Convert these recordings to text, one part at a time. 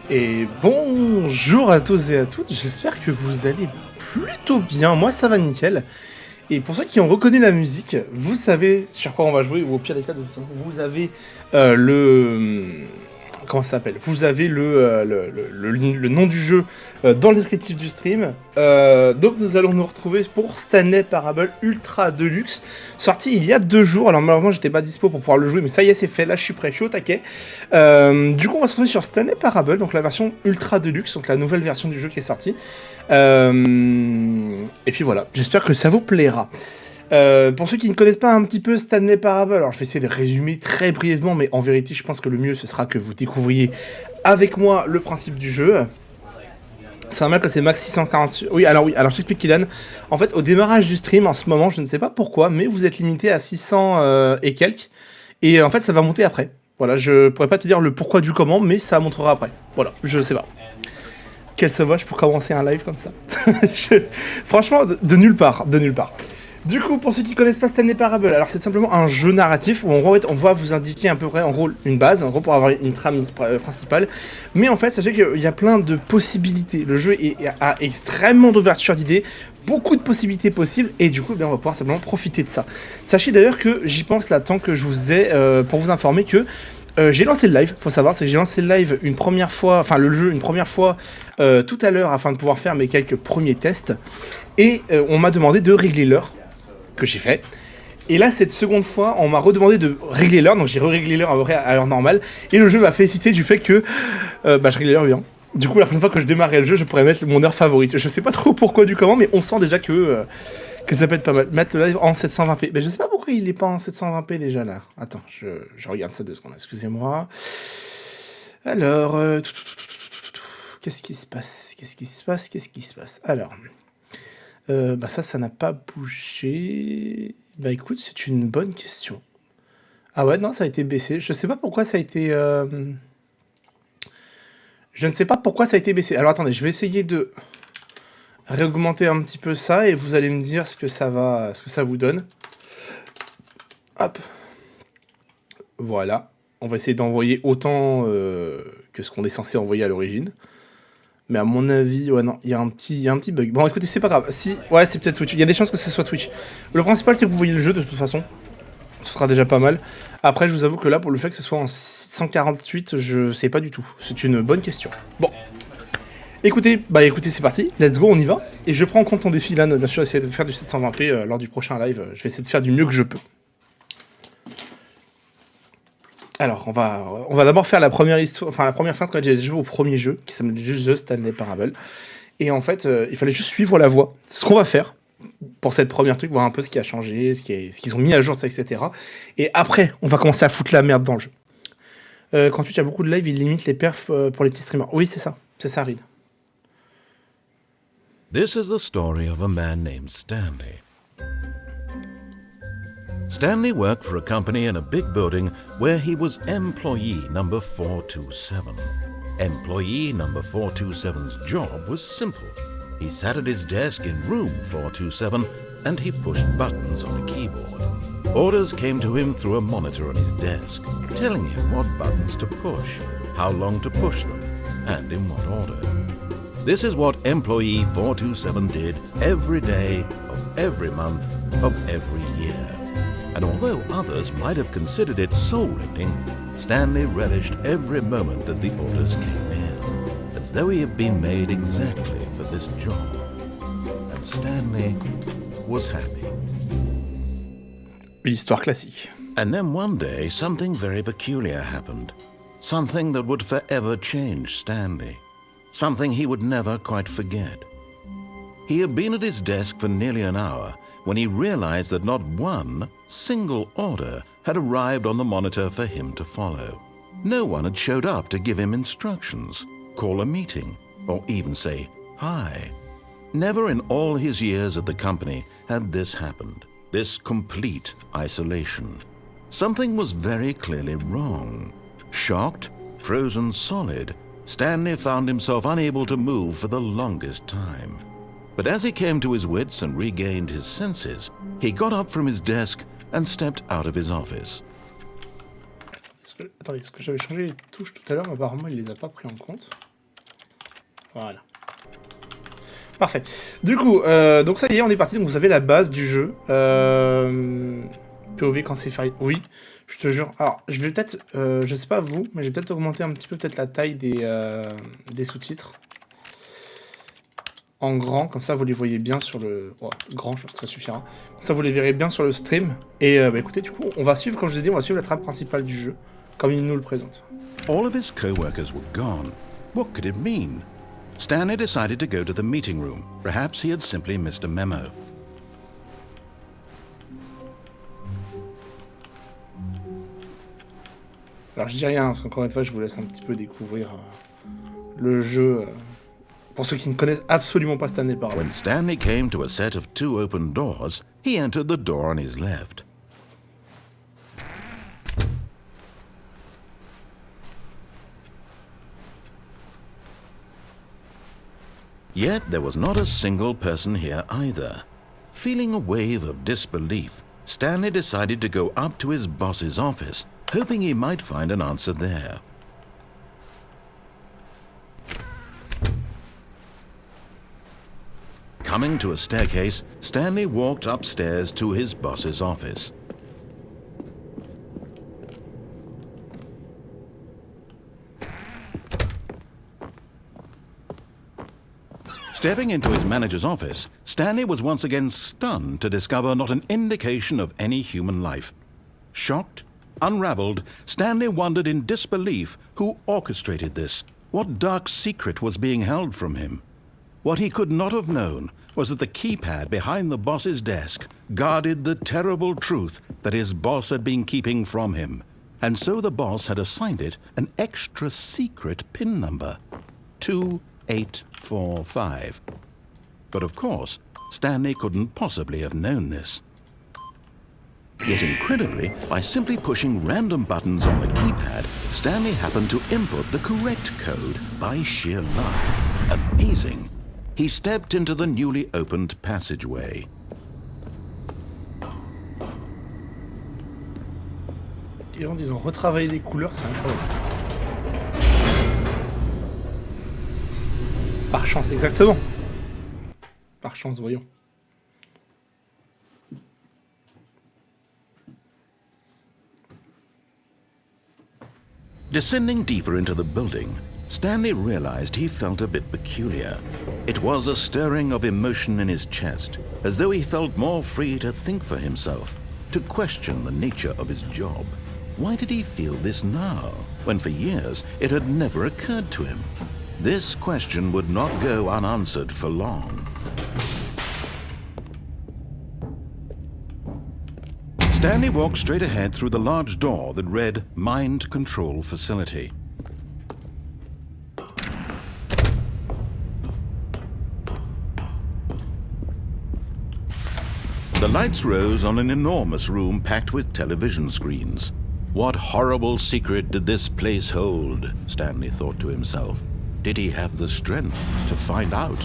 Et bonjour à tous et à toutes, j'espère que vous allez plutôt bien, moi ça va nickel. Et pour ceux qui ont reconnu la musique, vous savez sur quoi on va jouer, ou au pire des cas, vous avez comment ça s'appelle? Vous avez le nom du jeu dans le descriptif du stream. Donc nous allons nous retrouver pour Stanley Parable Ultra Deluxe, sorti il y a 2 jours. Alors malheureusement j'étais pas dispo pour pouvoir le jouer, mais ça y est c'est fait, là je suis prêt, je suis au taquet. Du coup on va se retrouver sur Stanley Parable, donc la version Ultra Deluxe, donc la nouvelle version du jeu qui est sortie. Et puis voilà, j'espère que ça vous plaira. Pour ceux qui ne connaissent pas un petit peu Stanley Parable, alors je vais essayer de résumer très brièvement, mais en vérité je pense que le mieux ce sera que vous découvriez avec moi le principe du jeu. C'est un mec que c'est Max 648. Oui, alors je t'explique Kylian. En fait, au démarrage du stream, en ce moment, je ne sais pas pourquoi, mais vous êtes limité à 600 et quelques. Et en fait, ça va monter après. Voilà, je pourrais pas te dire le pourquoi du comment, mais ça montrera après. Voilà, je sais pas. Quel sauvage pour commencer un live comme ça. Franchement, de nulle part, de nulle part. Du coup, pour ceux qui connaissent pas Stanley Parable, alors c'est simplement un jeu narratif où on va vous indiquer à peu près en gros une base, en gros pour avoir une trame principale. Mais en fait, sachez qu'il y a plein de possibilités. Le jeu a extrêmement d'ouverture d'idées, beaucoup de possibilités possibles, et du coup, on va pouvoir simplement profiter de ça. Sachez d'ailleurs que j'y pense là, tant que je vous ai, pour vous informer que j'ai lancé le live, faut savoir, c'est que j'ai lancé le live une première fois, enfin le jeu une première fois tout à l'heure afin de pouvoir faire mes quelques premiers tests. Et on m'a demandé de régler l'heure, que j'ai fait. Et là, cette seconde fois, on m'a redemandé de régler l'heure, donc j'ai réglé l'heure à peu près à l'heure normale. Et le jeu m'a félicité du fait que je réglais l'heure bien. Du coup, la prochaine fois que je démarrais le jeu, je pourrais mettre mon heure favorite. Je sais pas trop pourquoi du comment, mais on sent déjà que ça peut être pas mal. Mettre le live en 720p. Mais je sais pas pourquoi il est pas en 720p déjà là. Attends, je regarde ça 2 secondes, excusez-moi. Alors, qu'est-ce qui se passe? Alors, ça n'a pas bougé. Bah écoute, c'est une bonne question. Ah ouais, non, ça a été baissé. Je sais pas pourquoi ça a été... Je ne sais pas pourquoi ça a été baissé. Alors attendez, je vais essayer de réaugmenter un petit peu ça et vous allez me dire ce que ça vous donne. Hop. Voilà. On va essayer d'envoyer autant que ce qu'on est censé envoyer à l'origine. Mais à mon avis, ouais non, il y a un petit bug. Bon écoutez, c'est pas grave. Ouais, c'est peut-être Twitch. Il y a des chances que ce soit Twitch. Le principal, c'est que vous voyez le jeu de toute façon. Ce sera déjà pas mal. Après, je vous avoue que là, pour le fait que ce soit en 148, je sais pas du tout. C'est une bonne question. Bon. Écoutez, c'est parti. Let's go, on y va. Et je prends en compte ton défi, là, bien sûr, essayer de faire du 720p lors du prochain live. Je vais essayer de faire du mieux que je peux. Alors, on va d'abord faire la première histoire, enfin la première phase quand j'ai joué au premier jeu, qui s'appelle juste The Stanley Parable. Et en fait, il fallait juste suivre la voie. C'est ce qu'on va faire pour cette première truc, voir un peu ce qui a changé, ce qu'ils ont mis à jour, etc. Et après, on va commencer à foutre la merde dans le jeu. Quand tu as beaucoup de live, il limite les perfs pour les petits streamers. Oui, c'est ça, Reed. This is the story of a man named Stanley. Stanley worked for a company in a big building where he was employee number 427. Employee number 427's job was simple. He sat at his desk in room 427 and he pushed buttons on a keyboard. Orders came to him through a monitor on his desk, telling him what buttons to push, how long to push them, and in what order. This is what employee 427 did every day of every month of every year. And although others might have considered it soul-rending, Stanley relished every moment that the orders came in, as though he had been made exactly for this job. And Stanley was happy. Une histoire classique. And then one day, something very peculiar happened. Something that would forever change Stanley. Something he would never quite forget. He had been at his desk for nearly an hour when he realized that not one single order had arrived on the monitor for him to follow. No one had showed up to give him instructions, call a meeting, or even say hi. Never in all his years at the company had this happened, this complete isolation. Something was very clearly wrong. Shocked, frozen solid, Stanley found himself unable to move for the longest time. But as he came to his wits and regained his senses, he got up from his desk and stepped out of his office. Attendez, parce que j'avais changé les touches tout à l'heure, mais apparemment il les a pas pris en compte. Voilà. Parfait. Du coup, donc ça y est, on est parti. Donc vous avez la base du jeu. POV quand c'est férié. Oui, je te jure. Alors, je vais peut-être, je sais pas vous, mais je vais peut-être augmenter un petit peu peut-être la taille des sous-titres. En grand, comme ça vous les voyez bien sur le... Oh, grand, je pense que ça suffira. Comme ça vous les verrez bien sur le stream. Et bah, écoutez, du coup, on va suivre, comme je vous ai dit, on va suivre la trame principale du jeu, comme il nous le présente. All of his co-workers were gone. What could it mean? Stanley decided to go to the meeting room. Perhaps he had simply missed a memo. Alors je dis rien, parce qu'encore une fois, je vous laisse un petit peu découvrir le jeu... pour ceux qui ne connaissent absolument pas Stanley Parable. When Stanley came to a set of 2 open doors, he entered the door on his left. Yet there was not a single person here either. Feeling a wave of disbelief, Stanley decided to go up to his boss's office, hoping he might find an answer there. Coming to a staircase, Stanley walked upstairs to his boss's office. Stepping into his manager's office, Stanley was once again stunned to discover not an indication of any human life. Shocked, unraveled, Stanley wondered in disbelief who orchestrated this. What dark secret was being held from him? What he could not have known was that the keypad behind the boss's desk guarded the terrible truth that his boss had been keeping from him. And so the boss had assigned it an extra secret PIN number, 2845. But of course, Stanley couldn't possibly have known this. Yet incredibly, by simply pushing random buttons on the keypad, Stanley happened to input the correct code by sheer luck. Amazing. He stepped into the newly opened passageway. Et en disant retravailler les couleurs, c'est incroyable. Par chance, exactement. Par chance, voyons. Descending deeper into the building, Stanley realized he felt a bit peculiar. It was a stirring of emotion in his chest, as though he felt more free to think for himself, to question the nature of his job. Why did he feel this now, when for years it had never occurred to him? This question would not go unanswered for long. Stanley walked straight ahead through the large door that read Mind Control Facility. The lights rose on an enormous room packed with television screens. What horrible secret did this place hold? Stanley thought to himself. Did he have the strength to find out?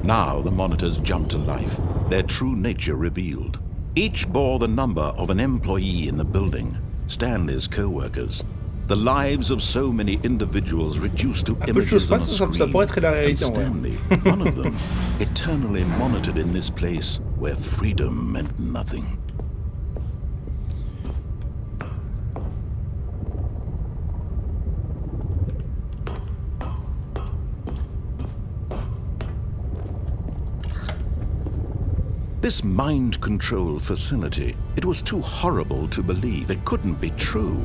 Now the monitors jumped to life, their true nature revealed. Each bore the number of an employee in the building, Stanley's co-workers. The lives of so many individuals reduced to images on a screen, and Stanley, one of them, eternally monitored in this place where freedom meant nothing. This mind control facility, it was too horrible to believe. It couldn't be true.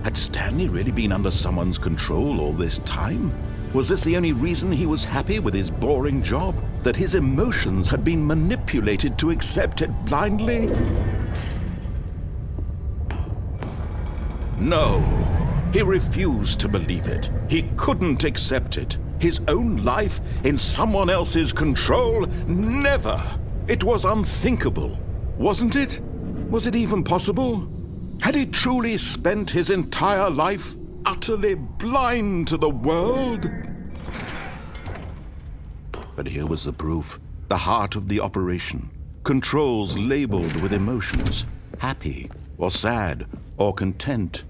Had Stanley really been under someone's control all this time? Was this the only reason he was happy with his boring job? That his emotions had been manipulated to accept it blindly? No, he refused to believe it. He couldn't accept it. His own life in someone else's control? Never! It was unthinkable, wasn't it? Was it even possible? Had he truly spent his entire life utterly blind to the world? But here was the proof, the heart of the operation. Controls labeled with emotions, happy, or sad, or content.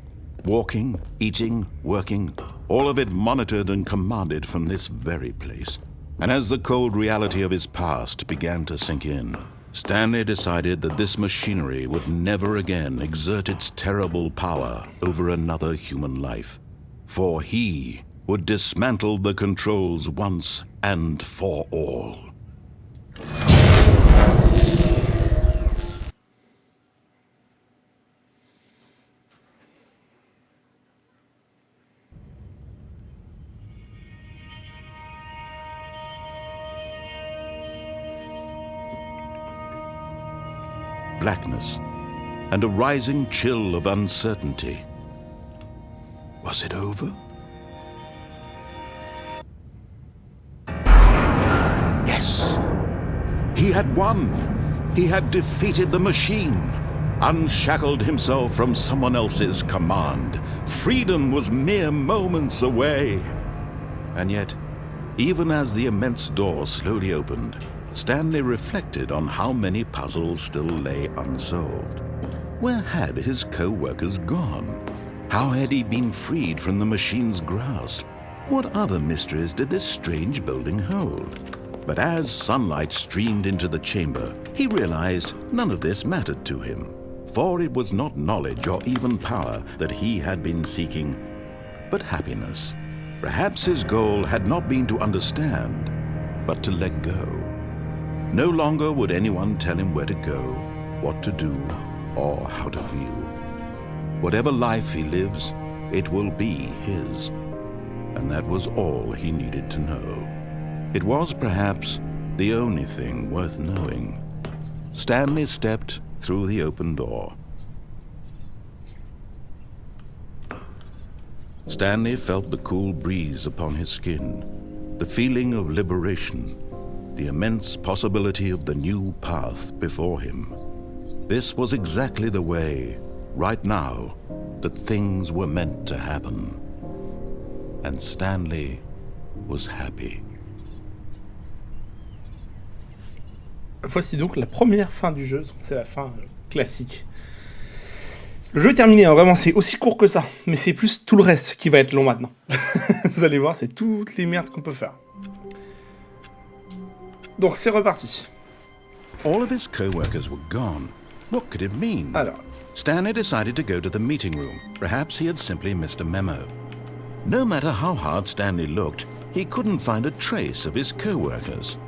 Walking, eating, working, all of it monitored and commanded from this very place. And as the cold reality of his past began to sink in, Stanley decided that this machinery would never again exert its terrible power over another human life. For he would dismantle the controls once and for all. Blackness and a rising chill of uncertainty. Was it over? Yes! He had won! He had defeated the machine, unshackled himself from someone else's command. Freedom was mere moments away. And yet, even as the immense door slowly opened, Stanley reflected on how many puzzles still lay unsolved. Where had his co-workers gone? How had he been freed from the machine's grasp? What other mysteries did this strange building hold? But as sunlight streamed into the chamber, he realized none of this mattered to him, for it was not knowledge or even power that he had been seeking, but happiness. Perhaps his goal had not been to understand, but to let go. No longer would anyone tell him where to go, what to do, or how to feel. Whatever life he lives, it will be his. And that was all he needed to know. It was perhaps the only thing worth knowing. Stanley stepped through the open door. Stanley felt the cool breeze upon his skin, the feeling of liberation, the immense possibility of the new path before him. This was exactly the way, right now, that things were meant to happen. And Stanley was happy. Voici donc la première fin du jeu, c'est la fin classique. Le jeu est terminé, hein, vraiment c'est aussi court que ça, mais c'est plus tout le reste qui va être long maintenant. Vous allez voir, c'est toutes les merdes qu'on peut faire. Donc c'est reparti. All of his co-workers were gone. What could it mean? Alors, Stanley decided to go to the meeting room. Perhaps he had simply missed a memo. No matter how hard Stanley looked, he couldn't find a trace of his co-workers.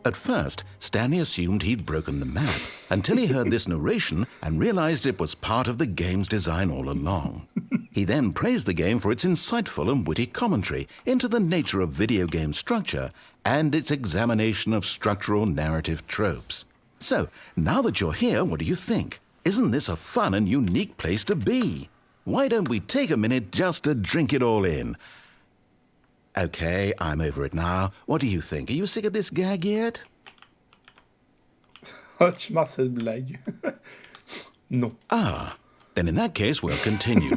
At first, Stanley assumed he'd broken the map, until he heard this narration and realized it was part of the game's design all along. He then praised the game for its insightful and witty commentary into the nature of video game structure and its examination of structural narrative tropes. So, now that you're here, what do you think? Isn't this a fun and unique place to be? Why don't we take a minute just to drink it all in? Okay, I'm over it now. What do you think? Are you sick of this gag yet? oh, tu marres cette blague. Non. Ah, then in that case, we'll continue.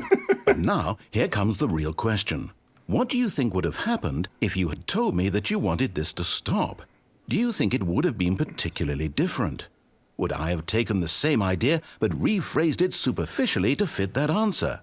But now, here comes the real question. What do you think would have happened if you had told me that you wanted this to stop? Do you think it would have been particularly different? Would I have taken the same idea but rephrased it superficially to fit that answer?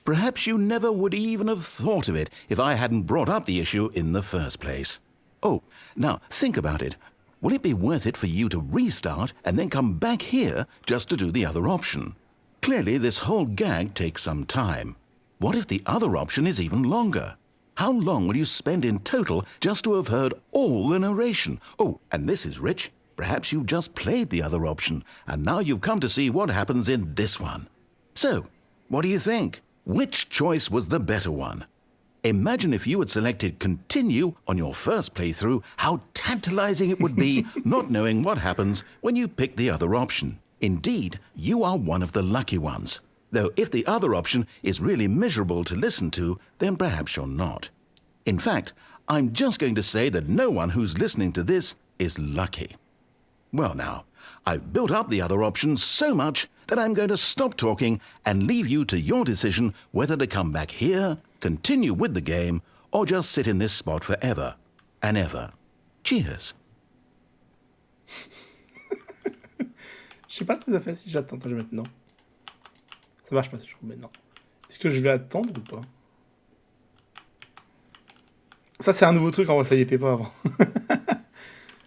Perhaps you never would even have thought of it if I hadn't brought up the issue in the first place. Oh, now think about it. Will it be worth it for you to restart and then come back here just to do the other option? Clearly, this whole gag takes some time. What if the other option is even longer? How long will you spend in total just to have heard all the narration? Oh, and this is rich. Perhaps you've just played the other option, and now you've come to see what happens in this one. So, what do you think? Which choice was the better one? Imagine if you had selected continue on your first playthrough, how tantalizing it would be not knowing what happens when you pick the other option. Indeed, you are one of the lucky ones. Though if the other option is really miserable to listen to, then perhaps you're not. In fact, I'm just going to say that no one who's listening to this is lucky. Well now, I've built up the other option so much that I'm going to stop talking and leave you to your decision whether to come back here, continue with the game, or just sit in this spot forever and ever Cheers. Je sais pas ce que ça fait si j'attends. Attends, je vais mettre non. Ça marche pas si je remets non. Est-ce que je vais attendre ou pas? Ça, c'est un nouveau truc, en vrai, ça y était pas avant.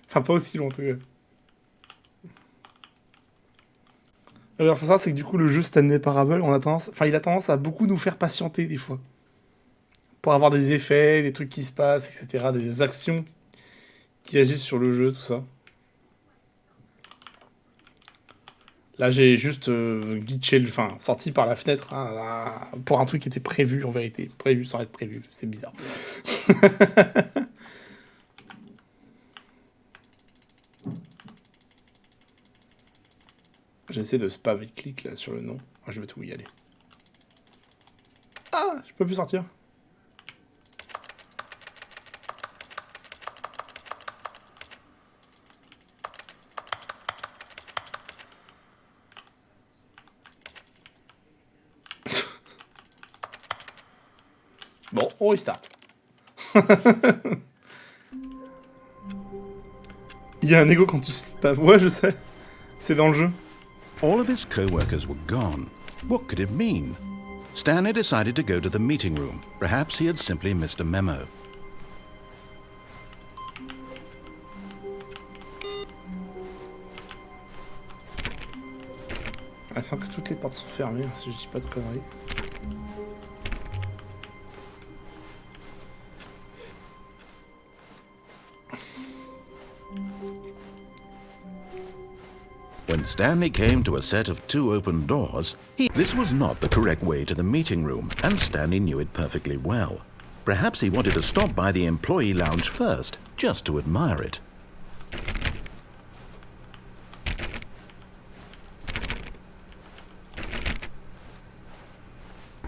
Enfin, pas aussi long, en tout cas. Alors, faut savoir, c'est que du coup, le jeu Stanley Parable, il a tendance à beaucoup nous faire patienter, des fois. Pour avoir des effets, des trucs qui se passent, etc. Des actions qui agissent sur le jeu, tout ça. Là, j'ai juste glitché, sorti par la fenêtre, hein, pour un truc qui était prévu, en vérité. Prévu sans être prévu, c'est bizarre. J'essaie de spam et clic là sur le nom. Ah, je vais tout y aller. Ah, je peux plus sortir. Bon, on restart. Il y a un ego quand tu spams. Ouais, je sais. C'est dans le jeu. All of his co-workers were gone. What could it mean? Stanley decided to go to the meeting room. Perhaps he had simply missed a memo. Il semble que toutes les portes sont fermées, hein, si je dis pas de conneries. When Stanley came to a set of 2 open doors, this was not the correct way to the meeting room, and Stanley knew it perfectly well. Perhaps he wanted to stop by the employee lounge first, just to admire it.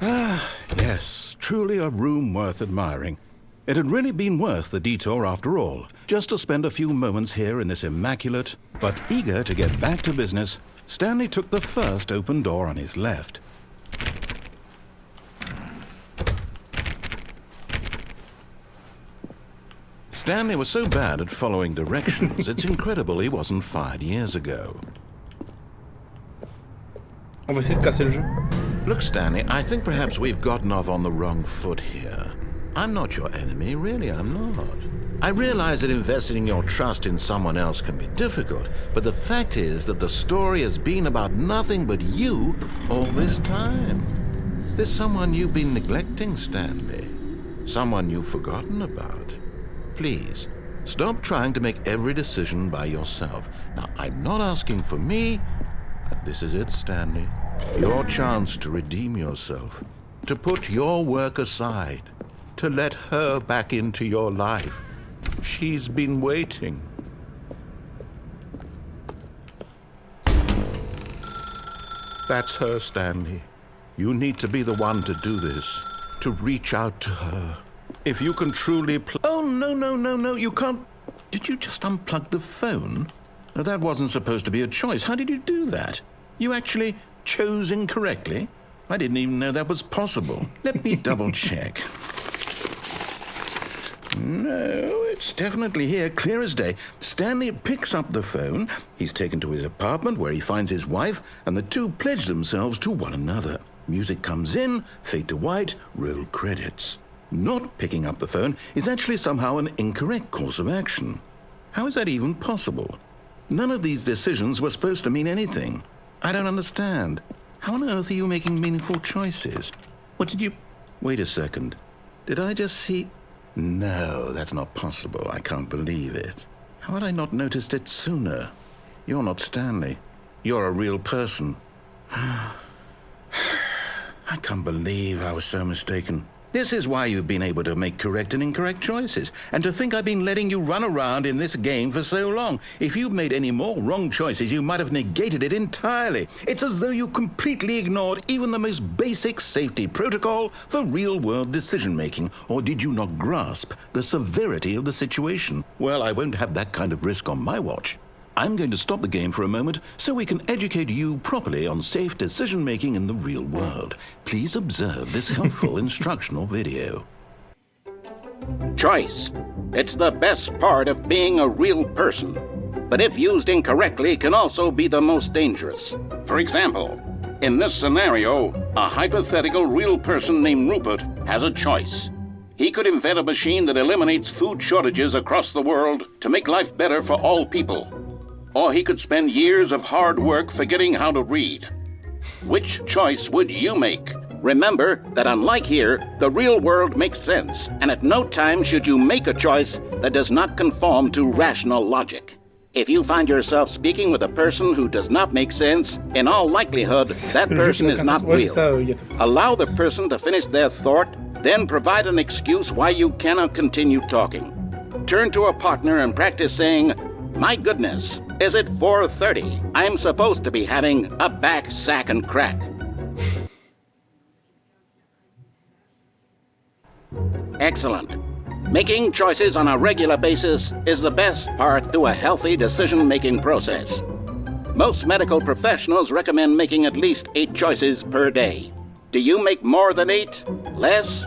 Ah, yes, truly a room worth admiring. It had really been worth the detour after all, just to spend a few moments here in this immaculate, but eager to get back to business, Stanley took the first open door on his left. Stanley was so bad at following directions, it's incredible he wasn't fired years ago. On va essayer de casser le jeu. Look, Stanley, I think perhaps we've gotten off on the wrong foot here. I'm not your enemy, really, I'm not. I realize that investing your trust in someone else can be difficult, but the fact is that the story has been about nothing but you all this time. There's someone you've been neglecting, Stanley. Someone you've forgotten about. Please, stop trying to make every decision by yourself. Now, I'm not asking for me, but this is it, Stanley. Your chance to redeem yourself, to put your work aside, to let her back into your life. She's been waiting. That's her, Stanley. You need to be the one to do this, to reach out to her. If you can truly Oh, no, you can't... Did you just unplug the phone? No, that wasn't supposed to be a choice. How did you do that? You actually chose incorrectly? I didn't even know that was possible. Let me double check. No, it's definitely here, clear as day. Stanley picks up the phone. He's taken to his apartment where he finds his wife, and the two pledge themselves to one another. Music comes in, fade to white, roll credits. Not picking up the phone is actually somehow an incorrect course of action. How is that even possible? None of these decisions were supposed to mean anything. I don't understand. How on earth are you making meaningful choices? What did you... Wait a second. Did I just see... No, that's not possible. I can't believe it. How had I not noticed it sooner? You're not Stanley. You're a real person. I can't believe I was so mistaken. This is why you've been able to make correct and incorrect choices. And to think I've been letting you run around in this game for so long. If you'd made any more wrong choices, you might have negated it entirely. It's as though you completely ignored even the most basic safety protocol for real-world decision-making. Or did you not grasp the severity of the situation? Well, I won't have that kind of risk on my watch. I'm going to stop the game for a moment so we can educate you properly on safe decision-making in the real world. Please observe this helpful instructional video. Choice. It's the best part of being a real person, but if used incorrectly can also be the most dangerous. For example, in this scenario, a hypothetical real person named Rupert has a choice. He could invent a machine that eliminates food shortages across the world to make life better for all people. Or he could spend years of hard work forgetting how to read. Which choice would you make? Remember that unlike here, the real world makes sense, and at no time should you make a choice that does not conform to rational logic. If you find yourself speaking with a person who does not make sense, in all likelihood, that person is not real. Allow the person to finish their thought, then provide an excuse why you cannot continue talking. Turn to a partner and practice saying, "My goodness, is it 4:30? I'm supposed to be having a back, sack, and crack." Excellent. Making choices on a regular basis is the best part to a healthy decision-making process. Most medical professionals recommend making at least 8 choices per day. Do you make more than 8? Less?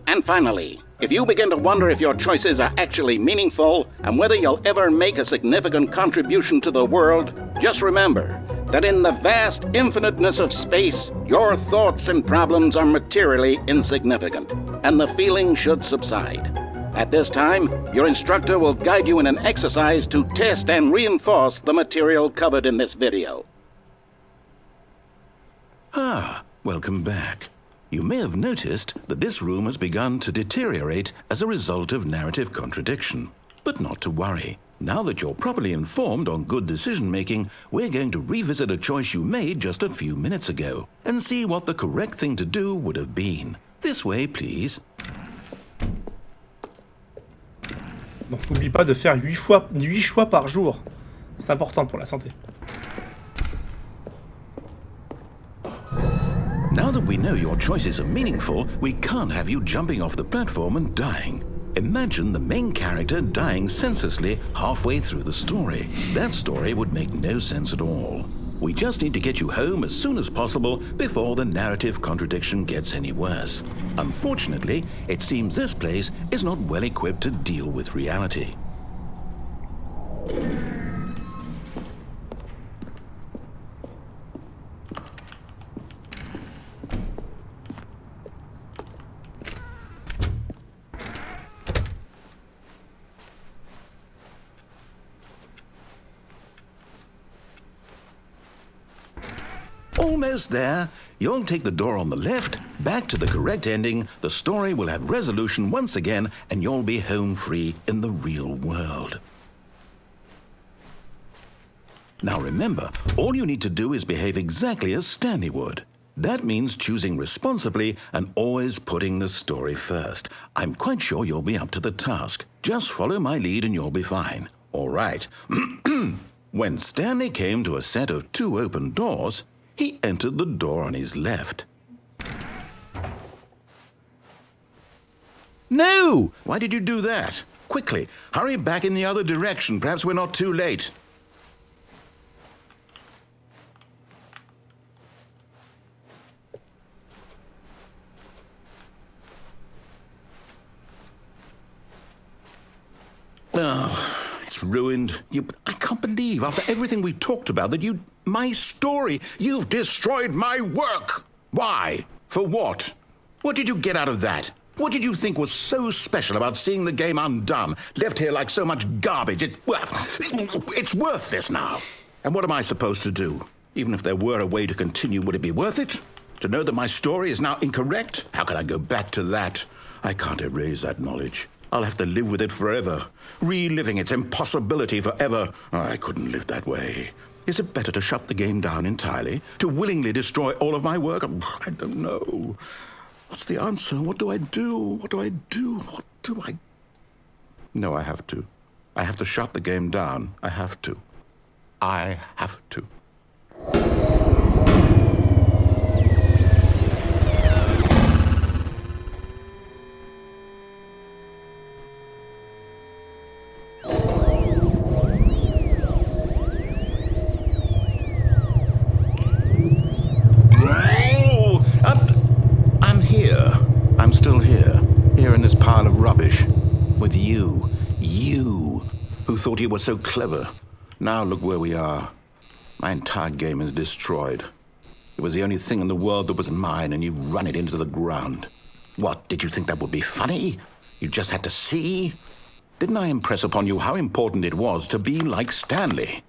And finally, if you begin to wonder if your choices are actually meaningful and whether you'll ever make a significant contribution to the world, just remember that in the vast infiniteness of space, your thoughts and problems are materially insignificant, and the feeling should subside. At this time, your instructor will guide you in an exercise to test and reinforce the material covered in this video. Welcome back. You may have noticed that this room has begun to deteriorate as a result of narrative contradiction. But not to worry. Now that you're properly informed on good decision-making, we're going to revisit a choice you made just a few minutes ago and see what the correct thing to do would have been. This way, please. Donc n'oublie pas de faire 8 choix par jour. C'est important pour la santé. Now that we know your choices are meaningful, we can't have you jumping off the platform and dying. Imagine the main character dying senselessly halfway through the story. That story would make no sense at all. We just need to get you home as soon as possible before the narrative contradiction gets any worse. Unfortunately, it seems this place is not well equipped to deal with reality. Almost there. You'll take the door on the left, back to the correct ending, the story will have resolution once again, and you'll be home free in the real world. Now remember, all you need to do is behave exactly as Stanley would. That means choosing responsibly and always putting the story first. I'm quite sure you'll be up to the task. Just follow my lead and you'll be fine. All right. When Stanley came to a set of 2 open doors, he entered the door on his left. No! Why did you do that? Quickly, hurry back in the other direction. Perhaps we're not too late. Oh, it's ruined. I can't believe, after everything we talked about, that my story, you've destroyed my work. Why? For what? What did you get out of that? What did you think was so special about seeing the game undone, left here like so much garbage? It's worthless now. And what am I supposed to do? Even if there were a way to continue, would it be worth it? To know that my story is now incorrect? How can I go back to that? I can't erase that knowledge. I'll have to live with it forever, reliving its impossibility forever. I couldn't live that way. Is it better to shut the game down entirely? To willingly destroy all of my work? I don't know. What's the answer? What do I do? What do I do? What do I... No, I have to. I have to shut the game down. I have to. I have to. I'm still here in this pile of rubbish. thought you were so clever. Now look where we are. My entire game is destroyed. It was the only thing in the world that was mine, and you've run it into the ground. What, did you think that would be funny? You just had to see? Didn't I impress upon you how important it was to be like Stanley?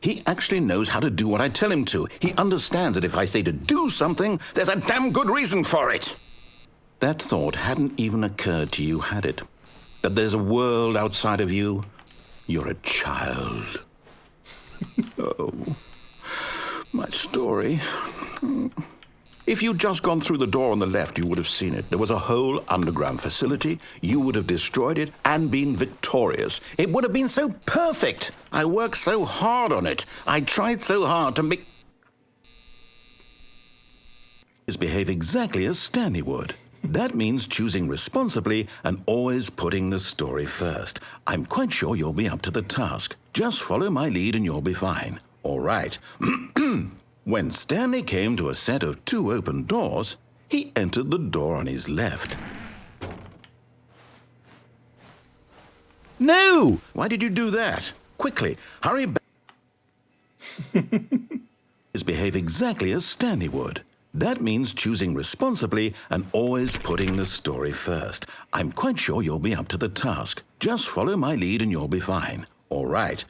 He actually knows how to do what I tell him to. He understands that if I say to do something, there's a damn good reason for it. That thought hadn't even occurred to you, had it? That there's a world outside of you? You're a child. Oh, my story. If you'd just gone through the door on the left, you would have seen it. There was a whole underground facility. You would have destroyed it and been victorious. It would have been so perfect. I worked so hard on it. I tried so hard to make... behave exactly as Stanley would. That means choosing responsibly and always putting the story first. I'm quite sure you'll be up to the task. Just follow my lead and you'll be fine. All right. When Stanley came to a set of 2 open doors, he entered the door on his left. No! Why did you do that? Quickly, hurry back. Behave exactly as Stanley would. That means choosing responsibly and always putting the story first. I'm quite sure you'll be up to the task. Just follow my lead and you'll be fine. All right.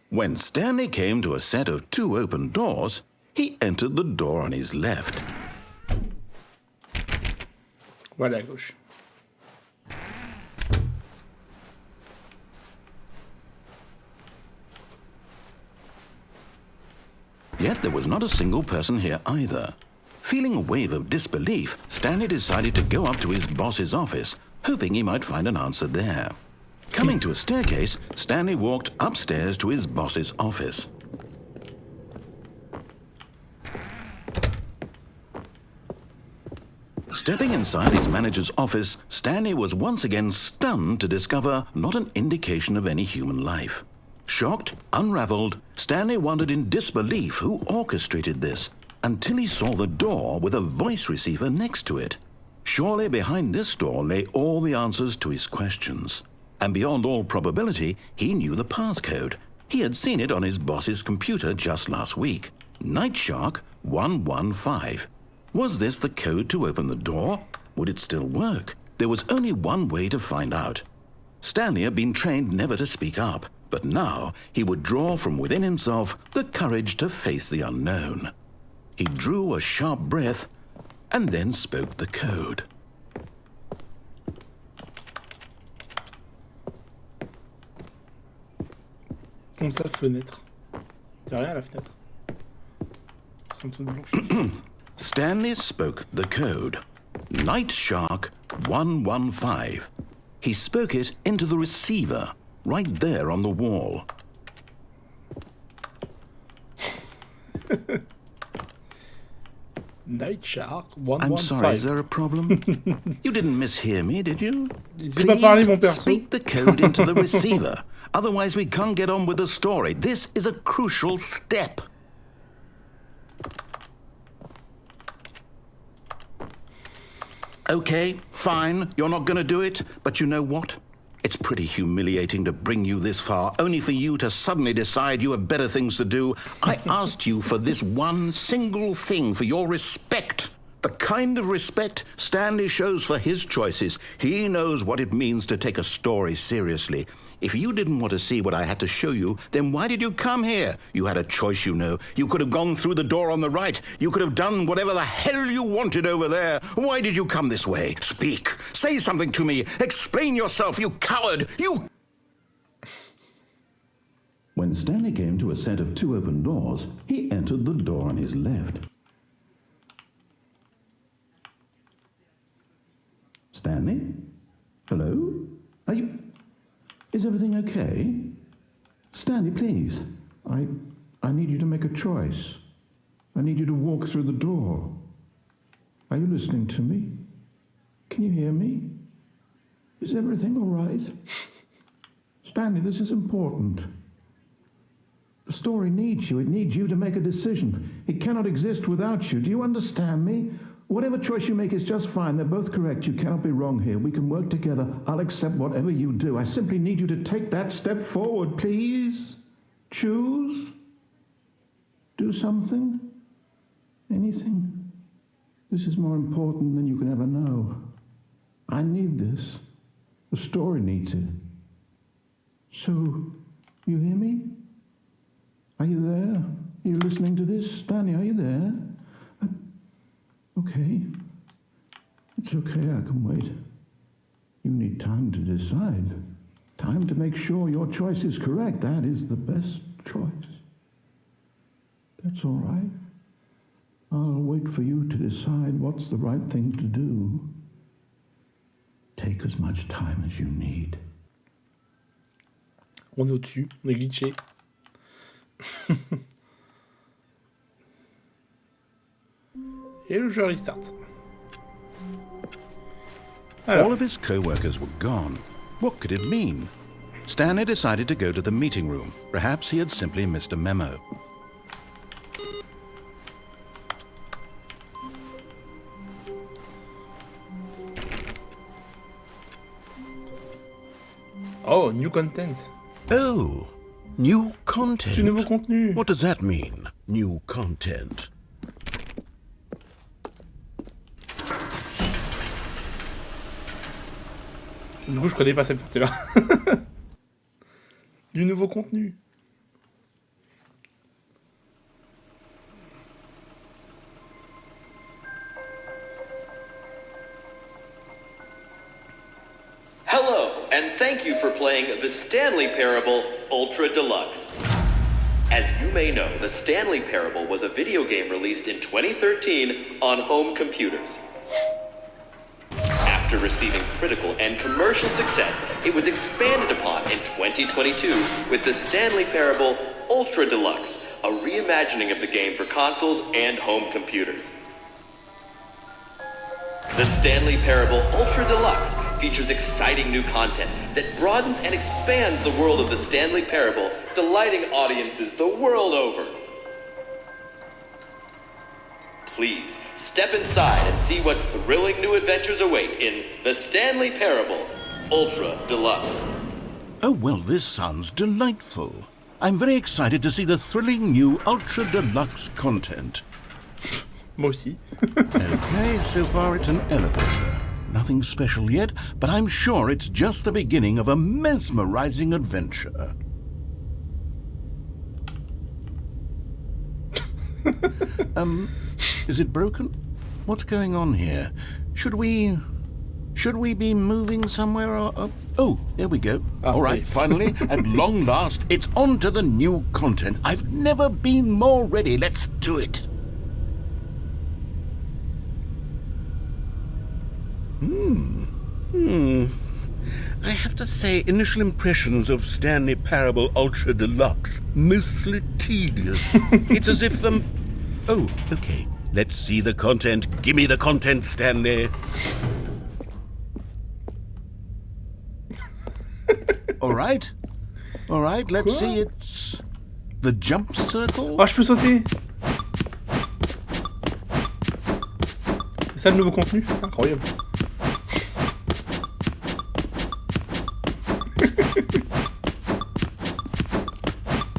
When Stanley came to a set of 2 open doors, he entered the door on his left. Voilà, à gauche. Yet there was not a single person here either. Feeling a wave of disbelief, Stanley decided to go up to his boss's office, hoping he might find an answer there. Coming to a staircase, Stanley walked upstairs to his boss's office. Stepping inside his manager's office, Stanley was once again stunned to discover not an indication of any human life. Shocked, unraveled, Stanley wondered in disbelief who orchestrated this, until he saw the door with a voice receiver next to it. Surely behind this door lay all the answers to his questions. And beyond all probability, he knew the passcode. He had seen it on his boss's computer just last week. Night Shark 115. Was this the code to open the door? Would it still work? There was only one way to find out. Stanley had been trained never to speak up, but now he would draw from within himself the courage to face the unknown. He drew a sharp breath and then spoke the code. Comme ça, fenêtre. Y'a rien à la fenêtre. C'est en dessous de blanche. Stanley spoke the code. Night Shark 115. He spoke it into the receiver, right there on the wall. Night Shark 115. I'm sorry, is there a problem? You didn't mishear me, did you? J'ai pas parlé, mon perso. Speak the code into the receiver. Otherwise, we can't get on with the story. This is a crucial step. Okay, fine, you're not going to do it, but you know what? It's pretty humiliating to bring you this far, only for you to suddenly decide you have better things to do. I asked you for this one single thing, for your respect. The kind of respect Stanley shows for his choices. He knows what it means to take a story seriously. If you didn't want to see what I had to show you, then why did you come here? You had a choice, you know. You could have gone through the door on the right. You could have done whatever the hell you wanted over there. Why did you come this way? Speak. Say something to me. Explain yourself, you coward. You... When Stanley came to a set of 2 open doors, he entered the door on his left. Stanley? Hello? Are you... Is everything okay? Stanley, please. I need you to make a choice. I need you to walk through the door. Are you listening to me? Can you hear me? Is everything all right? Stanley, this is important. The story needs you. It needs you to make a decision. It cannot exist without you. Do you understand me? Whatever choice you make is just fine. They're both correct. You cannot be wrong here. We can work together. I'll accept whatever you do. I simply need you to take that step forward, please. Choose. Do something. Anything. This is more important than you can ever know. I need this. The story needs it. So, you hear me? Are you there? Are you listening to this? Stanley, are you there? Okay. It's okay, I can wait. You need time to decide. Time to make sure your choice is correct. That is the best choice. That's all right. I'll wait for you to decide what's the right thing to do. Take as much time as you need. On est au-dessus, on est glitché. Et le jeu restart. Alors. All of his co-workers were gone. What could it mean? Stanley decided to go to the meeting room. Perhaps he had simply missed a memo. Oh, new content. Oh, new content. Du nouveau contenu. What does that mean, new content? Du coup, je connais pas cette partie-là. Du nouveau contenu. Hello, and thank you for playing the Stanley Parable Ultra Deluxe. As you may know, the Stanley Parable was a video game released in 2013 on home computers. After receiving critical and commercial success, it was expanded upon in 2022 with the Stanley Parable Ultra Deluxe, a reimagining of the game for consoles and home computers. The Stanley Parable Ultra Deluxe features exciting new content that broadens and expands the world of the Stanley Parable, delighting audiences the world over. Please, step inside and see what thrilling new adventures await in the Stanley Parable Ultra Deluxe. Oh, well, this sounds delightful. I'm very excited to see the thrilling new Ultra Deluxe content. Moi aussi. Okay, so far it's an elevator. Nothing special yet, but I'm sure it's just the beginning of a mesmerizing adventure. Is it broken? What's going on here? Should we be moving somewhere or... Oh, there we go. All right, finally, at long last, it's on to the new content. I've never been more ready. Let's do it. I have to say, initial impressions of Stanley Parable Ultra Deluxe, mostly tedious. It's as if, Oh, okay. Let's see the content. Give me the content, Stanley. All right, let's see. It's the jump circle. Oh, je peux sauter. C'est ça le nouveau contenu? Incroyable.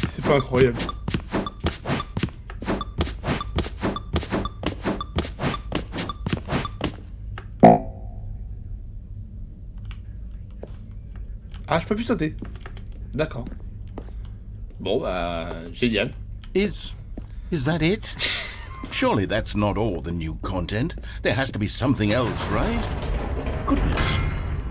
C'est pas incroyable. Ah, je peux plus sauter. D'accord. Bon, bah, génial. Is that it? Surely that's not all the new content. There has to be something else, right? Goodness.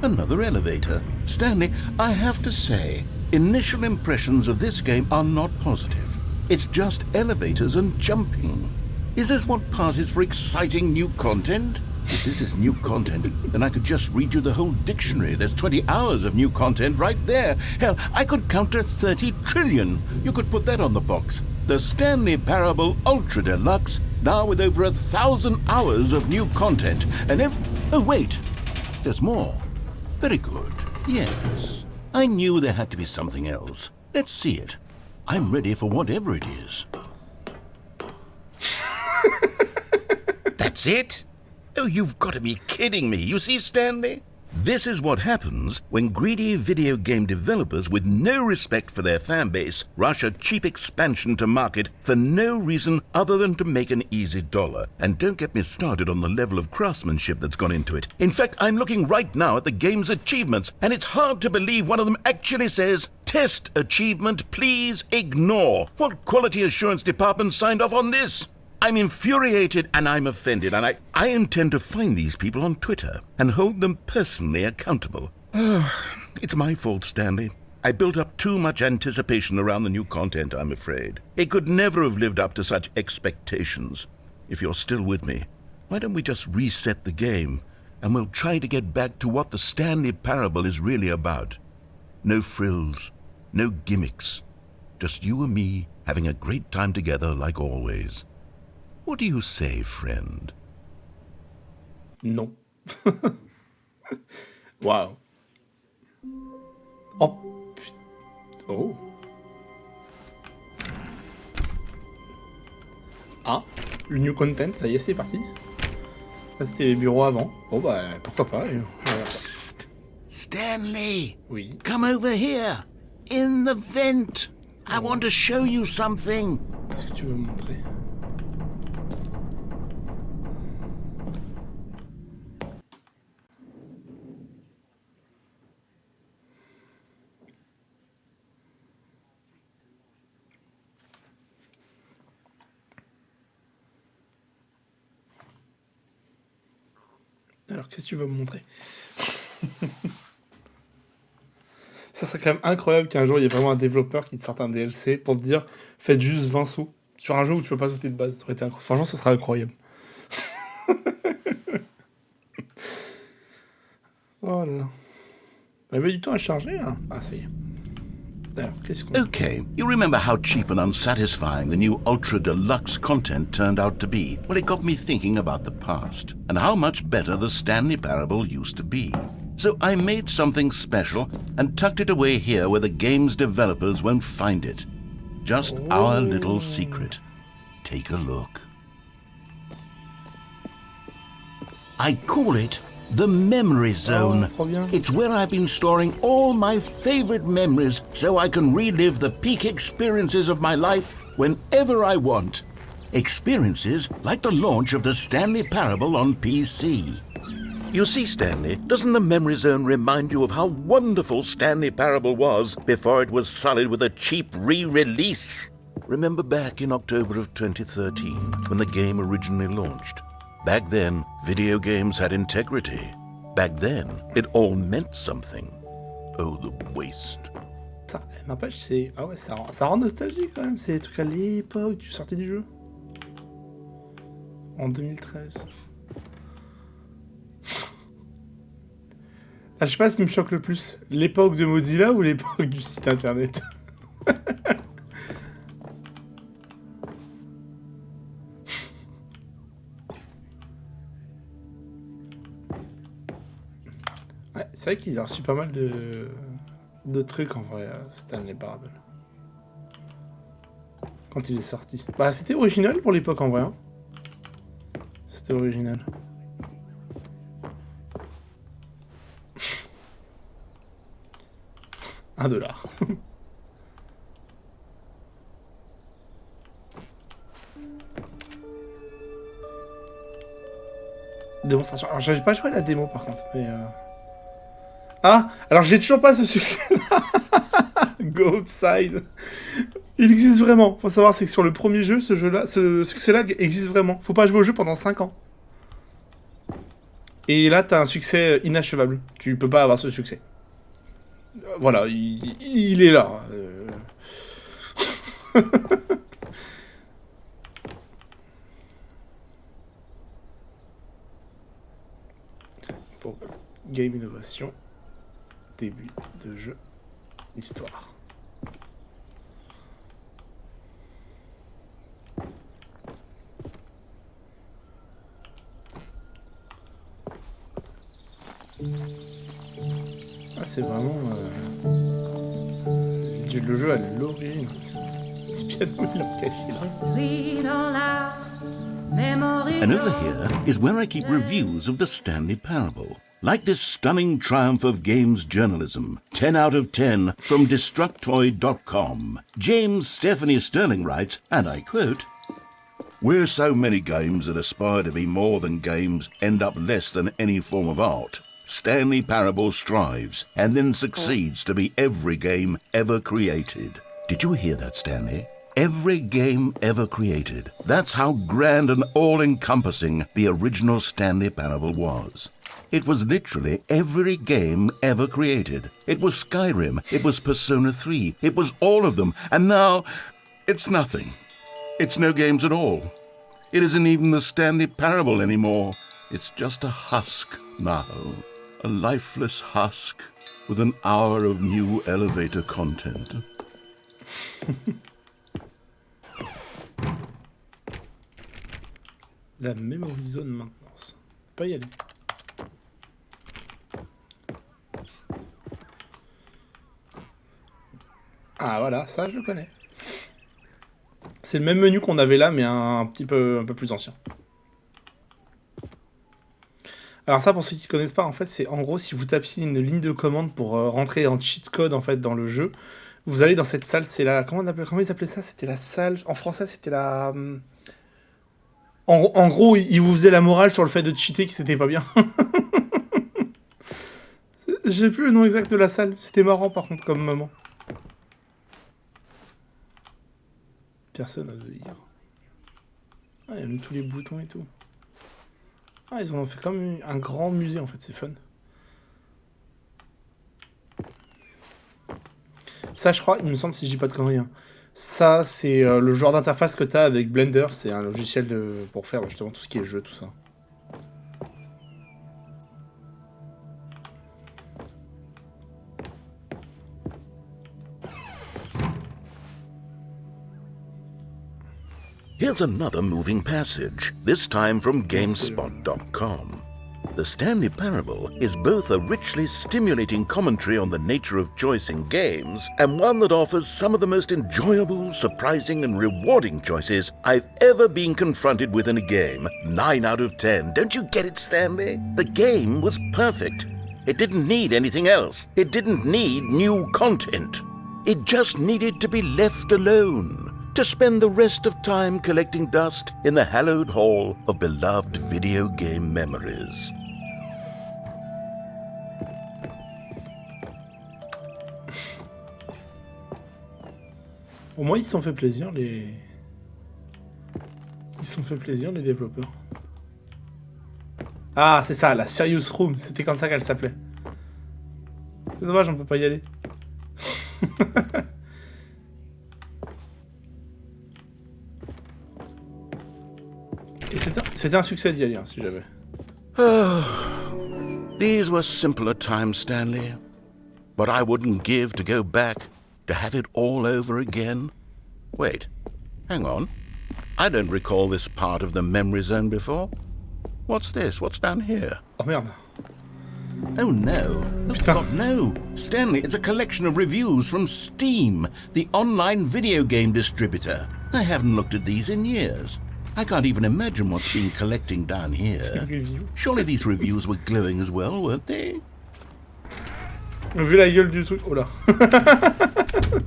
Another elevator. Stanley, I have to say, initial impressions of this game are not positive. It's just elevators and jumping. Is this what passes for exciting new content? If this is new content, then I could just read you the whole dictionary. There's 20 hours of new content right there. Hell, I could count to 30 trillion. You could put that on the box. The Stanley Parable Ultra Deluxe, now with over 1,000 hours of new content. And oh, wait. There's more. Very good. Yes. I knew there had to be something else. Let's see it. I'm ready for whatever it is. That's it? Oh, you've got to be kidding me. You see, Stanley? This is what happens when greedy video game developers with no respect for their fan base rush a cheap expansion to market for no reason other than to make an easy dollar. And don't get me started on the level of craftsmanship that's gone into it. In fact, I'm looking right now at the game's achievements, and it's hard to believe one of them actually says, "Test achievement, please ignore." What quality assurance department signed off on this? I'm infuriated and I'm offended, and I intend to find these people on Twitter and hold them personally accountable. It's my fault, Stanley. I built up too much anticipation around the new content, I'm afraid. It could never have lived up to such expectations. If you're still with me, why don't we just reset the game, and we'll try to get back to what the Stanley Parable is really about. No frills, no gimmicks. Just you and me having a great time together like always. What do you say, friend? Non. Waouh. Oh, putain. Oh. Ah, le new content, ça y est, c'est parti. Ça, c'était les bureaux avant. Bon, bah, pourquoi pas. Stanley! Oui. Come over here! In the vent! I want to show you something! Qu'est-ce que tu veux me montrer? Alors, qu'est-ce que tu vas me montrer? Ça serait quand même incroyable qu'un jour, il y ait vraiment un développeur qui te sorte un DLC pour te dire « Faites juste 20 sauts sur un jeu où tu peux pas sauter de base. » Ça aurait été incroyable. Franchement, ce serait incroyable. Oh là là. Il y avait du temps à charger, là. Ah, ça y est. Alors, qu'est-ce qu'on... Okay, you remember how cheap and unsatisfying the new Ultra Deluxe content turned out to be? Well, it got me thinking about the past, and how much better the Stanley Parable used to be. So I made something special and tucked it away here where the game's developers won't find it. Just our little secret. Take a look. I call it the Memory Zone. trop bien. It's where I've been storing all my favorite memories so I can relive the peak experiences of my life whenever I want. Experiences like the launch of the Stanley Parable on PC. You see, Stanley, doesn't the Memory Zone remind you of how wonderful Stanley Parable was before it was sullied with a cheap re-release? Remember back in October of 2013 when the game originally launched? Back then, video games had integrity. Back then, it all meant something. Oh, the waste. Putain, n'empêche, c'est... Ah ouais, ça rend nostalgique quand même. C'est des trucs à l'époque du sortie du jeu. En 2013. Ah, je sais pas ce qui me choque le plus. L'époque de Mozilla ou l'époque du site internet? Ouais, c'est vrai qu'il a reçu pas mal de trucs en vrai, Stanley Parable. Quand il est sorti. Bah, c'était original pour l'époque en vrai. Hein. C'était original. $1. Démonstration. Alors, j'avais pas joué à la démo par contre, mais. Ah, alors j'ai toujours pas ce succès-là. Go outside. Il existe vraiment. Faut savoir, c'est que sur le premier jeu, ce succès-là existe vraiment. Faut pas jouer au jeu pendant 5 ans. Et là, t'as un succès inachevable. Tu peux pas avoir ce succès. Voilà, il est là. Pour Game Innovation, début de jeu, histoire. Ah, c'est vraiment le jeu à l'origine. Petit piano, il l'a caché là. Je suis dans la And over here is where I keep reviews of the Stanley Parable. Like this stunning triumph of games journalism, 10 out of 10 from Destructoid.com. James Stephanie Sterling writes, and I quote, "Where so many games that aspire to be more than games end up less than any form of art, Stanley Parable strives and then succeeds to be every game ever created." Did you hear that, Stanley? Every game ever created. That's how grand and all-encompassing the original Stanley Parable was. It was literally every game ever created. It was Skyrim, it was Persona 3, it was all of them, and now it's nothing. It's no games at all. It isn't even the Stanley Parable anymore. It's just a husk now. A lifeless husk with an hour of new elevator content. La memory zone maintenance. Pas y aller. Ah voilà, ça je le connais. C'est le même menu qu'on avait là, mais un peu plus ancien. Alors ça, pour ceux qui ne connaissent pas, en fait, c'est en gros, si vous tapiez une ligne de commande pour rentrer en cheat code en fait dans le jeu, vous allez dans cette salle, c'est la... Comment ils appelaient ça? C'était la salle... En français, c'était la... En gros, ils vous faisaient la morale sur le fait de cheater, que c'était pas bien. J'ai plus le nom exact de la salle. C'était marrant, par contre, comme moment. Personne n'ose dire. Ah, il y a mis tous les boutons et tout. Ah, ils en ont fait comme un grand musée, en fait. C'est fun. Ça, je crois, il me semble, si je dis pas de conneries, hein. Ça, c'est le genre d'interface que tu as avec Blender. C'est un logiciel pour faire justement tout ce qui est jeu, tout ça. Here's another moving passage, this time from GameSpot.com. The Stanley Parable is both a richly stimulating commentary on the nature of choice in games and one that offers some of the most enjoyable, surprising, and rewarding choices I've ever been confronted with in a game. 9 out of 10. Don't you get it, Stanley? The game was perfect. It didn't need anything else. It didn't need new content. It just needed to be left alone, to spend the rest of time collecting dust in the hallowed hall of beloved video game memories. Au moins, ils se sont fait plaisir, les... Ils se sont fait plaisir, les développeurs. Ah, c'est ça, la Serious Room. C'était comme ça qu'elle s'appelait. C'est dommage, on peut pas y aller. Et c'était un succès d'y aller, hein, si jamais. Oh, these were simpler times, Stanley. But I wouldn't give to go back, to have it all over again. Wait, hang on. I don't recall this part of the memory zone before. What's this? What's down here? Oh merde. Oh no. Oh, God, no. Stanley, it's a collection of reviews from Steam, the online video game distributor. I haven't looked at these in years. I can't even imagine what's been collecting down here. Surely these reviews were glowing as well, weren't they? Vu la gueule du truc, oh là.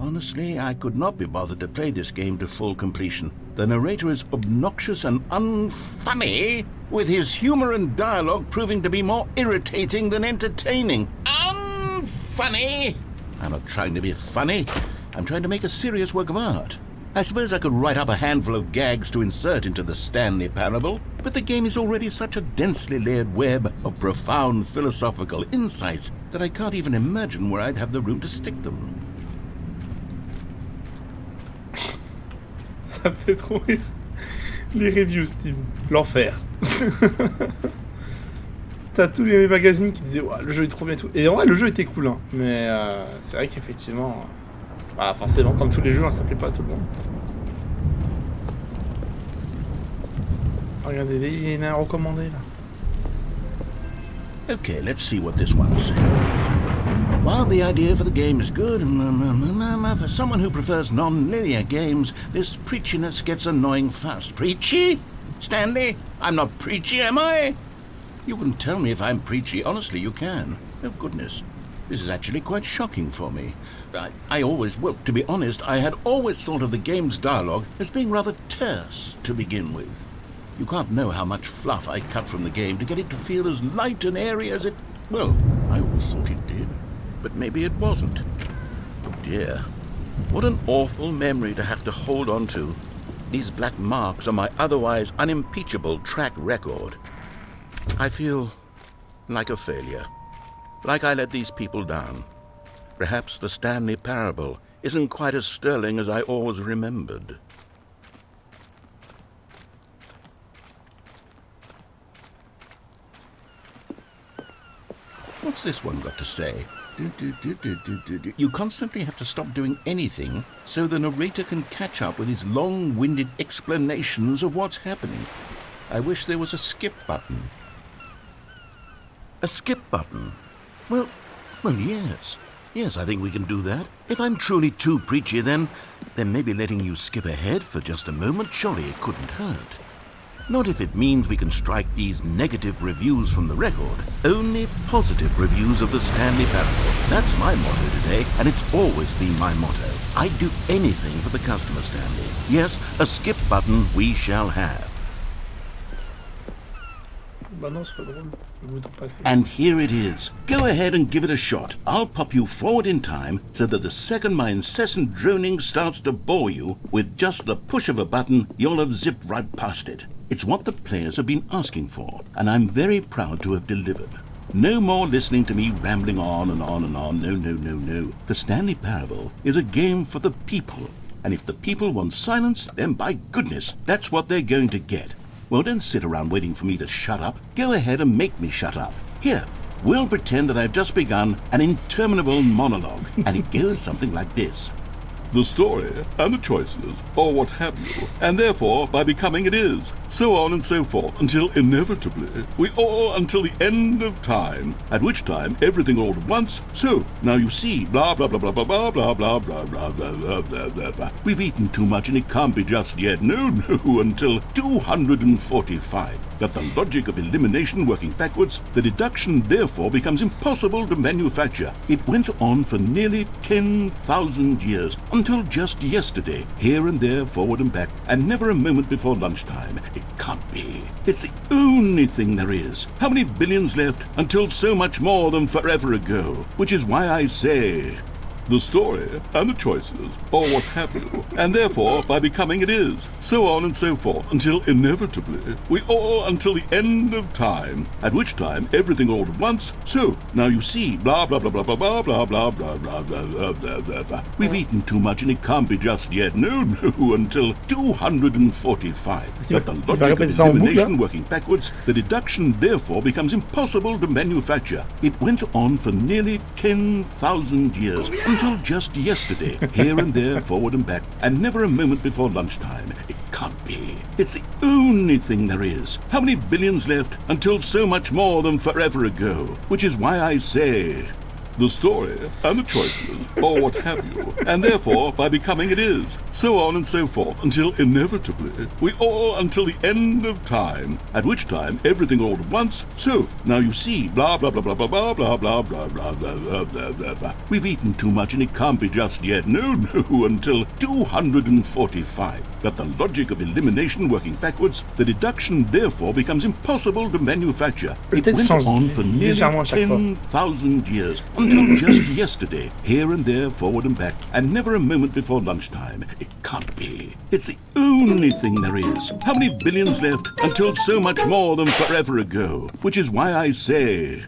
Honestly, I could not be bothered to play this game to full completion. The narrator is obnoxious and unfunny, with his humor and dialogue proving to be more irritating than entertaining. Unfunny! I'm not trying to be funny. I'm trying to make a serious work of art. I suppose I could write up a handful of gags to insert into the Stanley Parable, but the game is already such a densely layered web of profound philosophical insights that I can't even imagine where I'd have the room to stick them. Ça me fait trop rire. Les reviews Steam. L'enfer. T'as tous les magazines qui disaient ouais, le jeu est trop bien et tout. Et en vrai, le jeu était cool, hein. Mais c'est vrai qu'effectivement... Bah forcément, comme tous les jeux, hein, ça plaît pas à tout le monde. Regardez, il y en a un recommandé là. Okay, let's see what this one says. While the idea for the game is good, for someone who prefers non-linear games, this preachiness gets annoying fast. Preachy? Stanley, I'm not preachy, am I? You can tell me if I'm preachy. Honestly, you can. Oh, goodness. This is actually quite shocking for me. To be honest, I had always thought of the game's dialogue as being rather terse to begin with. You can't know how much fluff I cut from the game to get it to feel as light and airy as it... Well, I always thought it did, but maybe it wasn't. Oh dear. What an awful memory to have to hold on to. These black marks on my otherwise unimpeachable track record. I feel like a failure. Like I let these people down. Perhaps the Stanley Parable isn't quite as sterling as I always remembered. What's this one got to say? You constantly have to stop doing anything so the narrator can catch up with his long-winded explanations of what's happening. I wish there was a skip button. A skip button? Well, yes. Yes, I think we can do that. If I'm truly too preachy, then maybe letting you skip ahead for just a moment, surely it couldn't hurt. Not if it means we can strike these negative reviews from the record. Only positive reviews of the Stanley Parable. That's my motto today, and it's always been my motto. I'd do anything for the customer, Stanley. Yes, a skip button we shall have. Bah non, c'est pas drôle. Le bouton passé. And here it is. Go ahead and give it a shot. I'll pop you forward in time so that the second my incessant droning starts to bore you, with just the push of a button, you'll have zipped right past it. It's what the players have been asking for, and I'm very proud to have delivered. No more listening to me rambling on and on and on. No. The Stanley Parable is a game for the people. And if the people want silence, then by goodness, that's what they're going to get. Well, don't sit around waiting for me to shut up. Go ahead and make me shut up. Here, we'll pretend that I've just begun an interminable monologue, and it goes something like this. The story and the choices, or what have you, and therefore, by becoming it is, so on and so forth, until inevitably, we all until the end of time, at which time everything all at once, so, now you see, blah blah blah blah blah blah blah blah blah blah blah blah blah blah. We've eaten too much and it can't be just yet, no, until 245. That the logic of elimination working backwards, the deduction therefore becomes impossible to manufacture. It went on for nearly 10,000 years, until just yesterday, here and there, forward and back, and never a moment before lunchtime. It can't be. It's the only thing there is. How many billions left until so much more than forever ago? Which is why I say... the story and the choices, or what have you, and therefore, by becoming it is, so on and so forth, until inevitably, we all until the end of time, at which time everything all at once, so, now you see, blah blah blah blah blah blah blah blah blah blah blah blah blah blah. We've eaten too much and it can't be just yet, no, until 245. That the logic of elimination working backwards, the deduction therefore becomes impossible to manufacture. It went on for nearly 10,000 years, until just yesterday, here and there, forward and back, and never a moment before lunchtime. It can't be. It's the only thing there is. How many billions left until so much more than forever ago? Which is why I say... the story and the choices, or what have you, and therefore, by becoming it is, so on and so forth, until inevitably, we all until the end of time, at which time everything all at once, so, now you see, blah blah blah blah blah blah blah blah blah blah blah blah blah blah. We've eaten too much and it can't be just yet, no, until 245. That the logic of elimination working backwards, the deduction therefore becomes impossible to manufacture. It went on for nearly 10,000 years, until just yesterday, here and there, forward and back, and never a moment before lunchtime. It can't be. It's the only thing there is. How many billions left until so much more than forever ago? Which is why I say...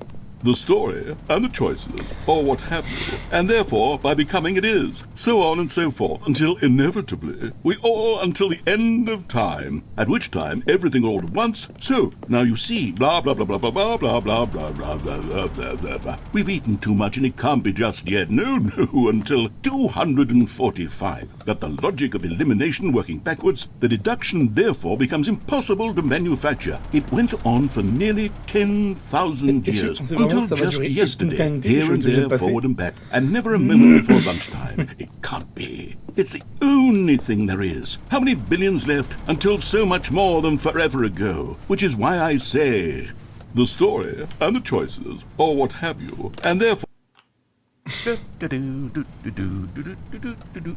the story and the choices, or what have you, and therefore, by becoming it is, so on and so forth, until inevitably, we all until the end of time, at which time everything all at once, so, now you see, blah blah blah blah blah blah blah blah blah blah blah blah blah blah. We've eaten too much and it can't be just yet, no, until 245. That the logic of elimination working backwards, the deduction therefore becomes impossible to manufacture. It went on for nearly 10,000 years, vraiment que Until ça va just durer une yesterday, éternité, here je vais and être obligé de there, passer. forward and back, and never a moment before lunchtime. It can't be. It's the only thing there is. How many billions left until so much more than forever ago? Which is why I say the story and the choices, or what have you, and therefore...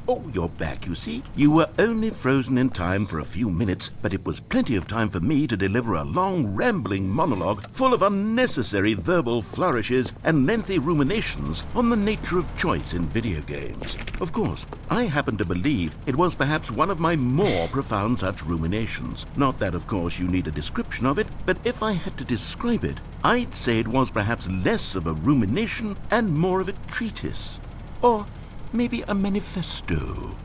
Oh, you're back, you see. You were only frozen in time for a few minutes, but it was plenty of time for me to deliver a long, rambling monologue full of unnecessary verbal flourishes and lengthy ruminations on the nature of choice in video games. Of course, I happen to believe it was perhaps one of my more profound such ruminations. Not that, of course, you need a description of it, but if I had to describe it, I'd say it was perhaps less of a rumination and more of a treatise. Or maybe a manifesto.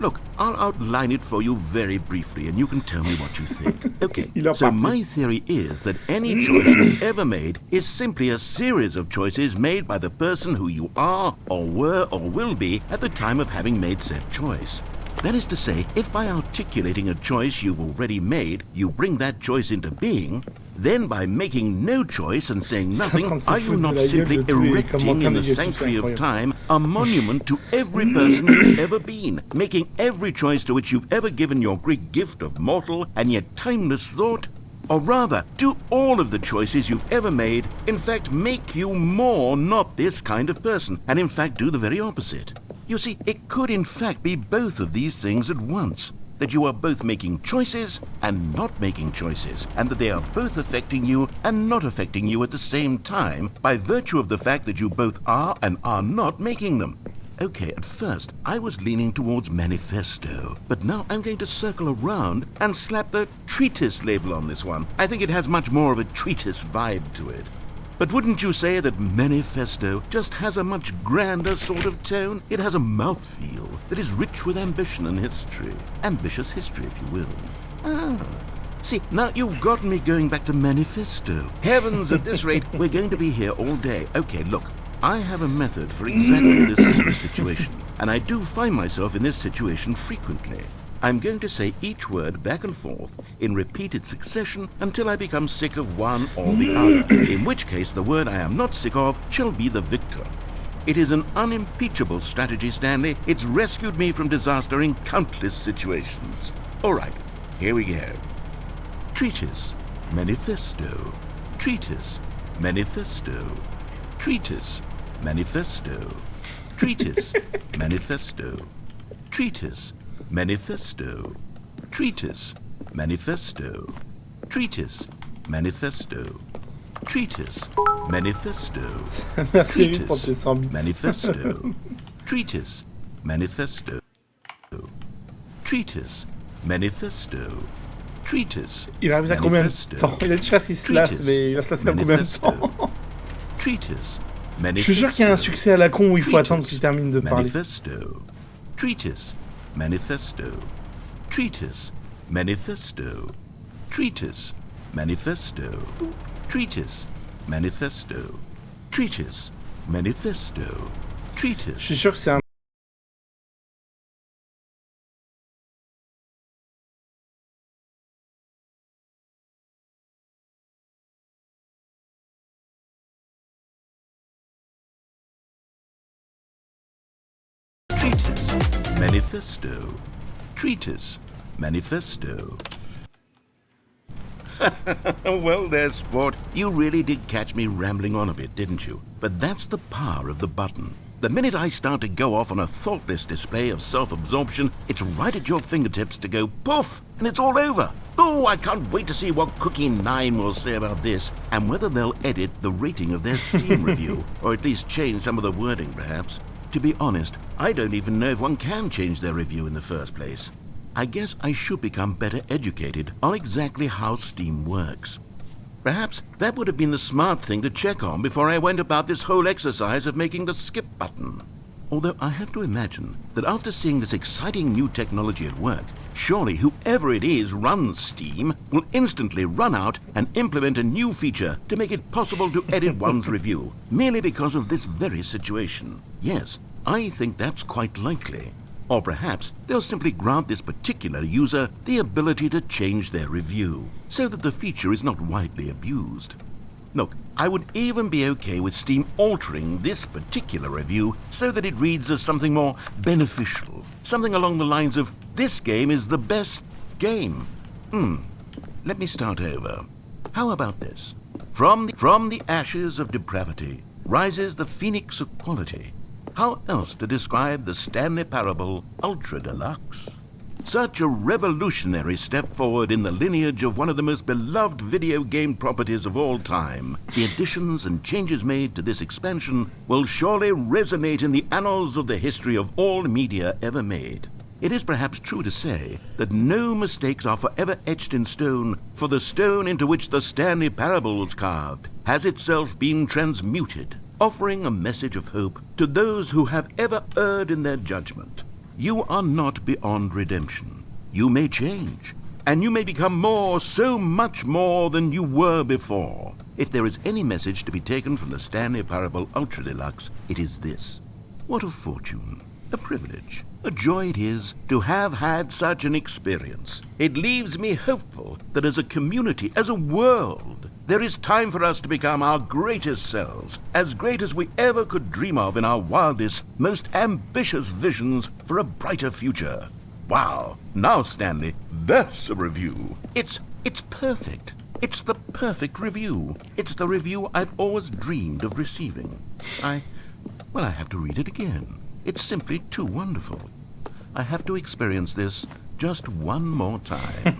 Look, I'll outline it for you very briefly and you can tell me what you think. Okay, so my theory is that any choice you've ever made is simply a series of choices made by the person who you are or were or will be at the time of having made said choice. That is to say, if by articulating a choice you've already made, you bring that choice into being, then by making no choice and saying nothing, are you not simply erecting in the sanctuary of time a monument to every person you've ever been, making every choice to which you've ever given your great gift of mortal and yet timeless thought? Or rather, do all of the choices you've ever made in fact make you more not this kind of person, and in fact do the very opposite? You see, it could in fact be both of these things at once. That you are both making choices and not making choices, and that they are both affecting you and not affecting you at the same time by virtue of the fact that you both are and are not making them. Okay, at first, I was leaning towards manifesto, but now I'm going to circle around and slap the treatise label on this one. I think it has much more of a treatise vibe to it. But wouldn't you say that manifesto just has a much grander sort of tone? It has a mouthfeel that is rich with ambition and history. Ambitious history, if you will. See, now you've got me going back to manifesto. Heavens, at this rate, we're going to be here all day. Okay, look, I have a method for exactly this sort of situation, and I do find myself in this situation frequently. I'm going to say each word back and forth in repeated succession until I become sick of one or the other, in which case the word I am not sick of shall be the victor. It is an unimpeachable strategy, Stanley. It's rescued me from disaster in countless situations. All right, here we go. Treatise, manifesto. Treatise, manifesto. Treatise, manifesto. Treatise, manifesto. Treatise, manifesto. Treatise, manifesto. Treatise, manifesto. Treatise, manifesto. Merci Eric pour tes 100 bits. Manifesto. Treatise, manifesto. Treatise, manifesto. Treatise. Il va arriver à combien de temps? Il a dit qu'il se lasse, mais il va se lasser dans combien de temps? Treatise, je suis sûr qu'il y a un succès à la con où il faut attendre qu'il termine de parler. Manifesto. Treatise, manifesto. Treatise, manifesto. Treatise, manifesto. Treatise, manifesto. Treatise, manifesto. Treatise. Je suis sûr que c'est un Treatise, manifesto. Treatise, manifesto. Well there, sport. You really did catch me rambling on a bit, didn't you? But that's the power of the button. The minute I start to go off on a thoughtless display of self-absorption, it's right at your fingertips to go poof, and it's all over. Oh, I can't wait to see what Cookie 9 will say about this, and whether they'll edit the rating of their Steam review, or at least change some of the wording, perhaps. To be honest, I don't even know if one can change their review in the first place. I guess I should become better educated on exactly how Steam works. Perhaps that would have been the smart thing to check on before I went about this whole exercise of making the skip button. Although I have to imagine that after seeing this exciting new technology at work, surely whoever it is runs Steam will instantly run out and implement a new feature to make it possible to edit one's review, merely because of this very situation. Yes, I think that's quite likely. Or perhaps they'll simply grant this particular user the ability to change their review, so that the feature is not widely abused. Look, I would even be okay with Steam altering this particular review so that it reads as something more beneficial. Something along the lines of, this game is the best game. Let me start over. How about this? From the ashes of depravity rises the phoenix of quality. How else to describe the Stanley Parable Ultra Deluxe? Such a revolutionary step forward in the lineage of one of the most beloved video game properties of all time. The additions and changes made to this expansion will surely resonate in the annals of the history of all media ever made. It is perhaps true to say that no mistakes are forever etched in stone, for the stone into which the Stanley Parable was carved has itself been transmuted, offering a message of hope to those who have ever erred in their judgment. You are not beyond redemption. You may change, and you may become more, so much more than you were before. If there is any message to be taken from the Stanley Parable Ultra Deluxe, it is this. What a fortune, a privilege, a joy it is to have had such an experience. It leaves me hopeful that as a community, as a world, there is time for us to become our greatest selves, as great as we ever could dream of in our wildest, most ambitious visions for a brighter future. Wow. Now, Stanley, that's a review. It's perfect. It's the perfect review. It's the review I've always dreamed of receiving. I have to read it again. It's simply too wonderful. I have to experience this just one more time.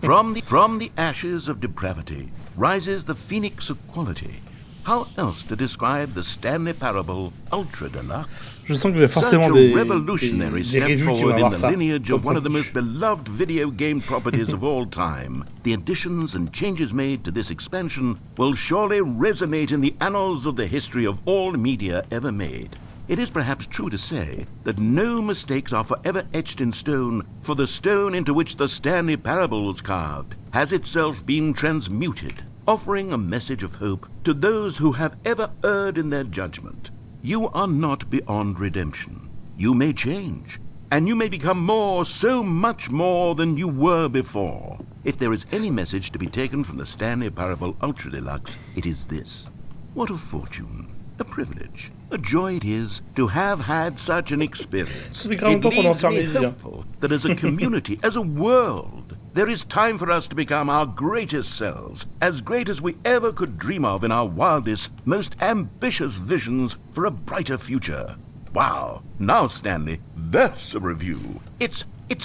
From the ashes of depravity rises the phoenix of quality. How else to describe the Stanley Parable Ultra Deluxe? Je sens qu'il y a forcément Such a revolutionary step reviews qui vont forward in avoir the ça. lineage of one of the most beloved video game properties of all time. The additions and changes made to this expansion will surely resonate in the annals of the history of all media ever made. It is perhaps true to say that no mistakes are forever etched in stone, for the stone into which the Stanley Parable was carved has itself been transmuted, offering a message of hope to those who have ever erred in their judgment. You are not beyond redemption. You may change, and you may become more, so much more than you were before. If there is any message to be taken from the Stanley Parable Ultra Deluxe, it is this. What a fortune, a privilege, a joy it is to have had such an experience. Ça fait grave It longtemps qu'on leaves enferme me les yeux. hopeful that as a community, as a world, there is time for us to become our greatest selves, as great as we ever could dream of in our wildest, most ambitious visions for a brighter future. Wow. Now, Stanley, that's a review. It's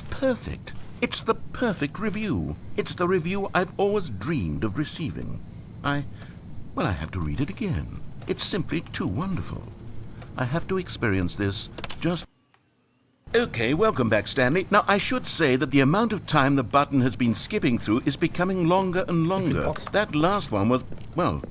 perfect. It's the perfect review. It's the review I've always dreamed of receiving. I have to read it again. It's simply too wonderful. I have to experience this just... Okay, welcome back, Stanley. Now, I should say that the amount of time the button has been skipping through is becoming longer and longer. That last one was, well,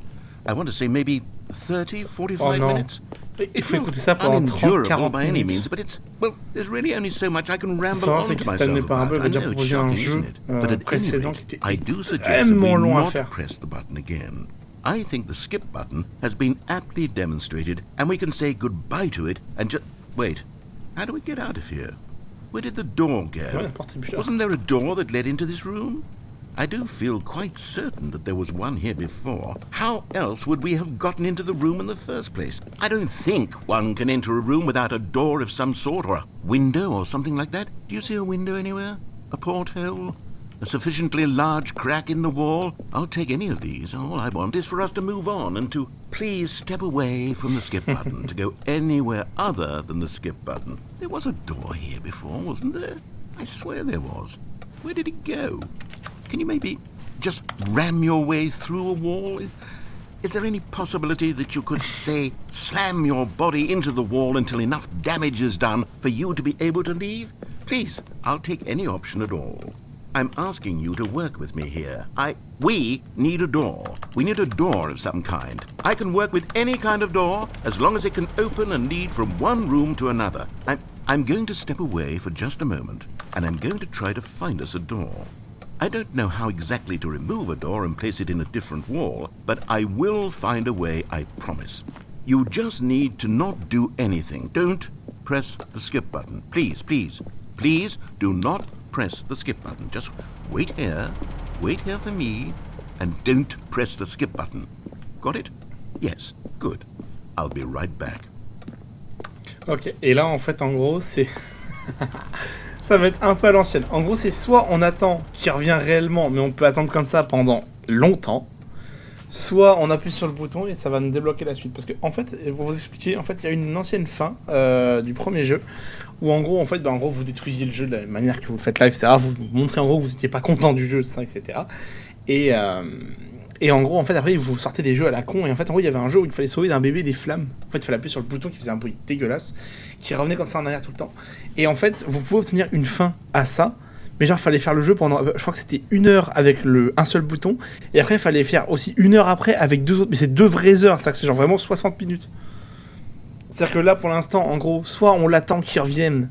I want to say maybe 30, 45 minutes. Il faut écouter ça pendant 30, 40 by any minutes. means, but there's really only so much I can ramble Ça, on c'est to que myself Stanley about. Parable I avait déjà know it's proposé un shocking, jeu isn't it? But at any précédent rate, qui était I do suggest that we extrêmement long à not faire. press the button again. I think the skip button has been aptly demonstrated, and we can say goodbye to it and just... Wait, how do we get out of here? Where did the door go? Ouais, la porte est bizarre. Wasn't there a door that led into this room? I do feel quite certain that there was one here before. How else would we have gotten into the room in the first place? I don't think one can enter a room without a door of some sort, or a window or something like that. Do you see a window anywhere? A porthole? A sufficiently large crack in the wall? I'll take any of these. All I want is for us to move on and to please step away from the skip button, to go anywhere other than the skip button. There was a door here before, wasn't there? I swear there was. Where did it go? Can you maybe just ram your way through a wall? Is there any possibility that you could, say, slam your body into the wall until enough damage is done for you to be able to leave? Please, I'll take any option at all. I'm asking you to work with me here. We need a door. We need a door of some kind. I can work with any kind of door as long as it can open and lead from one room to another. I'm going to step away for just a moment, and I'm going to try to find us a door. I don't know how exactly to remove a door and place it in a different wall, but I will find a way, I promise. You just need to not do anything. Don't press the skip button. Please, please, please do not press the skip button. Just wait here for me, and don't press the skip button. Got it? Yes, good. I'll be right back. Ok, et là, en fait, en gros, c'est... ça va être un peu à l'ancienne. En gros, c'est soit on attend qu'il revienne réellement, mais on peut attendre comme ça pendant longtemps, soit on appuie sur le bouton et ça va nous débloquer la suite. Parce que, en fait, pour vous expliquer, en fait, il y a une ancienne fin du premier jeu, où en gros, vous détruisiez le jeu de la manière que vous le faites live, etc. Vous montrez en gros que vous n'étiez pas content du jeu, etc. Et en gros, en fait, après, vous sortez des jeux à la con. Et en fait, en gros, il y avait un jeu où il fallait sauver d'un bébé des flammes. En fait, il fallait appuyer sur le bouton qui faisait un bruit dégueulasse, qui revenait comme ça en arrière tout le temps. Et en fait, vous pouvez obtenir une fin à ça. Mais genre, il fallait faire le jeu pendant, je crois que c'était 1 heure avec un seul bouton. Et après, il fallait faire aussi 1 heure après avec 2 autres. Mais c'est 2 vraies heures. C'est-à-dire que c'est genre vraiment 60 minutes. C'est-à-dire que là, pour l'instant, en gros, soit on l'attend qu'il revienne,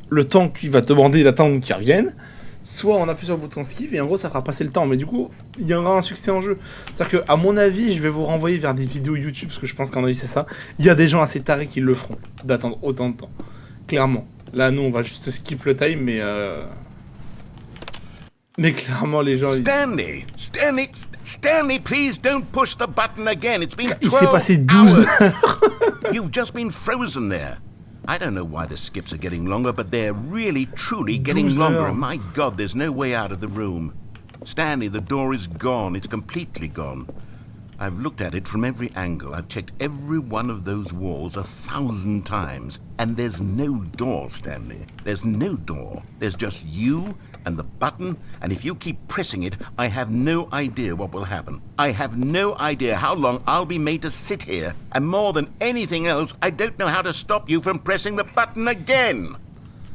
le temps qu'il va demander d'attendre qu'il revienne, soit on appuie sur le bouton skip et en gros ça fera passer le temps, mais du coup il y aura un succès en jeu. C'est-à-dire que à mon avis je vais vous renvoyer vers des vidéos YouTube parce que je pense qu'en avis c'est ça. Il y a des gens assez tarés qui le feront, d'attendre autant de temps. Clairement. Là nous on va juste skip le time mais clairement les gens... Stanley, please don't push the button again. It's been 12 Il s'est passé 12 heures. You've just been frozen there. I don't know why the skips are getting longer, but they're really, truly getting longer. And my God, there's no way out of the room. Stanley, the door is gone. It's completely gone. I've looked at it from every angle. I've checked every one of those walls 1,000 times. And there's no door, Stanley. There's no door. There's just you and the button, and if you keep pressing it, I have no idea what will happen. I have no idea how long I'll be made to sit here, and more than anything else, I don't know how to stop you from pressing the button again.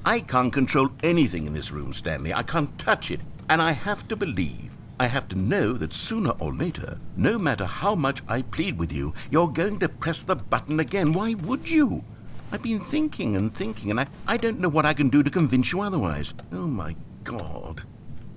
I can't control anything in this room, Stanley. I can't touch it, and I have to believe, I have to know that sooner or later, no matter how much I plead with you, you're going to press the button again. Why would you? I've been thinking, and I don't know what I can do to convince you otherwise. Oh my God.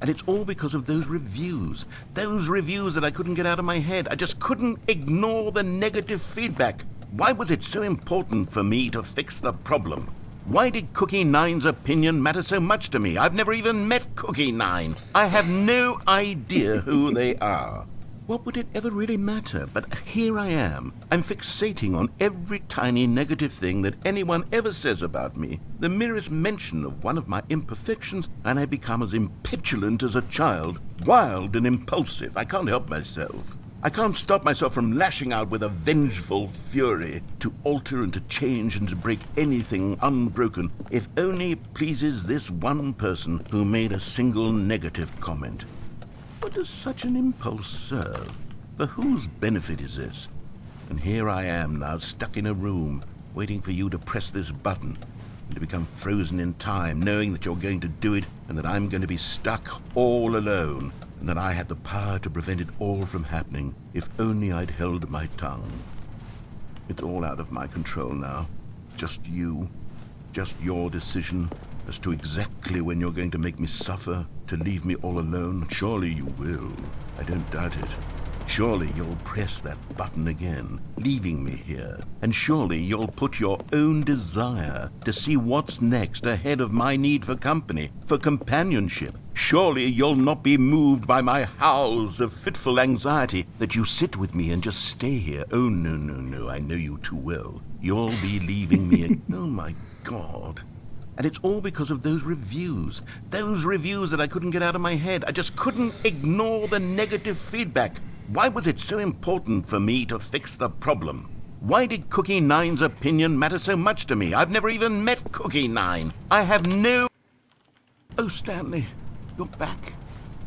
And it's all because of those reviews that I couldn't get out of my head. I just couldn't ignore the negative feedback. Why was it so important for me to fix the problem? Why did Cookie Nine's opinion matter so much to me? I've never even met Cookie Nine. I have no idea who they are. What would it ever really matter? But here I am. I'm fixating on every tiny negative thing that anyone ever says about me. The merest mention of one of my imperfections, and I become as impetulant as a child, wild and impulsive. I can't help myself. I can't stop myself from lashing out with a vengeful fury to alter and to change and to break anything unbroken, if only it pleases this one person who made a single negative comment. What does such an impulse serve? For whose benefit is this? And here I am now, stuck in a room, waiting for you to press this button, and to become frozen in time, knowing that you're going to do it, and that I'm going to be stuck all alone, and that I had the power to prevent it all from happening, if only I'd held my tongue. It's all out of my control now. Just you. Just your decision as to exactly when you're going to make me suffer, to leave me all alone. Surely you will. I don't doubt it. Surely you'll press that button again, leaving me here. And surely you'll put your own desire to see what's next ahead of my need for company, for companionship. Surely you'll not be moved by my howls of fitful anxiety, that you sit with me and just stay here. Oh, no, I know you too well. You'll be leaving me oh, my God. And it's all because of those reviews that I couldn't get out of my head. I just couldn't ignore the negative feedback. Why was it so important for me to fix the problem? Why did Cookie Nine's opinion matter so much to me? I've never even met Cookie Nine. I have no... Oh, Stanley, you're back.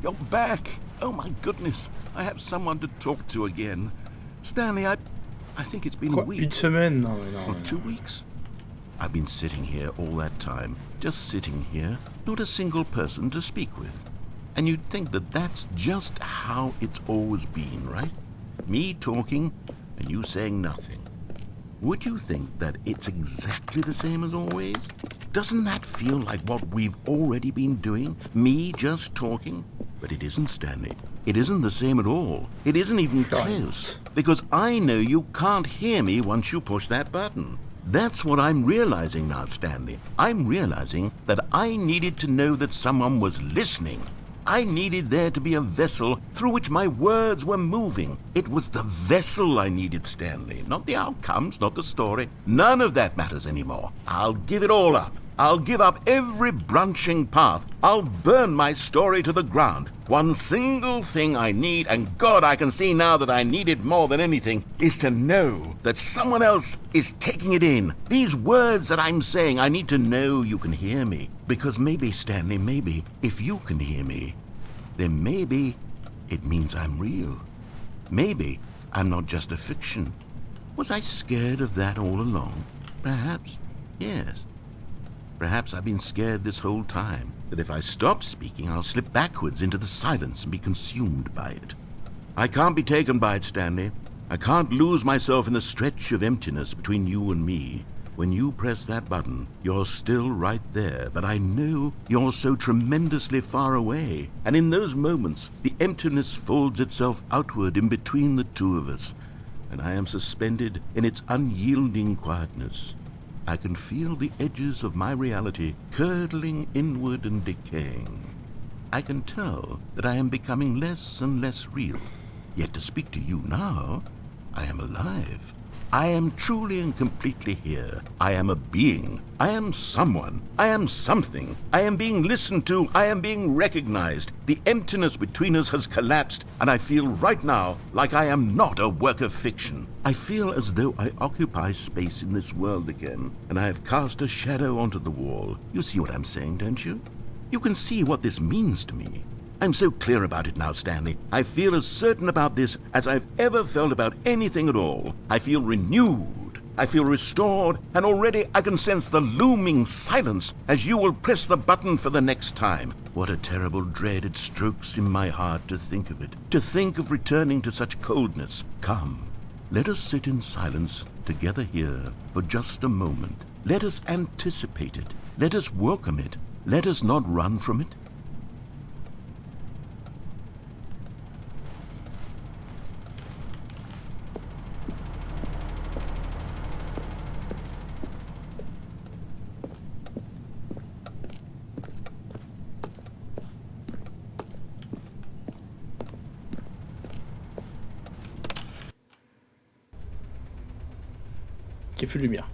You're back. Oh, my goodness. I have someone to talk to again. Stanley, I think it's been a week. Une semaine? Non. Or 2 weeks? I've been sitting here all that time, just sitting here, not a single person to speak with. And you'd think that that's just how it's always been, right? Me talking and you saying nothing. Would you think that it's exactly the same as always? Doesn't that feel like what we've already been doing? Me just talking? But it isn't, Stanley. It isn't the same at all. It isn't even close. Because I know you can't hear me once you push that button. That's what I'm realizing now, Stanley. I'm realizing that I needed to know that someone was listening. I needed there to be a vessel through which my words were moving. It was the vessel I needed, Stanley, not the outcomes, not the story. None of that matters anymore. I'll give it all up. I'll give up every branching path. I'll burn my story to the ground. One single thing I need, and God, I can see now that I need it more than anything, is to know that someone else is taking it in. These words that I'm saying, I need to know you can hear me. Because maybe, Stanley, maybe, if you can hear me, then maybe it means I'm real. Maybe I'm not just a fiction. Was I scared of that all along? Perhaps, yes. Perhaps I've been scared this whole time, that if I stop speaking, I'll slip backwards into the silence and be consumed by it. I can't be taken by it, Stanley. I can't lose myself in the stretch of emptiness between you and me. When you press that button, you're still right there, but I know you're so tremendously far away. And in those moments, the emptiness folds itself outward in between the two of us, and I am suspended in its unyielding quietness. I can feel the edges of my reality curdling inward and decaying. I can tell that I am becoming less and less real. Yet to speak to you now, I am alive. I am truly and completely here. I am a being. I am someone. I am something. I am being listened to. I am being recognized. The emptiness between us has collapsed, and I feel right now like I am not a work of fiction. I feel as though I occupy space in this world again, and I have cast a shadow onto the wall. You see what I'm saying, don't you? You can see what this means to me. I'm so clear about it now, Stanley. I feel as certain about this as I've ever felt about anything at all. I feel renewed. I feel restored, and already I can sense the looming silence as you will press the button for the next time. What a terrible dread it strokes in my heart to think of it, to think of returning to such coldness. Come, let us sit in silence together here for just a moment. Let us anticipate it. Let us welcome it. Let us not run from it. Qu'il n'y ait plus de lumière.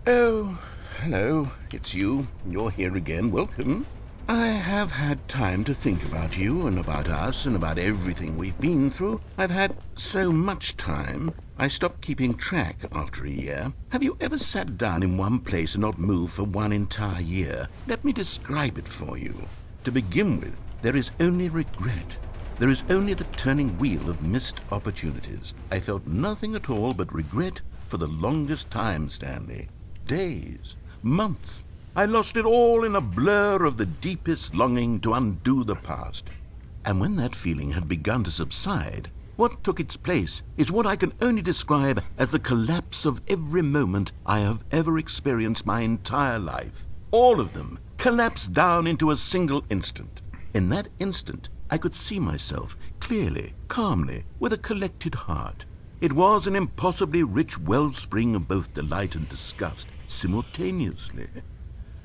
Oh, hello, it's you. You're here again. Welcome. I have had time to think about you and about us and about everything we've been through. I've had so much time. I stopped keeping track after a year. Have you ever sat down in one place and not moved for one entire year? Let me describe it for you. To begin with, there is only regret. There is only the turning wheel of missed opportunities. I felt nothing at all but regret for the longest time, Stanley. Days, months. I lost it all in a blur of the deepest longing to undo the past. And when that feeling had begun to subside, what took its place is what I can only describe as the collapse of every moment I have ever experienced my entire life. All of them collapsed down into a single instant. In that instant, I could see myself clearly, calmly, with a collected heart. It was an impossibly rich wellspring of both delight and disgust simultaneously.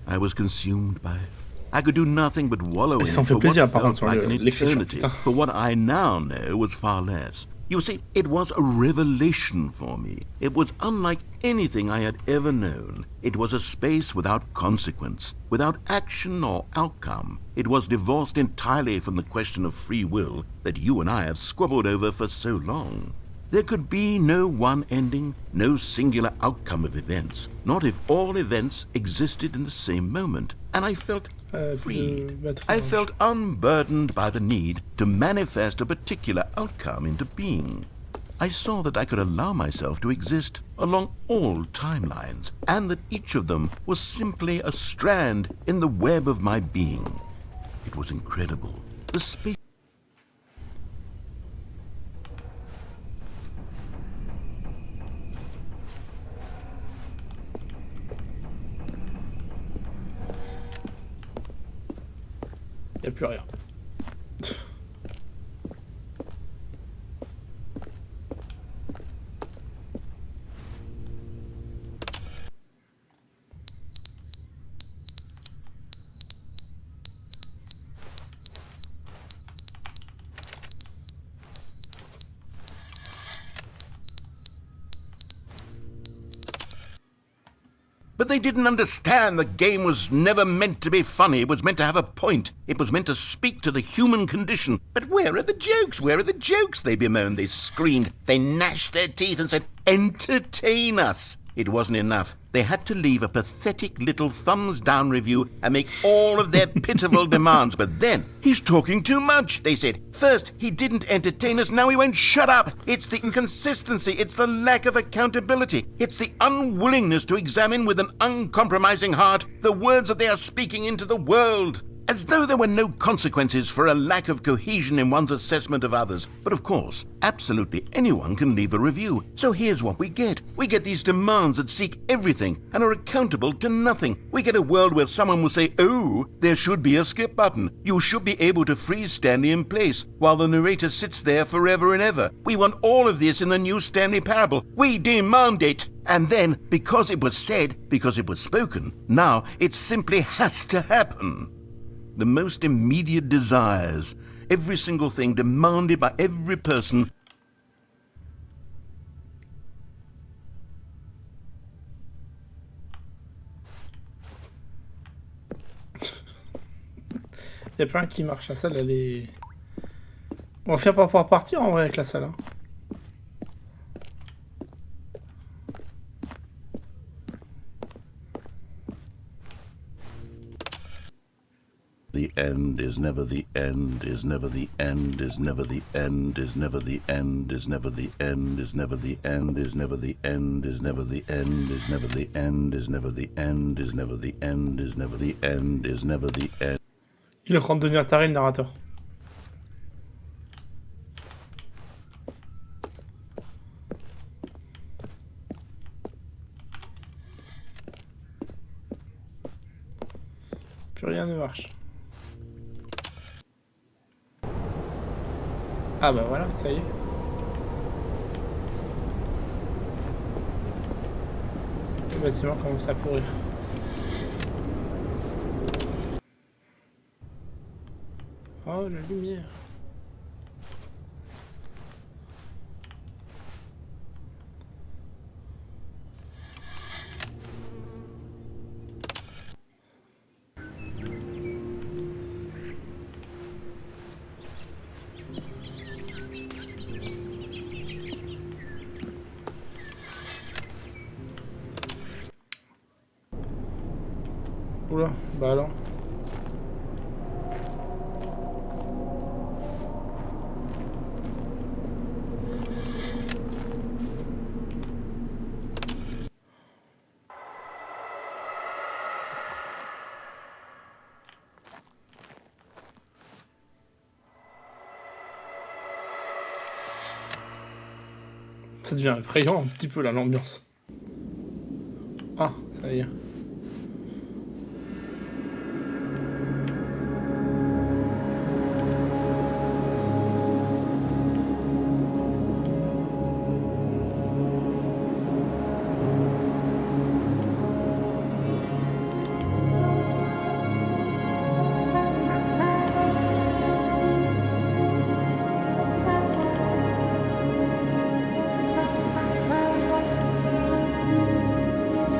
I was consumed by it. I could do nothing but wallow in it Ça me fait for plaisir, what par contre, felt sur like an l'écriture. eternity, Putain. for what I now know was far less. You see, it was a revelation for me. It was unlike anything I had ever known. It was a space without consequence, without action or outcome. It was divorced entirely from the question of free will that you and I have squabbled over for so long. There could be no one ending, no singular outcome of events, not if all events existed in the same moment. And I felt freed. I felt unburdened by the need to manifest a particular outcome into being. I saw that I could allow myself to exist along all timelines, and that each of them was simply a strand in the web of my being. It was incredible. The space. Il n'y a plus rien. But they didn't understand the game was never meant to be funny. It was meant to have a point. It was meant to speak to the human condition. But where are the jokes? Where are the jokes? They bemoaned, they screamed, they gnashed their teeth and said, entertain us. It wasn't enough. They had to leave a pathetic little thumbs-down review and make all of their pitiful demands. But then, he's talking too much, they said. First, he didn't entertain us, now he won't shut up. It's the inconsistency, it's the lack of accountability. It's the unwillingness to examine with an uncompromising heart the words that they are speaking into the world. As though there were no consequences for a lack of cohesion in one's assessment of others. But of course, absolutely anyone can leave a review. So here's what we get. We get these demands that seek everything and are accountable to nothing. We get a world where someone will say, oh, there should be a skip button. You should be able to freeze Stanley in place while the narrator sits there forever and ever. We want all of this in the new Stanley Parable. We demand it. And then, because it was said, because it was spoken, now it simply has to happen. The most immediate desires, every single thing demanded by every person. Il y a pas un qui marche, la salle elle est... On va faire pour pouvoir partir en vrai avec la salle. Hein. The end is never the end, is never the end, is never the end, is never the end, is never the end, is never the end, is never the end, is never the end, is never the end, is never the end, is never the end, is never the end, is never the end. Il est en train de devenir taré le narrateur. Plus rien ne marche. Ah bah voilà, ça y est. Le bâtiment commence à pourrir. Oh, la lumière. Oula, bah alors. Ça devient effrayant un petit peu là, l'ambiance. Ah, ça y est.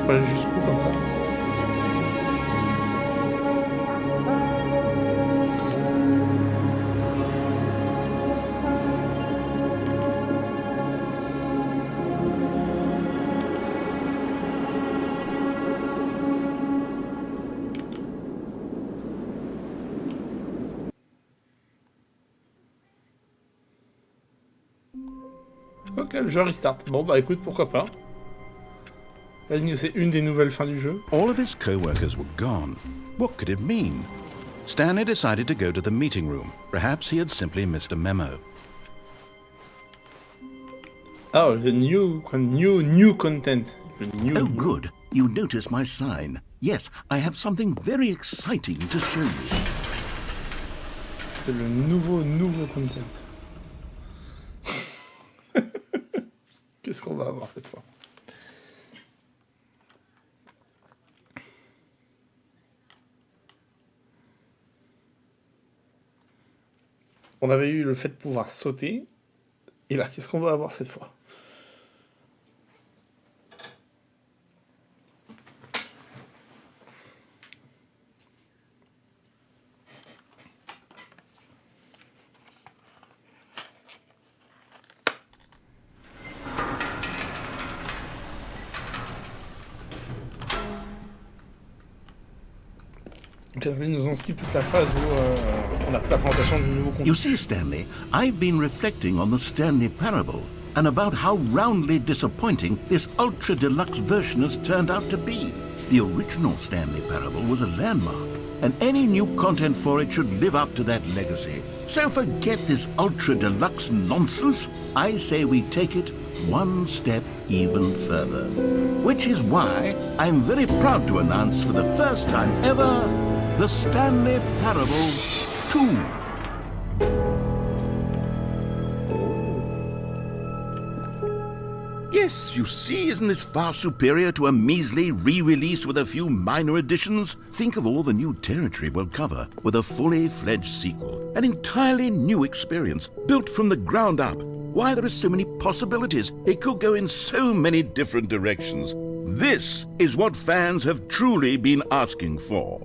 Faut aller jusqu'où comme ça? Ok, le jeu restart. Bon bah écoute, pourquoi pas. C'est une des nouvelles fins du jeu. All of his co-workers were gone. What could it mean? Stanley decided to go to the meeting room. Perhaps he had simply missed a memo. Oh, the new content. Oh, good. You notice my sign. Yes, I have something very exciting to show you. C'est le nouveau content. Qu'est-ce qu'on va avoir cette fois? On avait eu le fait de pouvoir sauter. Et là, qu'est-ce qu'on va avoir cette fois? Donc après, ils nous ont skip toute la phase où on a toute la présentation du nouveau contenu. You see, Stanley, I've been reflecting on the Stanley Parable and about how roundly disappointing this ultra deluxe version has turned out to be. The original Stanley Parable was a landmark, and any new content for it should live up to that legacy. So forget this ultra deluxe nonsense. I say we take it one step even further. Which is why I'm very proud to announce for the first time ever, the Stanley Parable 2. Yes, you see, isn't this far superior to a measly re-release with a few minor additions? Think of all the new territory we'll cover with a fully fledged sequel. An entirely new experience, built from the ground up. Why, there are so many possibilities. It could go in so many different directions. This is what fans have truly been asking for.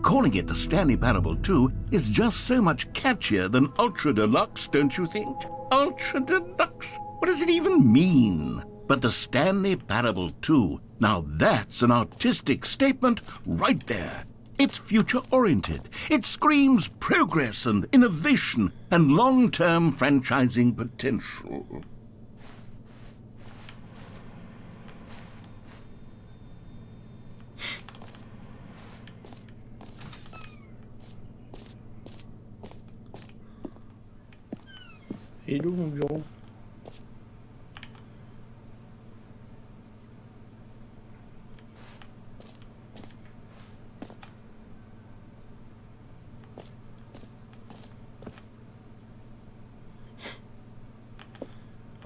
Calling it the Stanley Parable 2 is just so much catchier than Ultra Deluxe, don't you think? Ultra Deluxe? What does it even mean? But the Stanley Parable 2, now that's an artistic statement right there. It's future-oriented. It screams progress and innovation and long-term franchising potential. Et il est où mon bureau?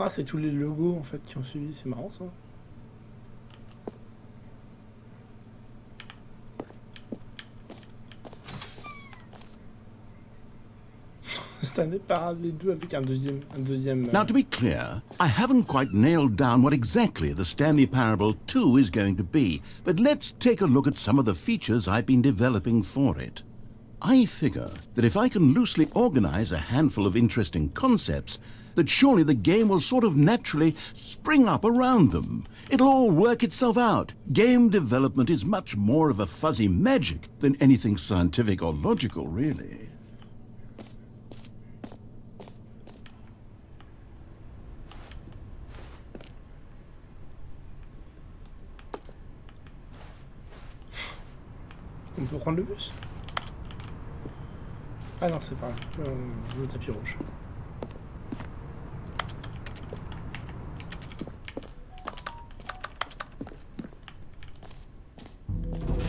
Ah, c'est tous les logos en fait qui ont suivi, c'est marrant ça. Stanley Parable les deux avec un deuxième. Now, to be clear, I haven't quite nailed down what exactly the Stanley Parable 2 is going to be, but let's take a look at some of the features I've been developing for it. I figure that if I can loosely organize a handful of interesting concepts, that surely the game will sort of naturally spring up around them. It'll all work itself out. Game development is much more of a fuzzy magic than anything scientific or logical, really. On peut prendre le bus? Ah non, c'est pas là. Le tapis rouge.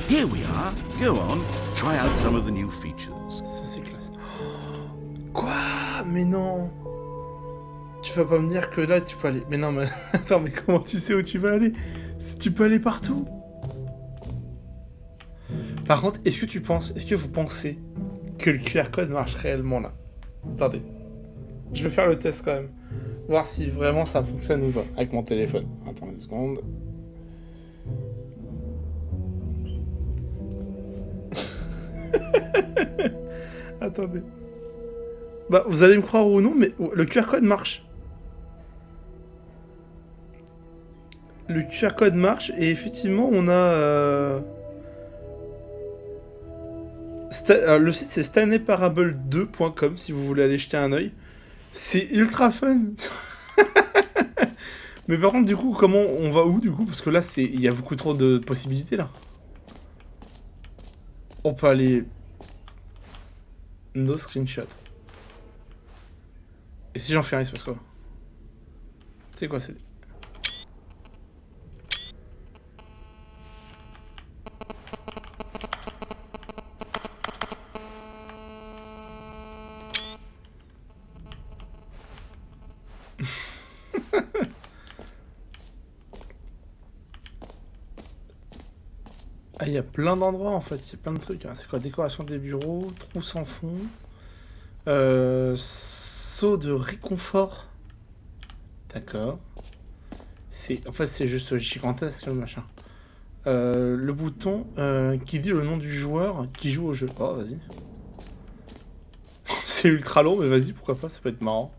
Here we are. Go on, try out some of the new features. Ça c'est classe. Quoi? Mais non. Tu vas pas me dire que là tu peux aller... Mais non mais... Attends, mais comment tu sais où tu vas aller? Tu peux aller partout. Par contre, est-ce que vous pensez que le QR code marche réellement là? Attendez. Je vais faire le test quand même. Voir si vraiment ça fonctionne ou pas avec mon téléphone. Attendez une seconde. Attendez. Bah, vous allez me croire ou non, mais le QR code marche. Le QR code marche et effectivement, on a... le site c'est stanleyparable2.com si vous voulez aller jeter un oeil. C'est ultra fun. Mais par contre du coup comment on va où du coup? Parce que là il y a beaucoup trop de possibilités là. On peut aller... No screenshot. Et si j'en fais un il se passe quoi? C'est quoi c'est... Ah, il y a plein d'endroits en fait, il y a plein de trucs. Hein. C'est quoi? Décoration des bureaux, trou sans fond, saut de réconfort. D'accord. En fait, c'est juste gigantesque le machin. Le bouton qui dit le nom du joueur qui joue au jeu. Oh, vas-y. C'est ultra long, mais vas-y, pourquoi pas, ça peut être marrant.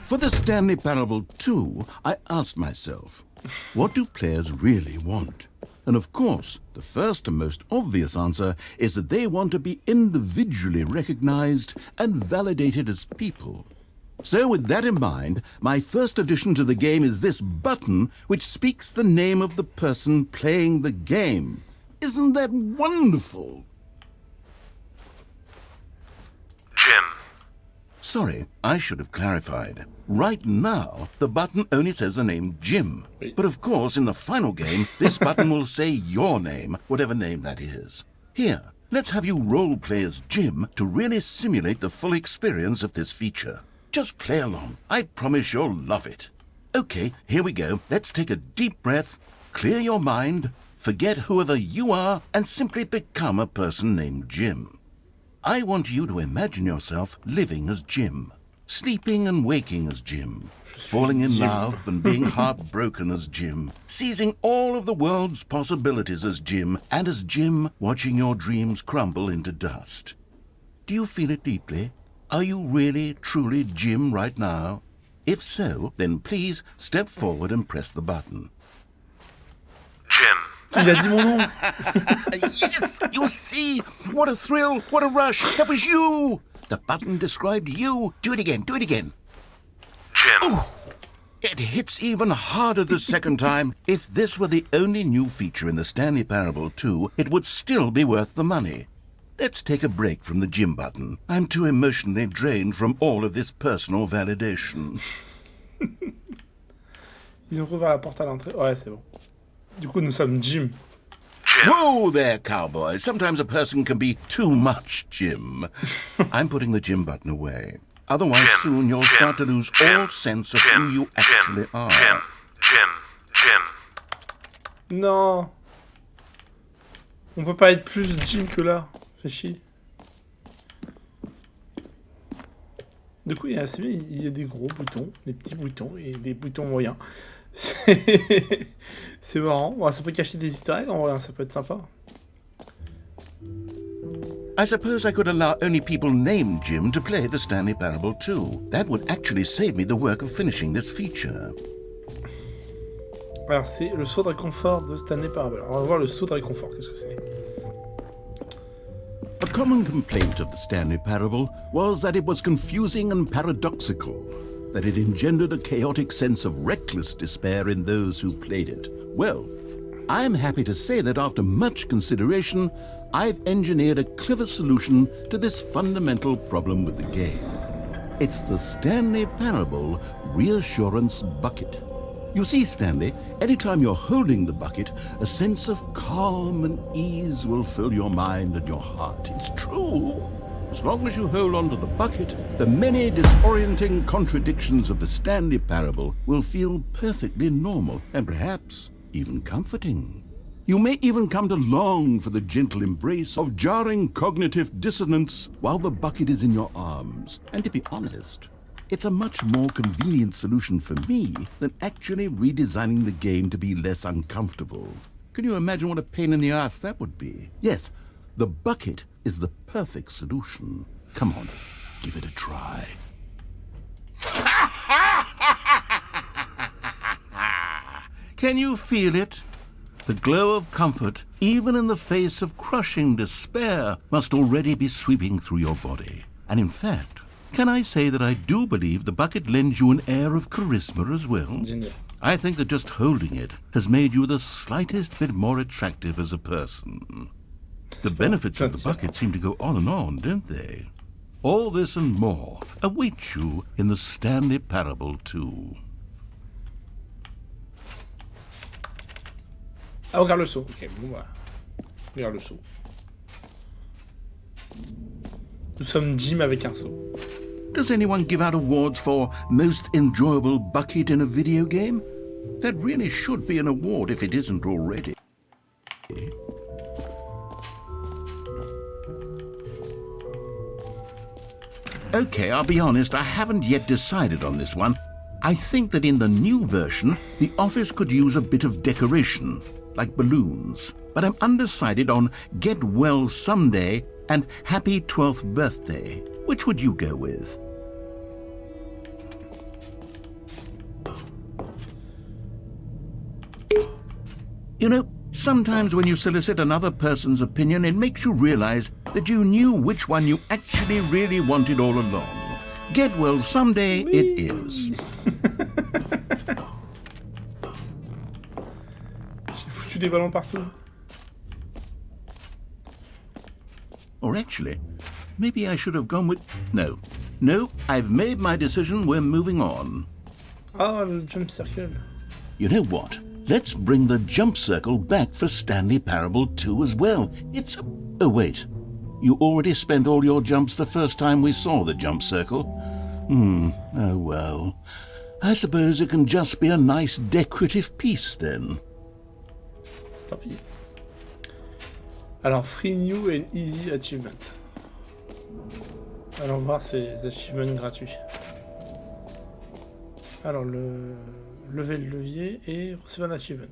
For the Stanley Parable 2, I asked myself, what do players really want? And of course, the first and most obvious answer is that they want to be individually recognized and validated as people. So with that in mind, my first addition to the game is this button which speaks the name of the person playing the game. Isn't that wonderful? Jim. Sorry, I should have clarified. Right now, the button only says the name Jim. But of course, in the final game, this button will say your name, whatever name that is. Here, let's have you role-play as Jim to really simulate the full experience of this feature. Just play along. I promise you'll love it. Okay, here we go. Let's take a deep breath, clear your mind, forget whoever you are, and simply become a person named Jim. I want you to imagine yourself living as Jim, sleeping and waking as Jim, falling in love and being heartbroken as Jim, seizing all of the world's possibilities as Jim, and as Jim watching your dreams crumble into dust. Do you feel it deeply? Are you really, truly Jim right now? If so, then please step forward and press the button. Jim. Il a dit mon nom. Yes, you see? What a thrill, what a rush. That was you. The button described you. Do it again, do it again. Jim. Oh, it hits even harder the second time. If this were the only new feature in the Stanley Parable 2, it would still be worth the money. Let's take a break from the Jim button. I'm too emotionally drained from all of this personal validation. Ils ont ouvert la porte à l'entrée. Ouais, c'est bon. Du coup, nous sommes Jim. Whoa there, cowboy. Sometimes a person can be too much Jim. I'm putting the Jim button away. Otherwise, soon you'll start to lose all sense of who you actually are. Jim. Non. On peut pas être plus Jim que là. Fais chier. Du coup, il y a des gros boutons, des petits boutons et des boutons moyens. C'est marrant. Bon, ça peut cacher des easter eggs en vrai, ça peut être sympa. I suppose I could allow only people named Jim to play the Stanley Parable 2. That would actually save me the work of finishing this feature. Alors, c'est le saut de réconfort de Stanley Parable. Alors, on va voir le saut de réconfort, qu'est-ce que c'est? A common complaint of the Stanley Parable was that it was confusing and paradoxical, that it engendered a chaotic sense of reckless despair in those who played it. Well, I am happy to say that after much consideration, I've engineered a clever solution to this fundamental problem with the game. It's the Stanley Parable Reassurance Bucket. You see, Stanley, anytime you're holding the bucket, a sense of calm and ease will fill your mind and your heart. It's true. As long as you hold on to the bucket, the many disorienting contradictions of the Stanley Parable will feel perfectly normal and perhaps even comforting. You may even come to long for the gentle embrace of jarring cognitive dissonance while the bucket is in your arms. And to be honest, it's a much more convenient solution for me than actually redesigning the game to be less uncomfortable. Can you imagine what a pain in the ass that would be? Yes, the bucket is the perfect solution. Come on, give it a try. Can you feel it? The glow of comfort, even in the face of crushing despair, must already be sweeping through your body. And in fact, can I say that I do believe the bucket lends you an air of charisma as well? I think that just holding it has made you the slightest bit more attractive as a person. The benefits of the bucket seem to go on and on, don't they? All this and more await you in the Stanley Parable 2. Ah, regarde le saut. Ok, bon bah. Regarde le saut. Nous sommes Jim avec un saut. Does anyone give out awards for most enjoyable bucket in a video game? That really should be an award if it isn't already. Okay, I'll be honest, I haven't yet decided on this one. I think that in the new version, the office could use a bit of decoration. like balloons, but I'm undecided on Get Well Someday and Happy 12th Birthday. Which would you go with? You know, sometimes when you solicit another person's opinion, it makes you realize that you knew which one you actually really wanted all along. Get Well Someday it is. J'ai foutu des ballons partout. Or actually, maybe I should have gone with... No, I've made my decision, we're moving on. Ah, le jump circle. You know what? Let's bring the jump circle back for Stanley Parable 2 as well. It's... Oh, wait. You already spent all your jumps the first time we saw the jump circle. Oh well. I suppose it can just be a nice decorative piece then. Tant pis. Alors, Free New and Easy Achievement. Allons voir ces achievements gratuits. Alors, lever le levier et recevoir un achievement.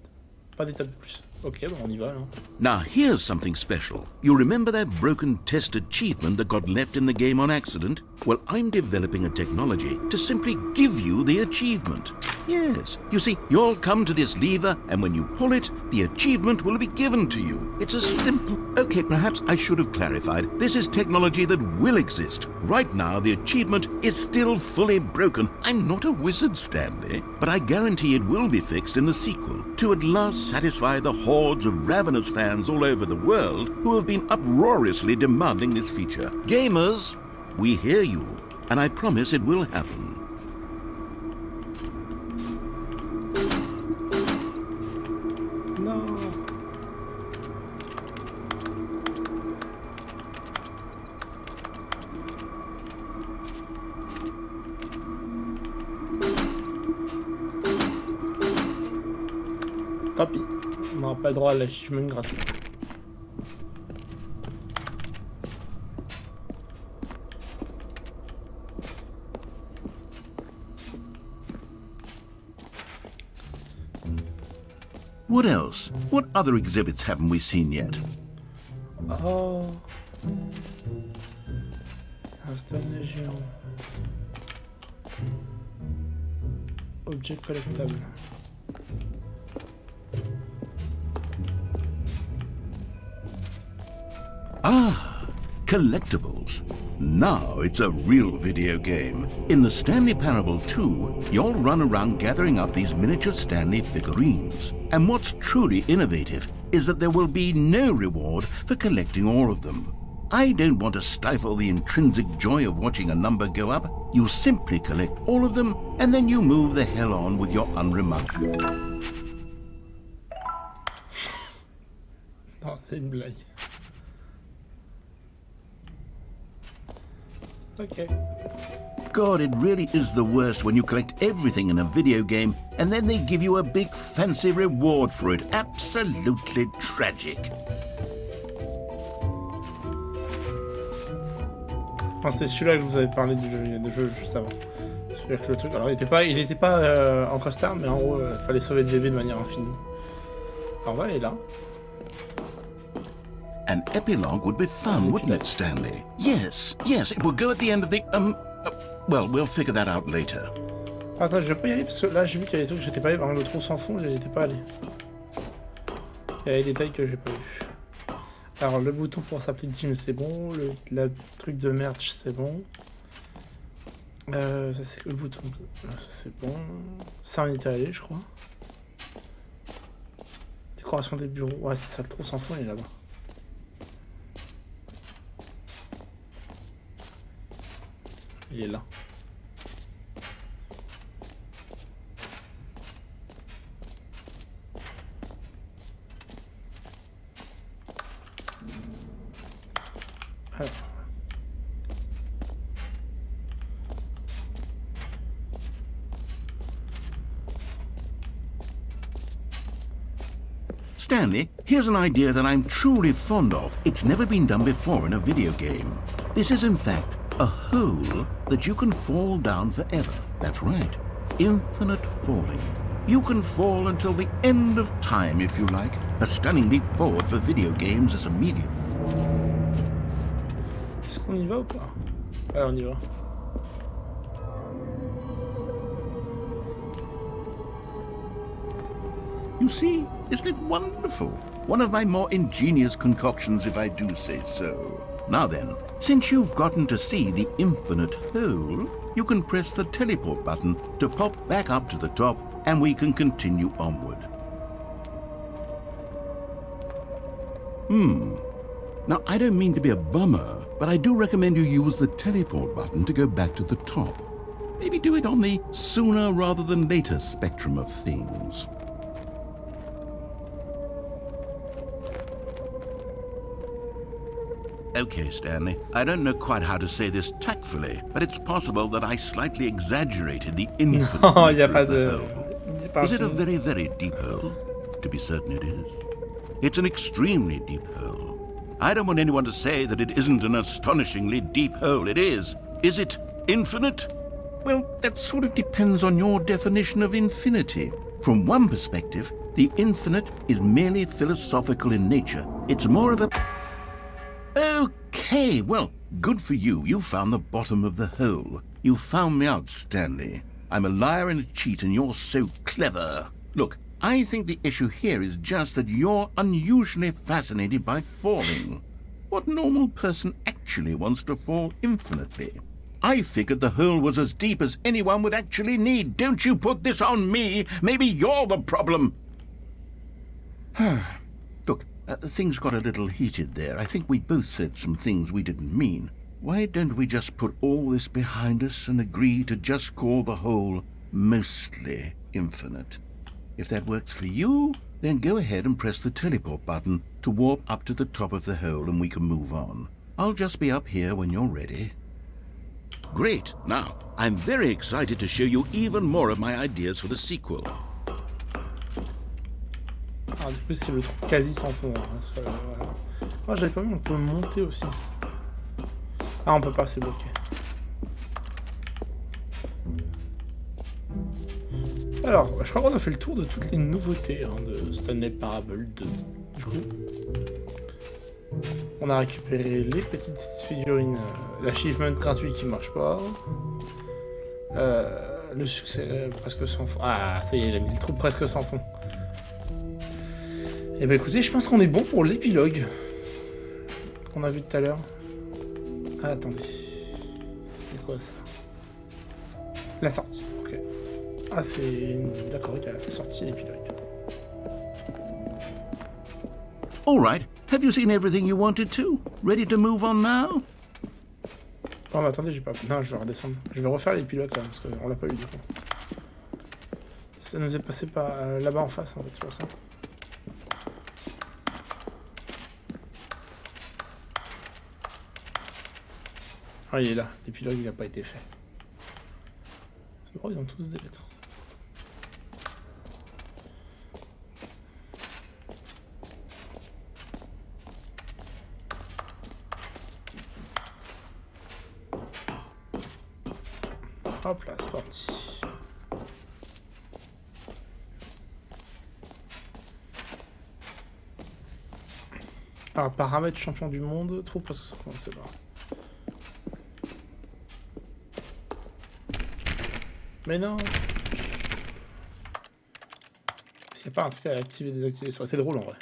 Pas d'étape de plus. Ok, bon, on y va là. Now here's something special. You remember that broken test achievement that got left in the game on accident? Well, I'm developing a technology to simply give you the achievement. Yes. You see, you'll come to this lever, and when you pull it, the achievement will be given to you. It's as simple... Okay, perhaps I should have clarified. This is technology that will exist. Right now, the achievement is still fully broken. I'm not a wizard, Stanley, but I guarantee it will be fixed in the sequel to at last satisfy the hordes of ravenous fans all over the world who have been uproariously demanding this feature. Gamers, we hear you, and I promise it will happen. Non. Tant pis, on n'aura pas le droit à l'achievement gratuit. What else? What other exhibits haven't we seen yet? Oh. Un Stanley géant. Objet collectable. Collectibles. Now it's a real video game. In the Stanley Parable 2, you'll run around gathering up these miniature Stanley figurines. And what's truly innovative is that there will be no reward for collecting all of them. I don't want to stifle the intrinsic joy of watching a number go up. You simply collect all of them, and then you move the hell on with your unremarked... Non, c'est une blague. Okay. God, it really is the worst when you collect everything in a video game and then they give you a big fancy reward for it. Absolutely tragic. Enfin, c'est celui-là que je vous avais parlé de jeu juste avant. Celui avec le truc. Alors, il était pas en costard, mais en gros, il fallait sauver le bébé de manière infinie. Alors, on va aller là. An epilogue would be fun, wouldn't it, Stanley? Yes, it will go at the end of the... well, we'll figure that out later. Attends, je vais pas y aller parce que là, j'ai vu qu'il y avait des trucs que j'étais pas allé. Par exemple, le trou sans fond, j'étais pas allé. Il y a des détails que j'ai pas vu. Alors, le bouton pour s'appeler Jim, c'est bon. Le truc de merch, c'est bon. Ça, c'est le bouton. Ça, c'est bon. Ça, on y était allé, je crois. Décoration des bureaux. Ouais, c'est ça, le trou sans fond, il est là-bas. Il est là. Alors. Stanley, here's an idea that I'm truly fond of. It's never been done before in a video game. This is, in fact, a hole that you can fall down forever. That's right. Infinite falling. You can fall until the end of time if you like. A stunning leap forward for video games as a medium. Est-ce qu'on y va ou pas? Allez, on y va. You see, isn't it wonderful? One of my more ingenious concoctions, if I do say so. Now then, since you've gotten to see the infinite hole, you can press the teleport button to pop back up to the top, and we can continue onward. Now, I don't mean to be a bummer, but I do recommend you use the teleport button to go back to the top. Maybe do it on the sooner rather than later spectrum of things. Okay, Stanley, I don't know quite how to say this tactfully, but it's possible that I slightly exaggerated the infinite Non, nature y a pas of the de... hole. Is it a very, very deep hole? To be certain it is. It's an extremely deep hole. I don't want anyone to say that it isn't an astonishingly deep hole. It is. Is it infinite? Well, that sort of depends on your definition of infinity. From one perspective, the infinite is merely philosophical in nature. It's more of a... Okay, well, good for you. You found the bottom of the hole. You found me out, Stanley. I'm a liar and a cheat, and you're so clever. Look, I think the issue here is just that you're unusually fascinated by falling. What normal person actually wants to fall infinitely? I figured the hole was as deep as anyone would actually need. Don't you put this on me. Maybe you're the problem. Look, things got a little heated there. I think we both said some things we didn't mean. Why don't we just put all this behind us and agree to just call the hole mostly infinite? If that works for you, then go ahead and press the teleport button to warp up to the top of the hole and we can move on. I'll just be up here when you're ready. Great. Now, I'm very excited to show you even more of my ideas for the sequel. Ah, du coup, c'est le trou quasi sans fond. Hein. Voilà. Ah, j'avais pas vu, on peut monter aussi. Ah, on peut pas, c'est bloqué. Alors, je crois qu'on a fait le tour de toutes les nouveautés hein, de Stanley Parable 2. Du coup, on a récupéré les petites figurines, l'achievement gratuit qui marche pas, le succès presque sans fond. Ah, ça y est, il a mis le trou presque sans fond. Et bah écoutez, je pense qu'on est bon pour l'épilogue qu'on a vu tout à l'heure. Ah, attendez. C'est quoi ça? La sortie, ok. Ah, c'est... D'accord, il y a la sortie et l'épilogue. All right. Have you seen everything you wanted to? Ready to move on now? Oh, mais attendez, j'ai pas... Non, je vais redescendre. Je vais refaire l'épilogue quand même, parce qu'on l'a pas eu du coup. Ça nous est passé par là-bas en face, en fait, c'est pour ça. Ah, il est là. L'épilogue, il n'a pas été fait. C'est vrai, ils ont tous des lettres. Hop là, c'est parti. Alors, paramètres champion du monde, trop parce que ça commence là. Mais non. S'il n'y a pas un truc à activer, désactiver, ça aurait été drôle en vrai.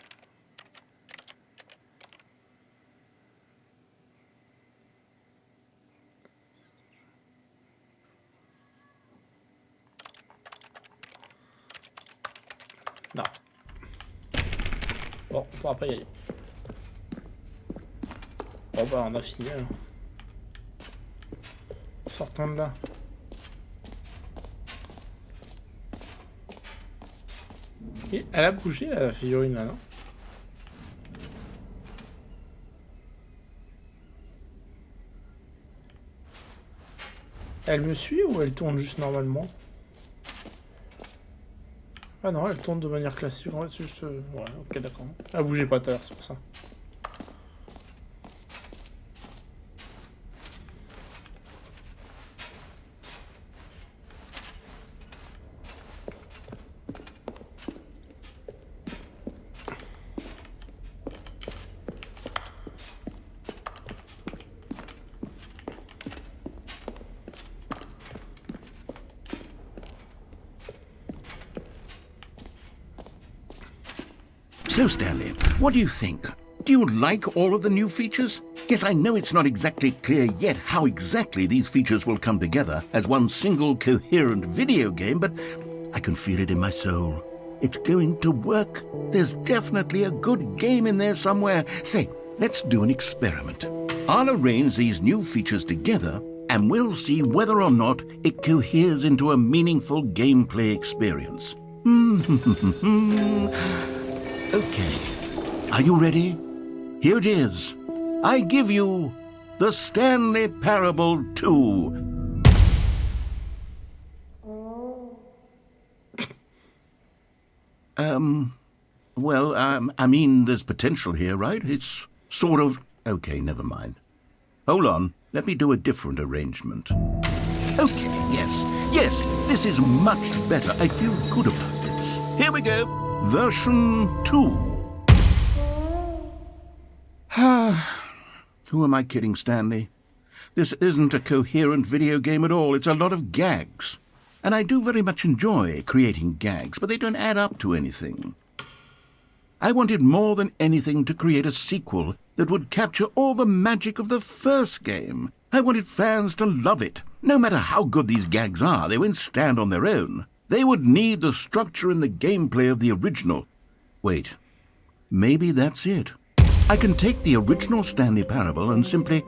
Non. Bon, on pourra pas y aller. Bon bah on a fini alors. Sortons de là. Et elle a bougé la figurine là, non? Elle me suit ou elle tourne juste normalement? Ah non, elle tourne de manière classique. En fait, c'est juste... Ouais, ok, d'accord. Elle bougeait pas tout à l'heure, c'est pour ça. So, Stanley, what do you think? Do you like all of the new features? Yes, I know it's not exactly clear yet how exactly these features will come together as one single coherent video game, but I can feel it in my soul. It's going to work. There's definitely a good game in there somewhere. Say, let's do an experiment. I'll arrange these new features together, and we'll see whether or not it coheres into a meaningful gameplay experience. Okay. Are you ready? Here it is. I give you the Stanley Parable 2. I mean, there's potential here, right? It's sort of... Okay, never mind. Hold on. Let me do a different arrangement. Okay, yes, this is much better. I feel good about this. Here we go. Version 2. Who am I kidding, Stanley? This isn't a coherent video game at all. It's a lot of gags. And I do very much enjoy creating gags, but they don't add up to anything. I wanted more than anything to create a sequel that would capture all the magic of the first game. I wanted fans to love it. No matter how good these gags are, they won't stand on their own. They would need the structure and the gameplay of the original. Wait, maybe that's it. I can take the original Stanley Parable and simply,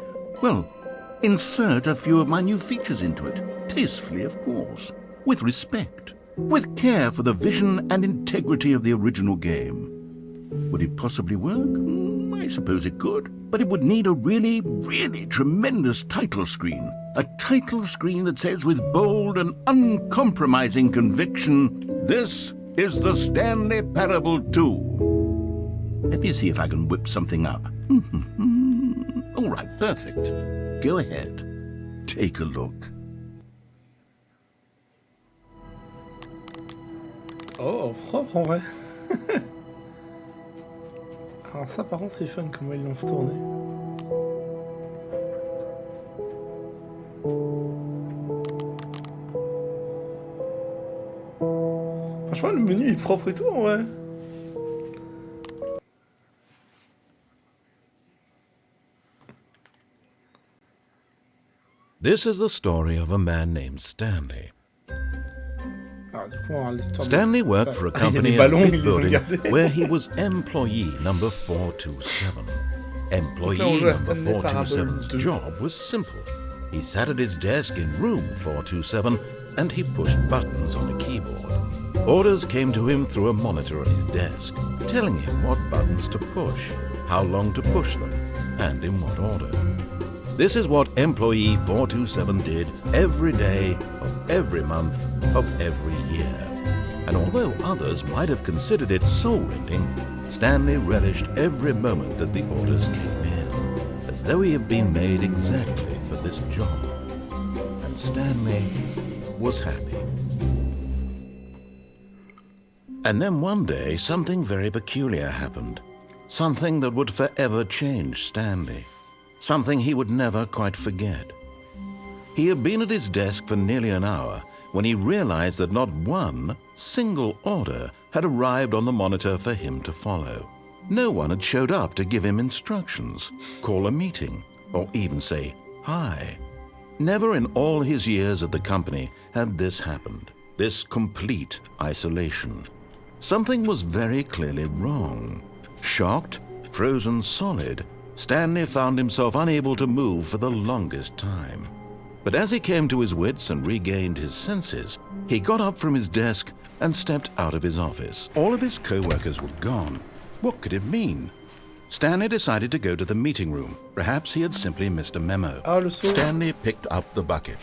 insert a few of my new features into it. Tastefully, of course. With respect. With care for the vision and integrity of the original game. Would it possibly work? I suppose it could. But it would need a really, really tremendous title screen. A title screen that says with bold and uncompromising conviction, "This is the Stanley Parable 2. Let me see if I can whip something up. All right, perfect. Go ahead. Take a look. Oh, propre en vrai. Alors ça par contre c'est fun comment ils l'ont retourné. Franchement le menu est propre et tout en vrai. This is the story of a man named Stanley. Stanley worked for a company in a big building where he was employee number 427. Employee number 427's job was simple. He sat at his desk in room 427 and he pushed buttons on a keyboard. Orders came to him through a monitor on his desk, telling him what buttons to push, how long to push them, and in what order. This is what employee 427 did every day of every month of every year. And although others might have considered it soul-rending, Stanley relished every moment that the orders came in, as though he had been made exactly for this job. And Stanley was happy. And then one day, something very peculiar happened. Something that would forever change Stanley. Something he would never quite forget. He had been at his desk for nearly an hour when he realized that not one single order had arrived on the monitor for him to follow. No one had showed up to give him instructions, call a meeting, or even say hi. Never in all his years at the company had this happened, this complete isolation. Something was very clearly wrong. Shocked, frozen solid, Stanley found himself unable to move for the longest time. But as he came to his wits and regained his senses, he got up from his desk and stepped out of his office. All of his co-workers were gone. What could it mean? Stanley decided to go to the meeting room. Perhaps he had simply missed a memo. Stanley picked up the bucket.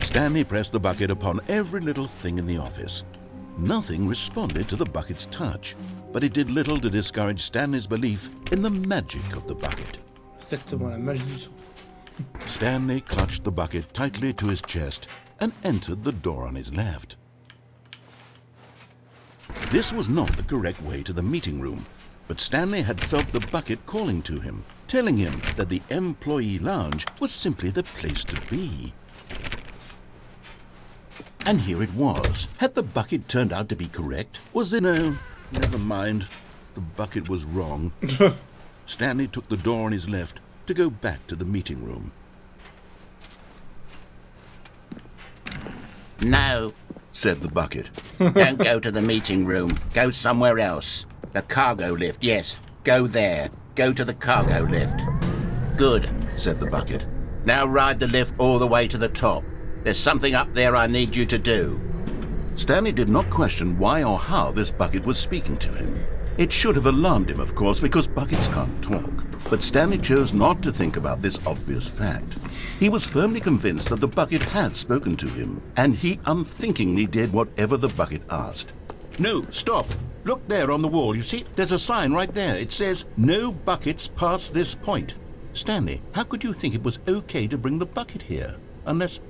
Stanley pressed the bucket upon every little thing in the office. Nothing responded to the bucket's touch, but it did little to discourage Stanley's belief in the magic of the bucket. Exactement, la magie du son. Stanley clutched the bucket tightly to his chest and entered the door on his left. This was not the correct way to the meeting room, but Stanley had felt the bucket calling to him, telling him that the employee lounge was simply the place to be. And here it was. Had the bucket turned out to be correct? Was it? No, never mind. The bucket was wrong. Stanley took the door on his left to go back to the meeting room. No, Said the bucket. don't go to the meeting room. Go somewhere else. The cargo lift, yes. Go there. Go to the cargo lift. Good, Said the bucket. now ride the lift all the way to the top. There's something up there I need you to do. Stanley did not question why or how this bucket was speaking to him. It should have alarmed him, of course, because buckets can't talk. But Stanley chose not to think about this obvious fact. He was firmly convinced that the bucket had spoken to him, and he unthinkingly did whatever the bucket asked. No, stop. Look there on the wall. You see, there's a sign right there. It says, "No buckets past this point." Stanley, how could you think it was okay to bring the bucket here? Unless,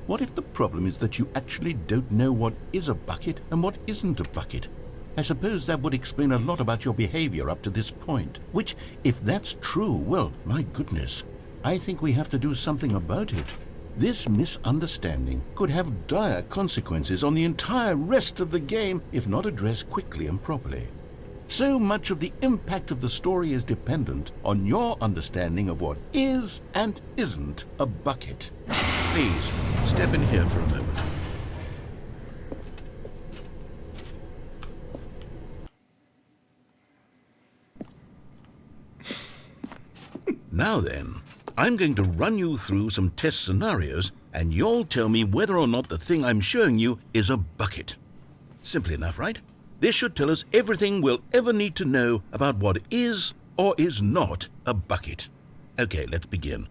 what if the problem is that you actually don't know what is a bucket and what isn't a bucket? I suppose that would explain a lot about your behavior up to this point. Which, if that's true, well, my goodness, I think we have to do something about it. This misunderstanding could have dire consequences on the entire rest of the game if not addressed quickly and properly. So much of the impact of the story is dependent on your understanding of what is and isn't a bucket. Please, step in here for a moment. Now then, I'm going to run you through some test scenarios, and you'll tell me whether or not the thing I'm showing you is a bucket. Simple enough, right? This should tell us everything we'll ever need to know about what is or is not a bucket. Okay, let's begin.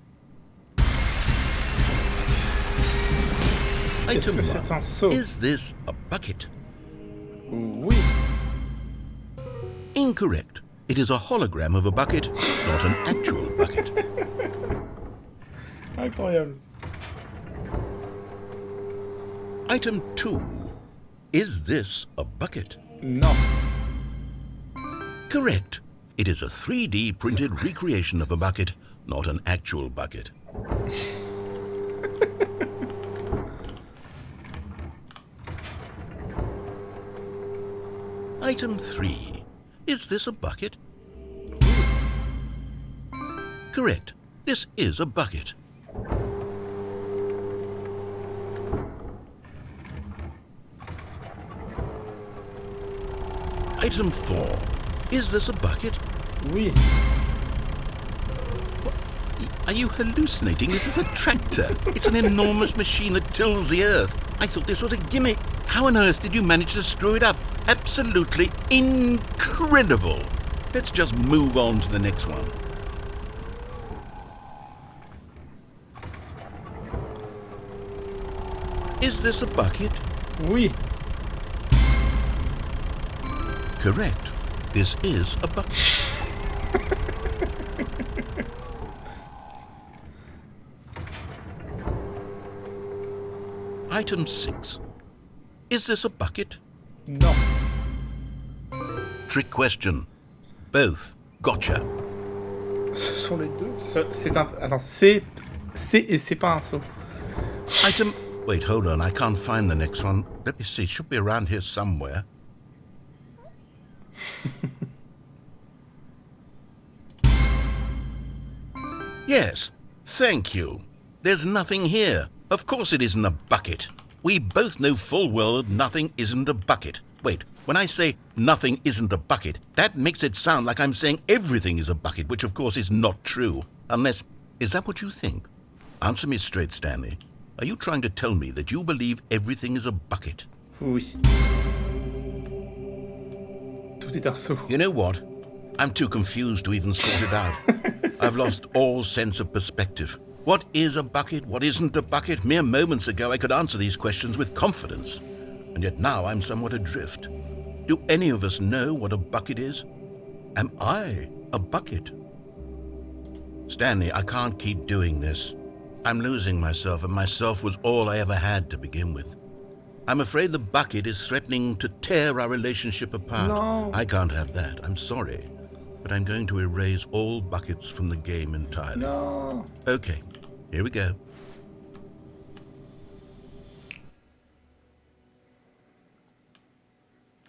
Est-ce Item que c'est un 1. seau? Is this a bucket? Oui. Incorrect. It is a hologram of a bucket, not an actual bucket. Incroyable. Item 2. Is this a bucket? Non. Correct. It is a 3D printed recreation of a bucket, not an actual bucket. Item 3. Is this a bucket? Correct. This is a bucket. Item 4. Is this a bucket? Oui. Are you hallucinating? This is a tractor. It's an enormous machine that tills the earth. I thought this was a gimmick. How on earth did you manage to screw it up? Absolutely incredible. Let's just move on to the next one. Is this a bucket? Oui. Correct. This is a bucket. Item 6. Is this a bucket? Non. Trick question. Both. Gotcha. Ce sont les deux. C'est un... Attends, c'est et c'est pas un seau. Item... Wait, hold on. I can't find the next one. Let me see. It should be around here somewhere. Yes. Thank you. There's nothing here. Of course it isn't a bucket. We both know full well that nothing isn't a bucket. Wait, when I say nothing isn't a bucket, that makes it sound like I'm saying everything is a bucket, which of course is not true. Unless, is that what you think? Answer me straight, Stanley. Are you trying to tell me that you believe everything is a bucket? Oui. Tout est un seau. You know what? I'm too confused to even sort it out. I've lost all sense of perspective. What is a bucket? What isn't a bucket? Mere moments ago I could answer these questions with confidence. And yet now I'm somewhat adrift. Do any of us know what a bucket is? Am I a bucket? Stanley, I can't keep doing this. I'm losing myself, and myself was all I ever had to begin with. I'm afraid the bucket is threatening to tear our relationship apart. No. I can't have that. I'm sorry. But I'm going to erase all buckets from the game entirely. Non. Okay, here we go.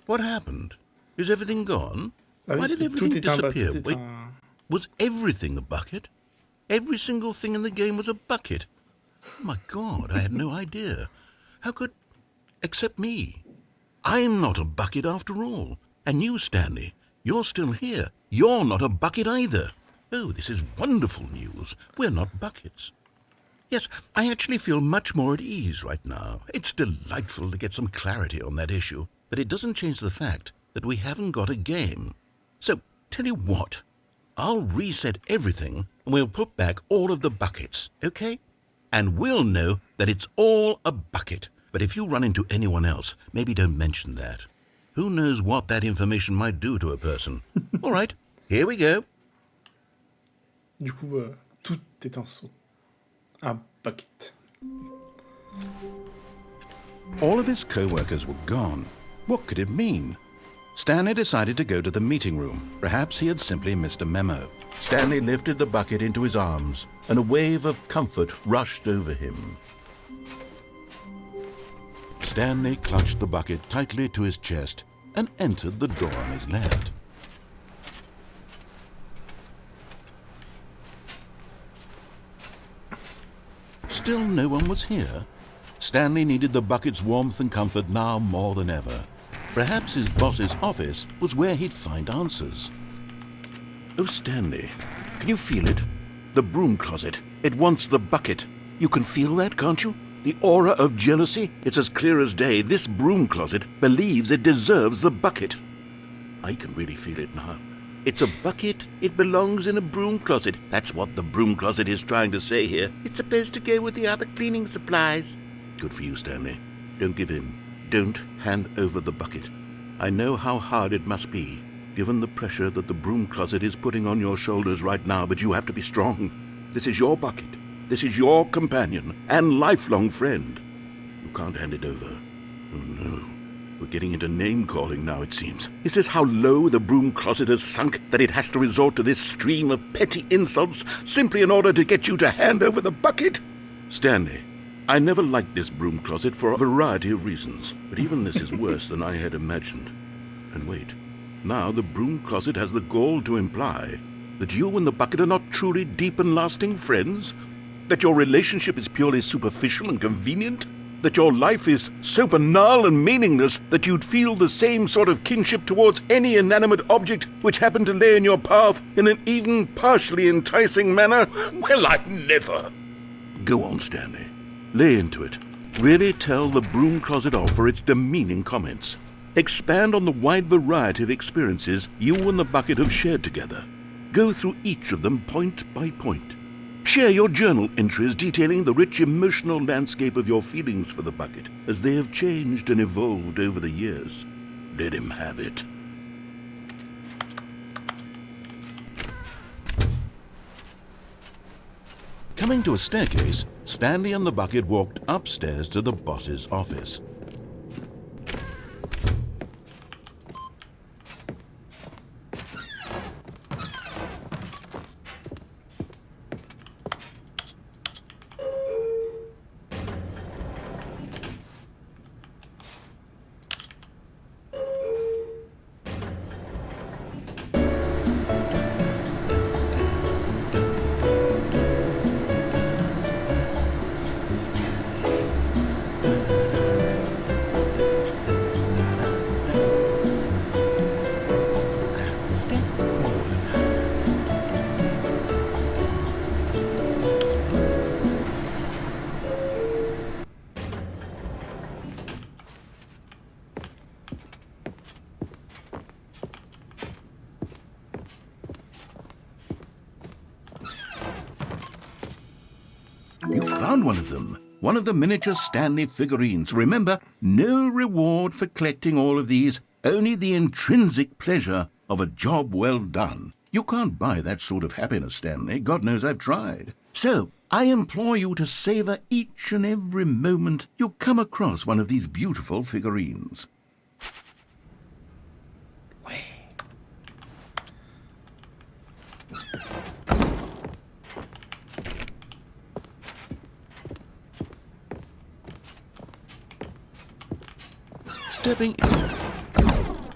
What happened? Is everything gone? Ah oui, Why parce did que tout everything est un... disappear? Tout est Wait, un... was everything a bucket? Every single thing in the game was a bucket. Oh my God, I had no idea. How could... Except me. I'm not a bucket after all. And you, Stanley, you're still here. You're not a bucket either. Oh, this is wonderful news. We're not buckets. Yes, I actually feel much more at ease right now. It's delightful to get some clarity on that issue, but it doesn't change the fact that we haven't got a game. So, tell you what, I'll reset everything and we'll put back all of the buckets, okay? And we'll know that it's all a bucket. But if you run into anyone else, maybe don't mention that. Who knows what that information might do to a person? All right, here we go. Du coup, tout est un saut. Un bucket. All of his co-workers were gone. What could it mean? Stanley decided to go to the meeting room. Perhaps he had simply missed a memo. Stanley lifted the bucket into his arms, and a wave of comfort rushed over him. Stanley clutched the bucket tightly to his chest and entered the door on his left. Still no one was here. Stanley needed the bucket's warmth and comfort now more than ever. Perhaps his boss's office was where he'd find answers. Oh, Stanley, can you feel it? The broom closet. It wants the bucket. You can feel that, can't you? The aura of jealousy? It's as clear as day. This broom closet believes it deserves the bucket. I can really feel it now. It's a bucket. It belongs in a broom closet. That's what the broom closet is trying to say here. It's supposed to go with the other cleaning supplies. Good for you, Stanley. Don't give in. Don't hand over the bucket. I know how hard it must be, given the pressure that the broom closet is putting on your shoulders right now, but you have to be strong. This is your bucket. This is your companion and lifelong friend. You can't hand it over. Oh, no. We're getting into name-calling now, it seems. Is this how low the broom closet has sunk, that it has to resort to this stream of petty insults simply in order to get you to hand over the bucket? Stanley, I never liked this broom closet for a variety of reasons, but even this is worse than I had imagined. And wait, now the broom closet has the gall to imply that you and the bucket are not truly deep and lasting friends? That your relationship is purely superficial and convenient? That your life is so banal and meaningless that you'd feel the same sort of kinship towards any inanimate object which happened to lay in your path in an even partially enticing manner? Well, I never. Go on, Stanley. Lay into it. Really tell the broom closet off for its demeaning comments. Expand on the wide variety of experiences you and the bucket have shared together. Go through each of them point by point. Share your journal entries detailing the rich emotional landscape of your feelings for the bucket as they have changed and evolved over the years. Let him have it. Coming to a staircase, Stanley and the bucket walked upstairs to the boss's office. You found one of them. One of the miniature Stanley figurines. Remember, no reward for collecting all of these, only the intrinsic pleasure of a job well done. You can't buy that sort of happiness, Stanley. God knows I've tried. So, I implore you to savor each and every moment you come across one of these beautiful figurines. Stepping in.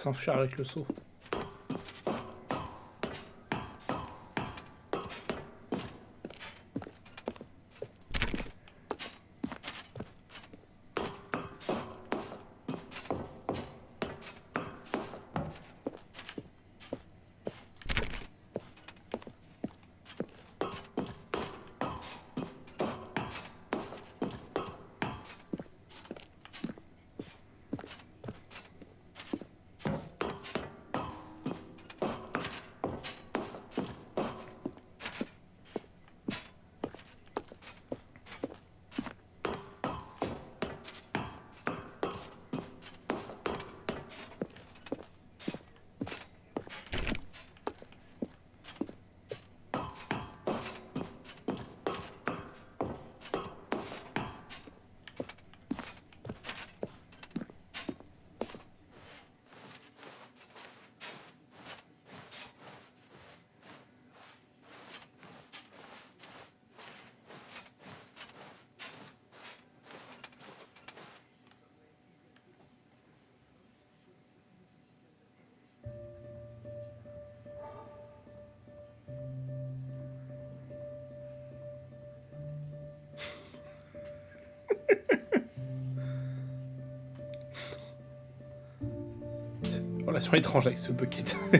s'enfuir avec le seau. Relation étrange avec ce bucket. Il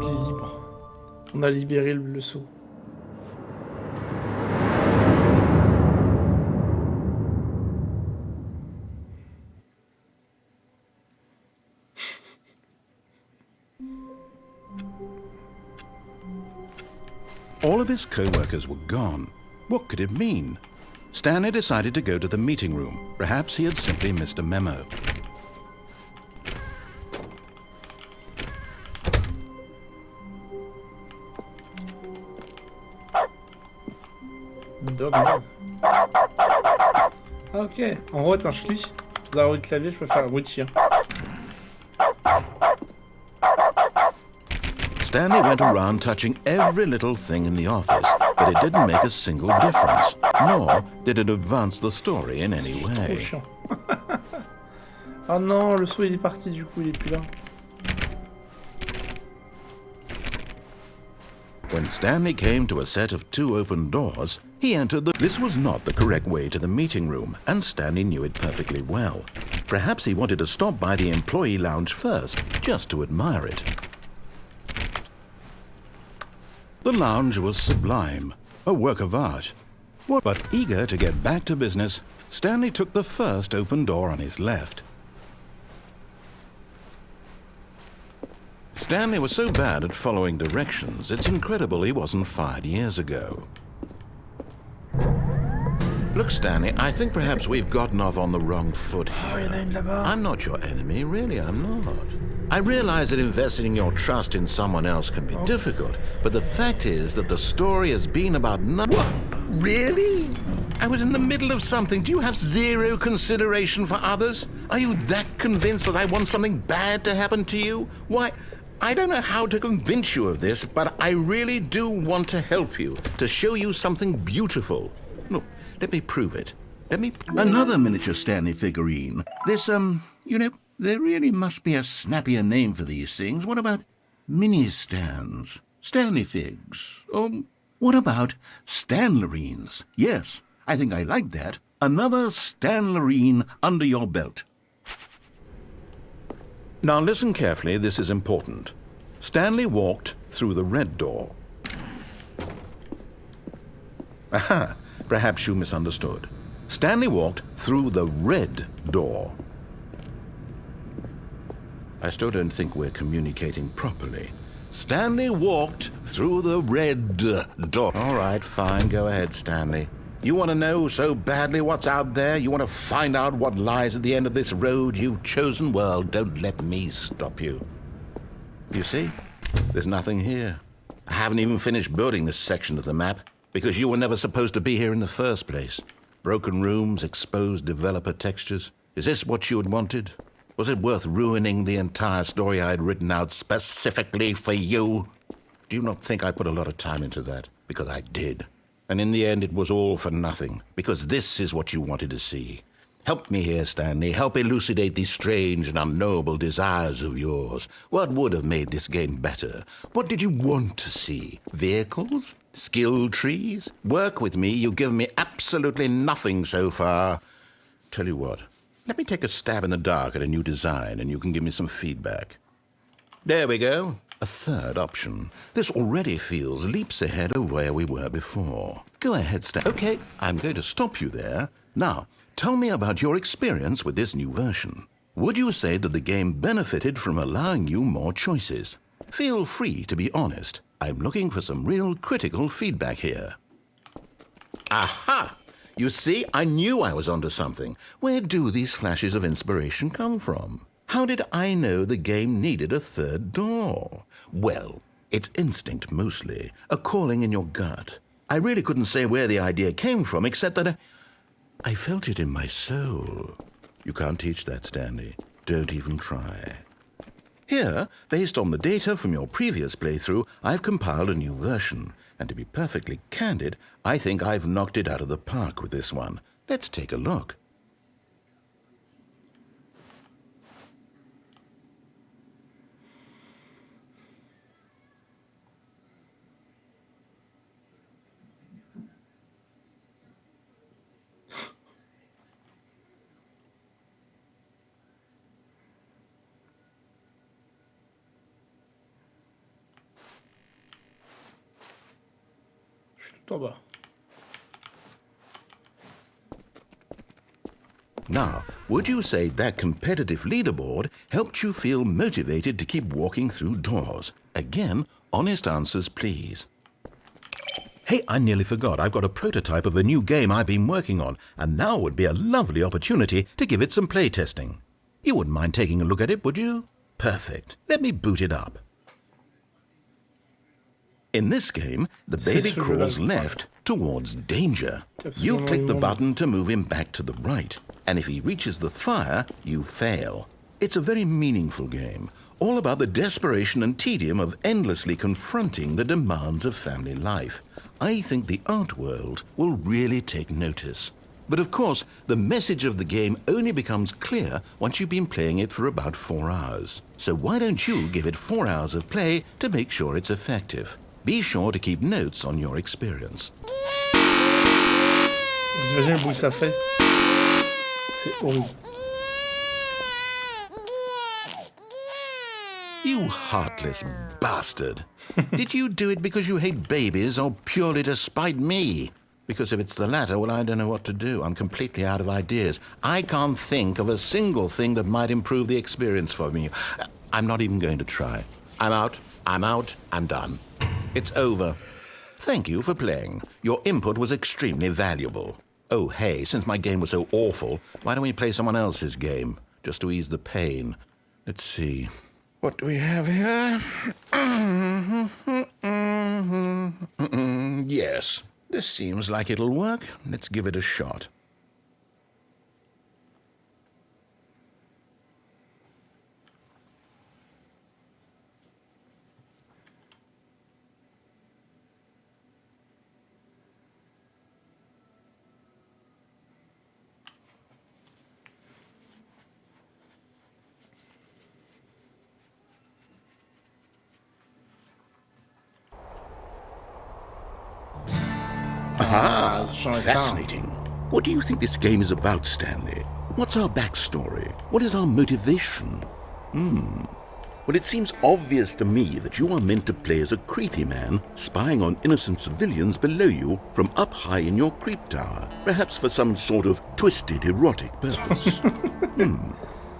est libre. On a libéré le seau. All of his co-workers were gone. What could it mean? Stanley decided to go to the meeting room. Perhaps he had simply missed a memo. Dog. Ah ok. En gros, attends, je clique. Dans un bruit de clavier, je peux faire un bruit de chien. Stanley went around touching every little thing in the office, but it didn't make a single difference, nor did it advance the story in any Trop way. chiant. Oh non, le seau il est parti du coup, il est plus là. When Stanley came to a set of 2 open doors, he entered the... This was not the correct way to the meeting room, and Stanley knew it perfectly well. Perhaps he wanted to stop by the employee lounge first, just to admire it. The lounge was sublime, a work of art. But eager to get back to business, Stanley took the first open door on his left. Stanley was so bad at following directions, it's incredible he wasn't fired years ago. Look, Stanley, I think perhaps we've gotten off on the wrong foot here. I'm not your enemy, really, I'm not. I realize that investing in your trust in someone else can be difficult, but the fact is that the story has been about What? Really? I was in the middle of something. Do you have zero consideration for others? Are you that convinced that I want something bad to happen to you? Why, I don't know how to convince you of this, but I really do want to help you, to show you something beautiful. Look, let me prove it. Another miniature Stanley figurine. This, you know, there really must be a snappier name for these things. What about mini-stands? Stanley figs? What about Stanlerines? Yes, I think I like that. Another Stanlerine under your belt. Now listen carefully, this is important. Stanley walked through the red door. Aha, perhaps you misunderstood. Stanley walked through the red door. I still don't think we're communicating properly. Stanley walked through the red door. All right, fine, go ahead, Stanley. You want to know so badly what's out there? You want to find out what lies at the end of this road you've chosen? Well, don't let me stop you. You see, there's nothing here. I haven't even finished building this section of the map. Because you were never supposed to be here in the first place. Broken rooms, exposed developer textures. Is this what you had wanted? Was it worth ruining the entire story I had written out specifically for you? Do you not think I put a lot of time into that? Because I did. And in the end, it was all for nothing. Because this is what you wanted to see. Help me here, Stanley. Help elucidate these strange and unknowable desires of yours. What would have made this game better? What did you want to see? Vehicles? Skill trees? Work with me. You've given me absolutely nothing so far. Tell you what. Let me take a stab in the dark at a new design, and you can give me some feedback. There we go. A third option. This already feels leaps ahead of where we were before. Go ahead, Stan. Okay, I'm going to stop you there. Now, tell me about your experience with this new version. Would you say that the game benefited from allowing you more choices? Feel free to be honest. I'm looking for some real critical feedback here. Aha! You see, I knew I was onto something. Where do these flashes of inspiration come from? How did I know the game needed a third door? Well, it's instinct mostly, a calling in your gut. I really couldn't say where the idea came from, except that I felt it in my soul. You can't teach that, Stanley. Don't even try. Here, based on the data from your previous playthrough, I've compiled a new version. And to be perfectly candid, I think I've knocked it out of the park with this one. Let's take a look. Now, would you say that competitive leaderboard helped you feel motivated to keep walking through doors? Again, honest answers, please. Hey, I nearly forgot. I've got a prototype of a new game I've been working on, and now would be a lovely opportunity to give it some playtesting. You wouldn't mind taking a look at it, would you? Perfect. Let me boot it up. In this game, the baby crawls left towards danger. You click the button to move him back to the right, and if he reaches the fire, you fail. It's a very meaningful game, all about the desperation and tedium of endlessly confronting the demands of family life. I think the art world will really take notice. But of course, the message of the game only becomes clear once you've been playing it for about 4 hours. So why don't you give it 4 hours of play to make sure it's effective? Be sure to keep notes on your experience. Vous imaginez le bruit que ça fait? C'est horrible. You heartless bastard. Did you do it because you hate babies or purely to spite me? Because if it's the latter, well, I don't know what to do. I'm completely out of ideas. I can't think of a single thing that might improve the experience for me. I'm not even going to try. I'm out. I'm done. It's over. Thank you for playing. Your input was extremely valuable. Oh, hey, since my game was so awful, why don't we play someone else's game, just to ease the pain? Let's see. What do we have here? Yes, this seems like it'll work. Let's give it a shot. Ah, fascinating. What do you think this game is about, Stanley? What's our backstory? What is our motivation? Well, it seems obvious to me that you are meant to play as a creepy man spying on innocent civilians below you from up high in your creep tower, perhaps for some sort of twisted erotic purpose.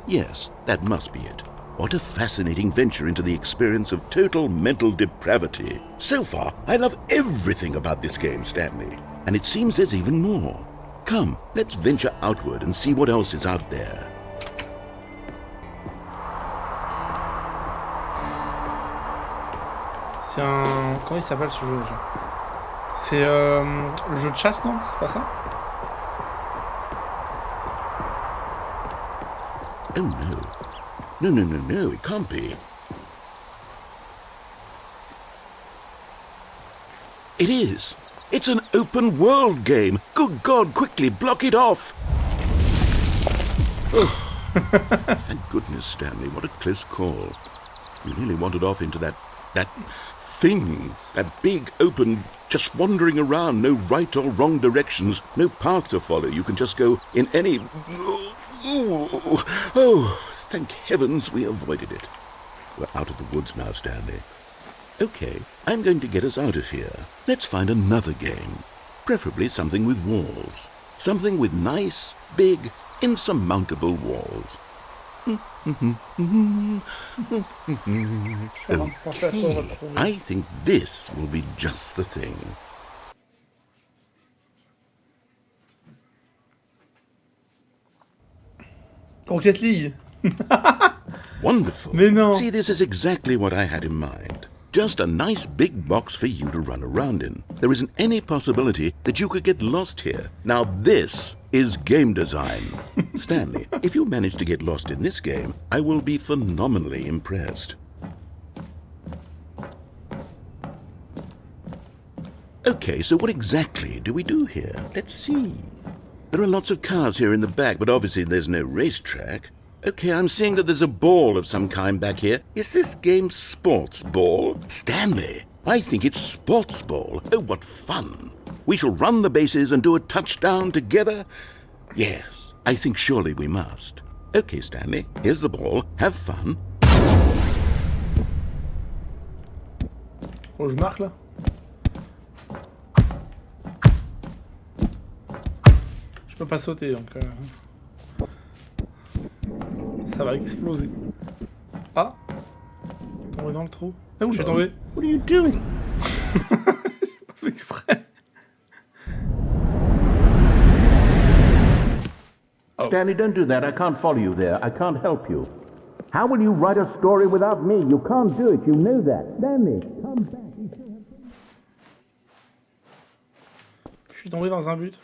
Yes, that must be it. What a fascinating venture into the experience of total mental depravity. So far, I love everything about this game, Stanley. And it seems there's even more. Come, let's venture outward and see what else is out there. C'est un... Comment il s'appelle ce jeu déjà? C'est le jeu de chasse, non? C'est pas ça? Oh no. No, it can't be. It is. It's an open world game. Good God, quickly block it off. Oh. Thank goodness, Stanley. What a close call. You nearly wandered off into that thing. That big, open, just wandering around. No right or wrong directions. No path to follow. You can just go in any... Oh, thank heavens we avoided it. We're out of the woods now, Stanley. Okay, I'm going to get us out of here. Let's find another game. Preferably something with walls. Something with nice, big, insurmountable walls. Okay, I think this will be just the thing. Rocket League. Wonderful. Mais non. See, this is exactly what I had in mind. Just a nice big box for you to run around in. There isn't any possibility that you could get lost here. Now this is game design. Stanley, if you manage to get lost in this game, I will be phenomenally impressed. Okay, so what exactly do we do here? Let's see. There are lots of cars here in the back, but obviously there's no racetrack. Okay, I'm seeing that there's a ball of some kind back here. Is this game sports ball? Stanley, I think it's sports ball. Oh, what fun. We shall run the bases and do a touchdown together? Yes, I think surely we must. Okay, Stanley, here's the ball. Have fun. Faut que je marque là? Je peux pas sauter donc ça va exploser. Ah! Tombé dans le trou. Ah où je suis tombé? What are you doing? J'ai pas fait exprès. Oh. Stanley, don't do that. I can't follow you there. I can't help you. How will you write a story without me? You can't do it. You know that. Stanley, come back. Je suis tombé dans un but.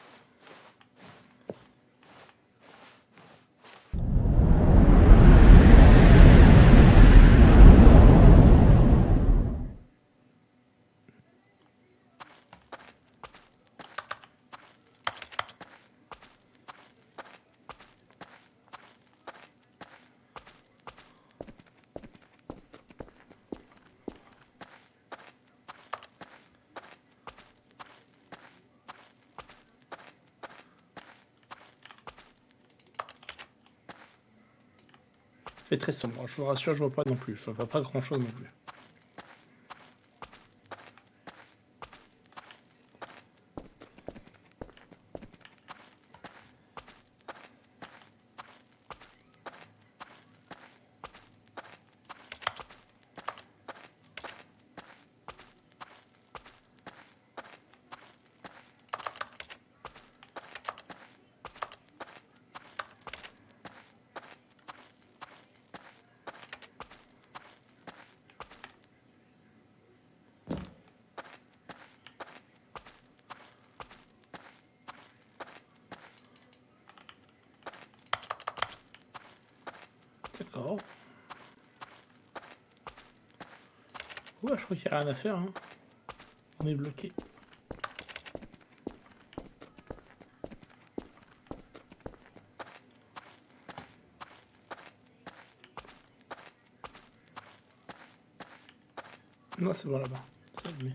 Il fait très sombre, je vous rassure, je vois pas non plus, je vois pas grand chose non plus. D'accord. Ouais, je crois qu'il n'y a rien à faire. Hein. On est bloqué. Non, c'est bon là-bas. C'est allumé.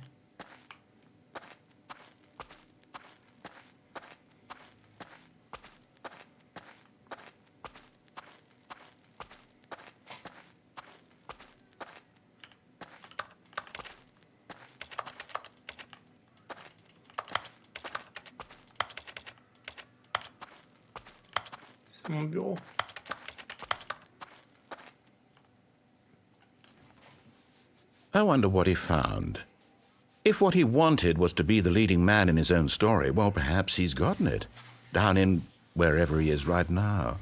C'est mon bureau. I wonder what he found. If what he wanted was to be the leading man in his own story, well, perhaps he's gotten it. Down in wherever he is right now.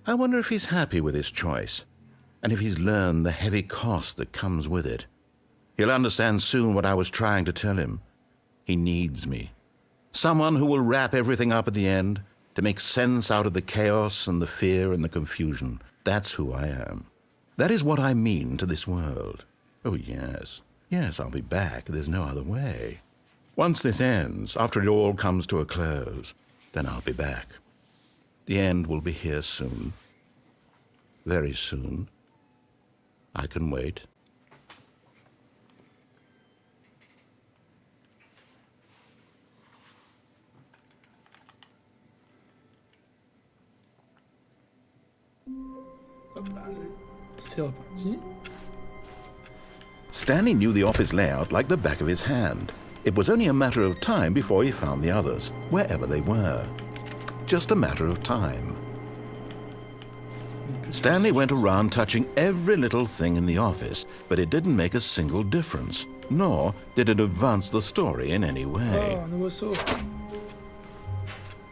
I wonder if he's happy with his choice, and if he's learned the heavy cost that comes with it. He'll understand soon what I was trying to tell him. He needs me. Someone who will wrap everything up at the end, to make sense out of the chaos and the fear and the confusion. That's who I am. That is what I mean to this world. Oh, yes. Yes, I'll be back. There's no other way. Once this ends, after it all comes to a close, then I'll be back. The end will be here soon. Very soon. I can wait. Hop là, c'est reparti. Stanley knew the office layout like the back of his hand. It was only a matter of time before he found the others, wherever they were. Just a matter of time. Stanley went around touching every little thing in the office, but it didn't make a single difference, nor did it advance the story in any way. Oh, un nouveau saut.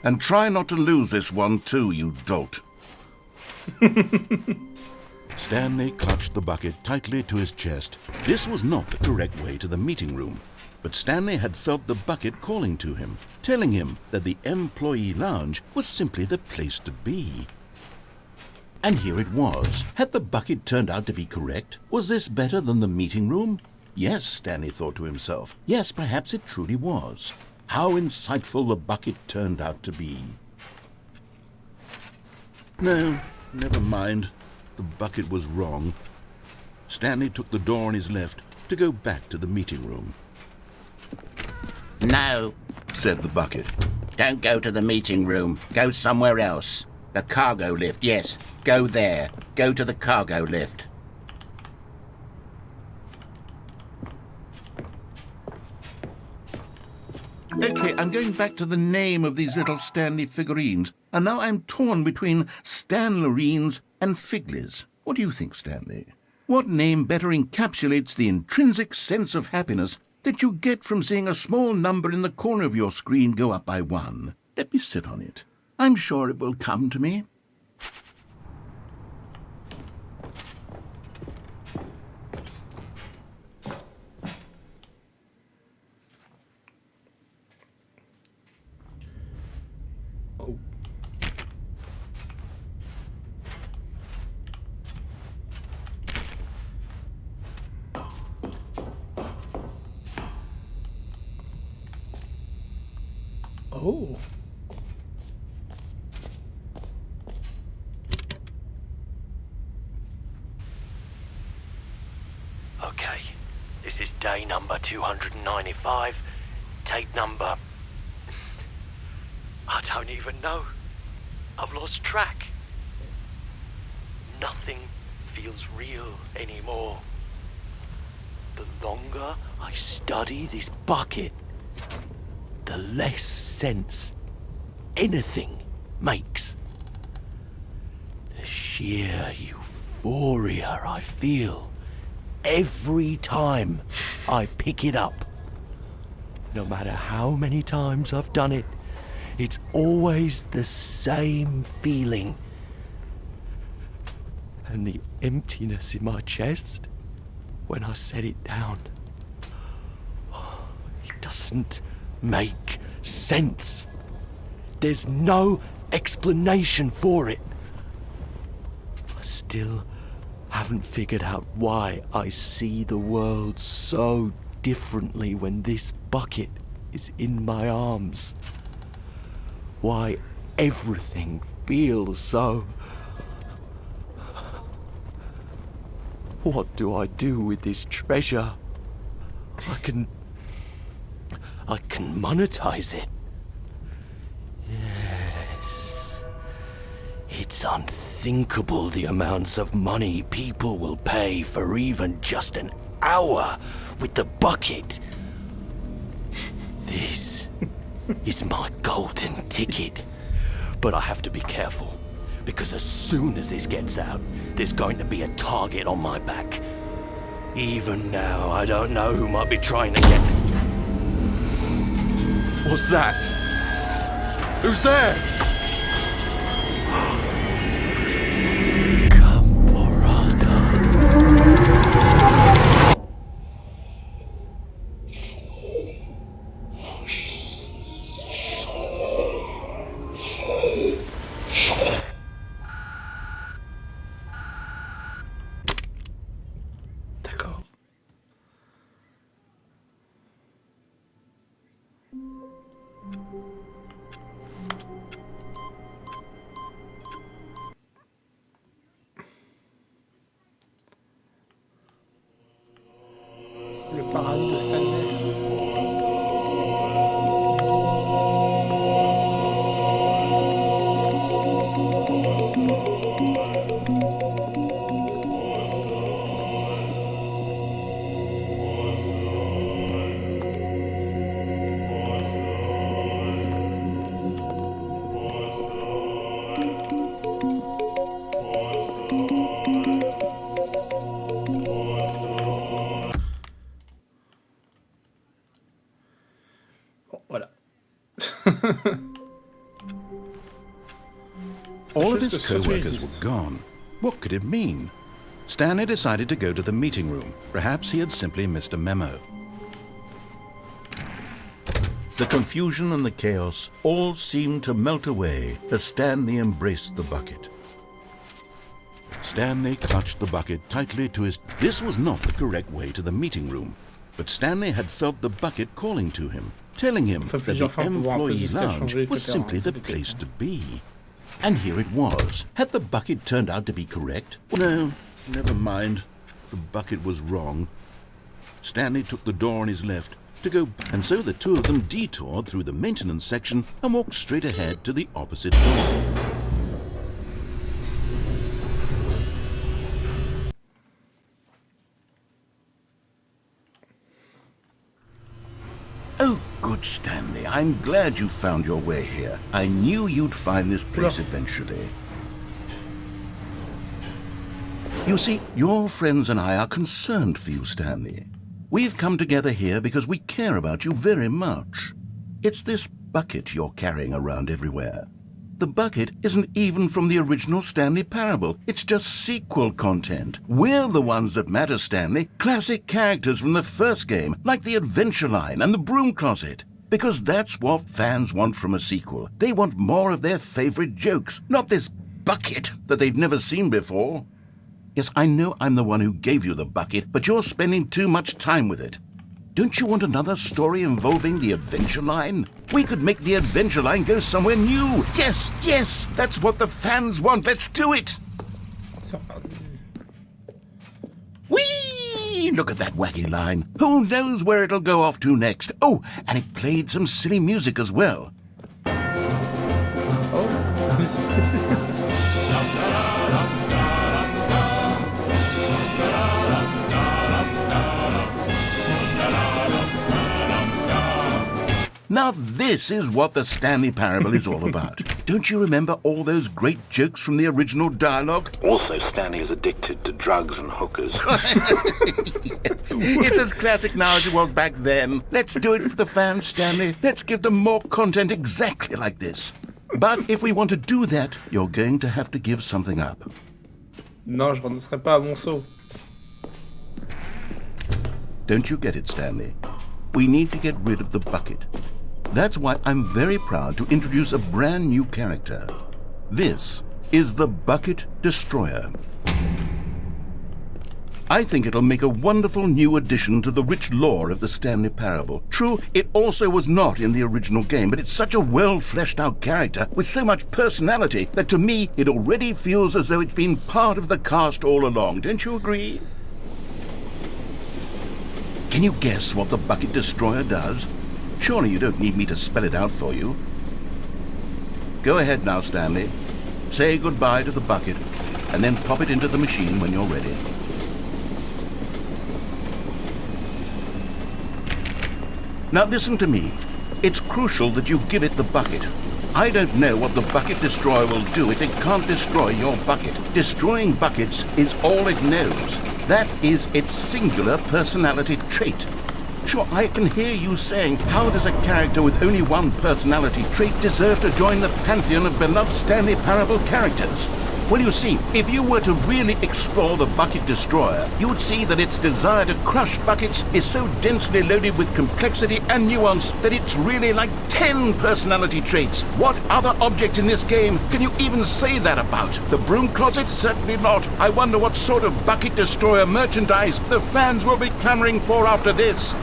And try not to lose this one too, you dolt. Stanley clutched the bucket tightly to his chest. This was not the correct way to the meeting room, but Stanley had felt the bucket calling to him, telling him that the employee lounge was simply the place to be. And here it was. Had the bucket turned out to be correct? Was this better than the meeting room? Yes, Stanley thought to himself. Yes, perhaps it truly was. How insightful the bucket turned out to be. No, never mind. The bucket was wrong. Stanley took the door on his left to go back to the meeting room. No, Said the bucket. don't go to the meeting room. Go somewhere else. The cargo lift, yes. Go there. Go to the cargo lift. Okay, I'm going back to the name of these little Stanley figurines, and now I'm torn between Stanlerines and Figlies. What do you think, Stanley? What name better encapsulates the intrinsic sense of happiness that you get from seeing a small number in the corner of your screen go up by 1? Let me sit on it. I'm sure it will come to me. Oh. Okay, this is day number 295, tape number... I don't even know. I've lost track. Nothing feels real anymore. The longer I study this bucket, the less sense anything makes. The sheer euphoria I feel every time I pick it up. No matter how many times I've done it, it's always the same feeling. And the emptiness in my chest when I set it down, it doesn't make sense. There's no explanation for it. I still haven't figured out why I see the world so differently when this bucket is in my arms. Why everything feels so... What do I do with this treasure? I can monetize it. Yes. It's unthinkable the amounts of money people will pay for even just an hour with the bucket. This is my golden ticket. But I have to be careful, because as soon as this gets out, there's going to be a target on my back. Even now, I don't know who might be trying to get... What's that? Who's there? Camporata. de Stanley. Bon, voilà. All of his co-workers were gone. What could it mean? Stanley decided to go to the meeting room. Perhaps he had simply missed a memo. The confusion and the chaos all seemed to melt away as Stanley embraced the bucket. Stanley clutched the bucket tightly to his... This was not the correct way to the meeting room, but Stanley had felt the bucket calling to him, telling him that the employee lounge was simply the place to be. And here it was. Had the bucket turned out to be correct? No, never mind. The bucket was wrong. Stanley took the door on his left to go, and so the two of them detoured through the maintenance section and walked straight ahead to the opposite door. Oh, good, Stanley. I'm glad you found your way here. I knew you'd find this place eventually. You see, your friends and I are concerned for you, Stanley. We've come together here because we care about you very much. It's this bucket you're carrying around everywhere. The bucket isn't even from the original Stanley Parable. It's just sequel content. We're the ones that matter, Stanley. Classic characters from the first game, like the Adventure Line and the Broom Closet. Because that's what fans want from a sequel. They want more of their favorite jokes, not this bucket that they've never seen before. Yes, I know I'm the one who gave you the bucket, but you're spending too much time with it. Don't you want another story involving the Adventure Line? We could make the Adventure Line go somewhere new. Yes, yes, that's what the fans want. Let's do it. Whee! Look at that wacky line. Who knows where it'll go off to next? Oh, and it played some silly music as well. Now this is what the Stanley Parable is all about. Don't you remember all those great jokes from the original dialogue? Also, Stanley is addicted to drugs and hookers. Yes. It's as classic now as it was back then. Let's do it for the fans, Stanley. Let's give them more content exactly like this. But if we want to do that, you're going to have to give something up. Non, je renoncerai pas à mon saut. Don't you get it, Stanley? We need to get rid of the bucket. That's why I'm very proud to introduce a brand new character. This is the Bucket Destroyer. I think it'll make a wonderful new addition to the rich lore of the Stanley Parable. True, it also was not in the original game, but it's such a well-fleshed-out character with so much personality that to me it already feels as though it's been part of the cast all along. Don't you agree? Can you guess what the Bucket Destroyer does? Surely you don't need me to spell it out for you. Go ahead now, Stanley. Say goodbye to the bucket, and then pop it into the machine when you're ready. Now listen to me. It's crucial that you give it the bucket. I don't know what the Bucket Destroyer will do if it can't destroy your bucket. Destroying buckets is all it knows. That is its singular personality trait. Sure, I can hear you saying, how does a character with only one personality trait deserve to join the pantheon of beloved Stanley Parable characters? Well, you see, if you were to really explore the Bucket Destroyer, you would see that its desire to crush buckets is so densely loaded with complexity and nuance that it's really like 10 personality traits. What other object in this game can you even say that about? The Broom Closet? Certainly not. I wonder what sort of Bucket Destroyer merchandise the fans will be clamoring for after this.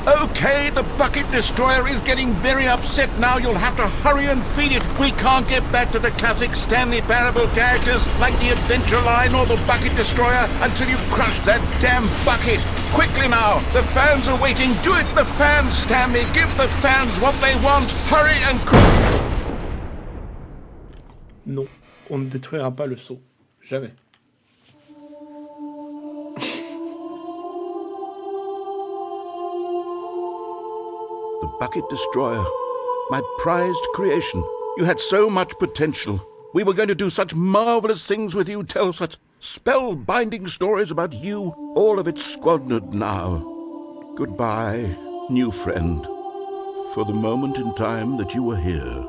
Okay, the bucket destroyer is getting very upset now. You'll have to hurry and feed it. We can't get back to the classic Stanley Parable characters like the Adventure Line or the bucket destroyer until you crush that damn bucket. Quickly now, the fans are waiting. Do it, the fans, Stanley. Give the fans what they want. Hurry and Non, on ne détruira pas le seau. Jamais. The bucket destroyer, my prized creation. You had so much potential. We were going to do such marvelous things with you, tell such spell-binding stories about you. All of it squandered now. Goodbye, new friend. For the moment in time that you were here,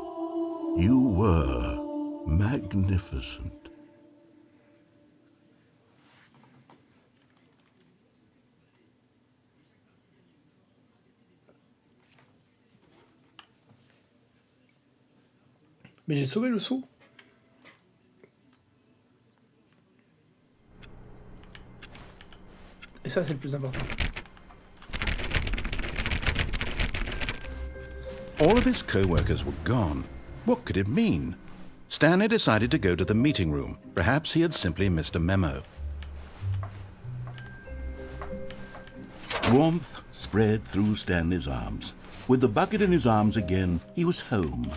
you were magnificent. Mais j'ai sauvé le seau. Et ça, c'est le plus important. All of his co-workers were gone. What could it mean? Stanley decided to go to the meeting room. Perhaps he had simply missed a memo. Warmth spread through Stanley's arms. With the bucket in his arms again, he was home.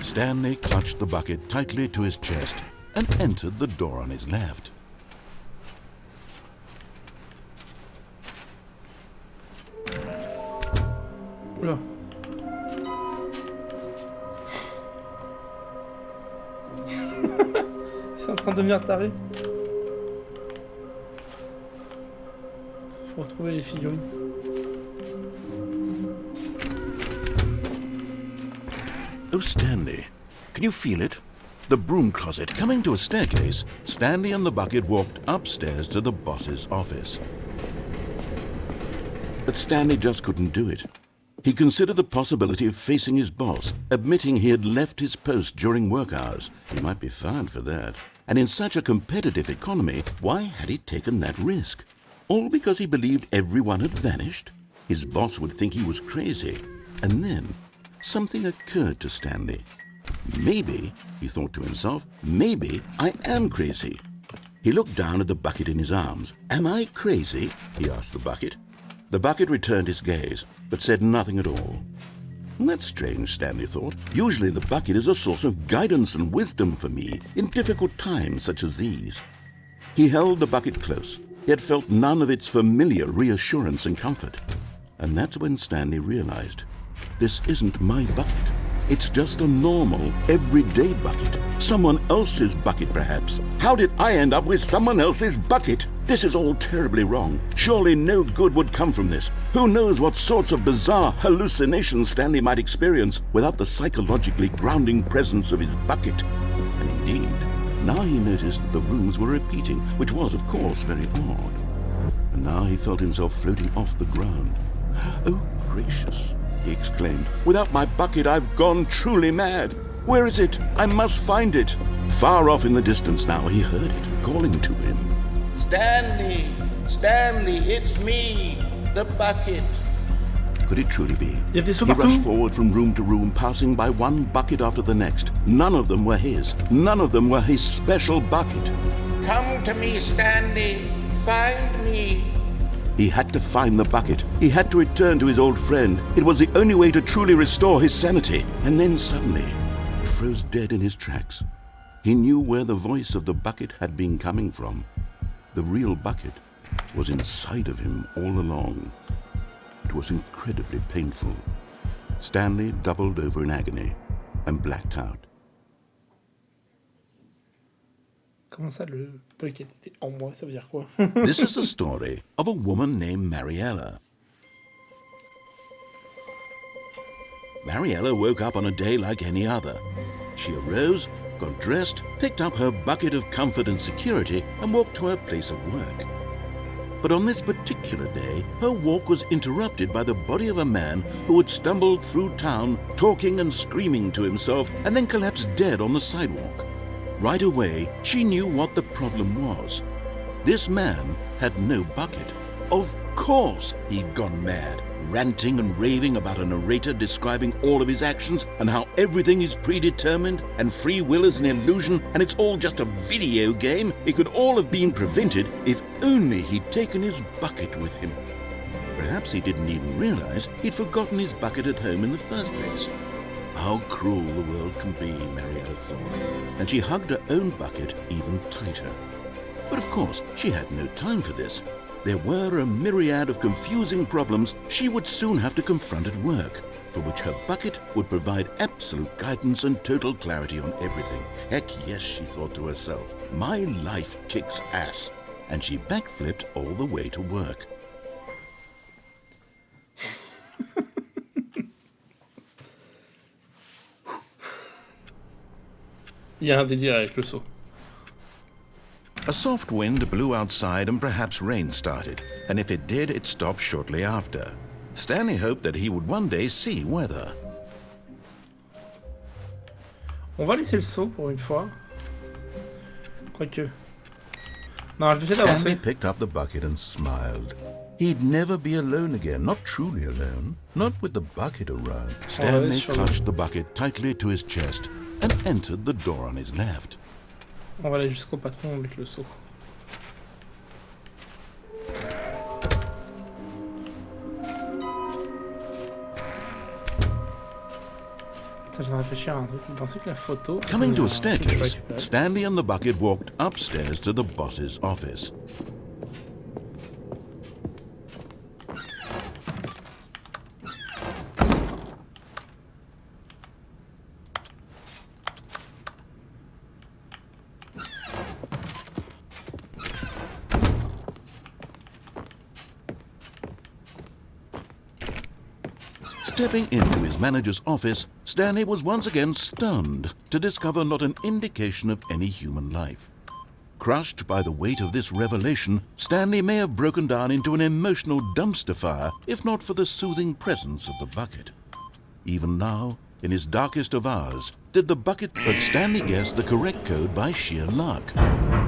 Stanley clutched the bucket tightly to his chest and entered the door on his left. Oula. C'est en train de devenir taré. Faut retrouver les figurines. Oh, Stanley, can you feel it? The broom closet. Coming to a staircase, Stanley and the bucket walked upstairs to the boss's office. But Stanley just couldn't do it. He considered the possibility of facing his boss, admitting he had left his post during work hours. He might be fired for that. And in such a competitive economy, why had he taken that risk? All because he believed everyone had vanished? His boss would think he was crazy. And then something occurred to Stanley. Maybe, he thought to himself, maybe I am crazy. He looked down at the bucket in his arms. Am I crazy? He asked the bucket. The bucket returned his gaze, but said nothing at all. That's strange, Stanley thought. Usually the bucket is a source of guidance and wisdom for me in difficult times such as these. He held the bucket close, yet felt none of its familiar reassurance and comfort. And that's when Stanley realized, this isn't my bucket. It's just a normal, everyday bucket. Someone else's bucket, perhaps. How did I end up with someone else's bucket? This is all terribly wrong. Surely no good would come from this. Who knows what sorts of bizarre hallucinations Stanley might experience without the psychologically grounding presence of his bucket. And indeed, now he noticed that the rooms were repeating, which was, of course, very odd. And now he felt himself floating off the ground. Oh, gracious, he exclaimed. Without my bucket, I've gone truly mad. Where is it? I must find it. Far off in the distance now, he heard it, calling to him. Stanley! Stanley, it's me, the bucket. Could it truly be? He rushed forward from room to room, passing by one bucket after the next. None of them were his. None of them were his special bucket. Come to me, Stanley. Find me. He had to find the bucket. He had to return to his old friend. It was the only way to truly restore his sanity. And then suddenly, he froze dead in his tracks. He knew where the voice of the bucket had been coming from. The real bucket was inside of him all along. It was incredibly painful. Stanley doubled over in agony and blacked out. Comment ça, le bucket était en moi? Ça veut dire quoi? This is the story of a woman named Mariella. Mariella woke up on a day like any other. She arose, got dressed, picked up her bucket of comfort and security, and walked to her place of work. But on this particular day, her walk was interrupted by the body of a man who had stumbled through town, talking and screaming to himself, and then collapsed dead on the sidewalk. Right away, she knew what the problem was. This man had no bucket. Of course he'd gone mad, ranting and raving about a narrator describing all of his actions and how everything is predetermined and free will is an illusion and it's all just a video game. It could all have been prevented if only he'd taken his bucket with him. Perhaps he didn't even realize he'd forgotten his bucket at home in the first place. How cruel the world can be, Mariella thought, and she hugged her own bucket even tighter. But of course, she had no time for this. There were a myriad of confusing problems she would soon have to confront at work, for which her bucket would provide absolute guidance and total clarity on everything. Heck yes, she thought to herself, my life kicks ass. And she backflipped all the way to work. Il y a un délire avec le saut. A soft wind blew outside and perhaps rain started, and if it did, it stopped shortly after. Stanley hoped that he would one day see weather. On va laisser le saut pour une fois. Quoique. Non, je vais essayer d'avancer. Stanley picked up the bucket and smiled. He'd never be alone again, not truly alone, not with the bucket around. Stanley clutched the bucket tightly to his chest and entered the door on his left. On va aller jusqu'au patron avec le saut. Attends, je viens de réfléchir à un truc. Vous pensez que la photo... Coming to a staircase, Stanley and the bucket walked upstairs to the boss's office. Stepping into his manager's office, Stanley was once again stunned to discover not an indication of any human life. Crushed by the weight of this revelation, Stanley may have broken down into an emotional dumpster fire if not for the soothing presence of the bucket. Even now, in his darkest of hours, did the bucket... But Stanley guessed the correct code by sheer luck.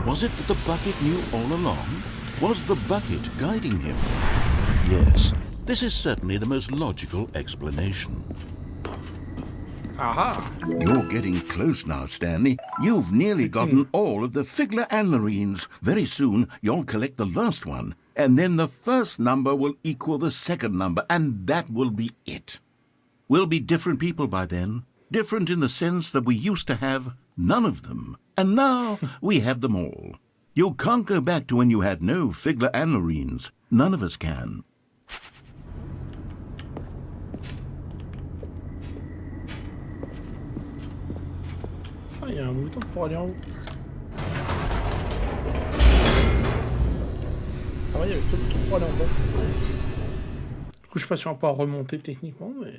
Was it that the bucket knew all along? Was the bucket guiding him? Yes. This is certainly the most logical explanation. Aha! You're getting close now, Stanley. You've nearly gotten all of the Figler and Marines. Very soon, you'll collect the last one, and then the first number will equal the second number, and that will be it. We'll be different people by then. Different in the sense that we used to have none of them, and now we have them all. You can't go back to when you had no Figler and Marines. None of us can. Il y a un bouton pour aller en haut. Ah ouais, il y avait que le bouton pour aller en bas. Du coup, je sais pas si on va pouvoir remonter techniquement, mais...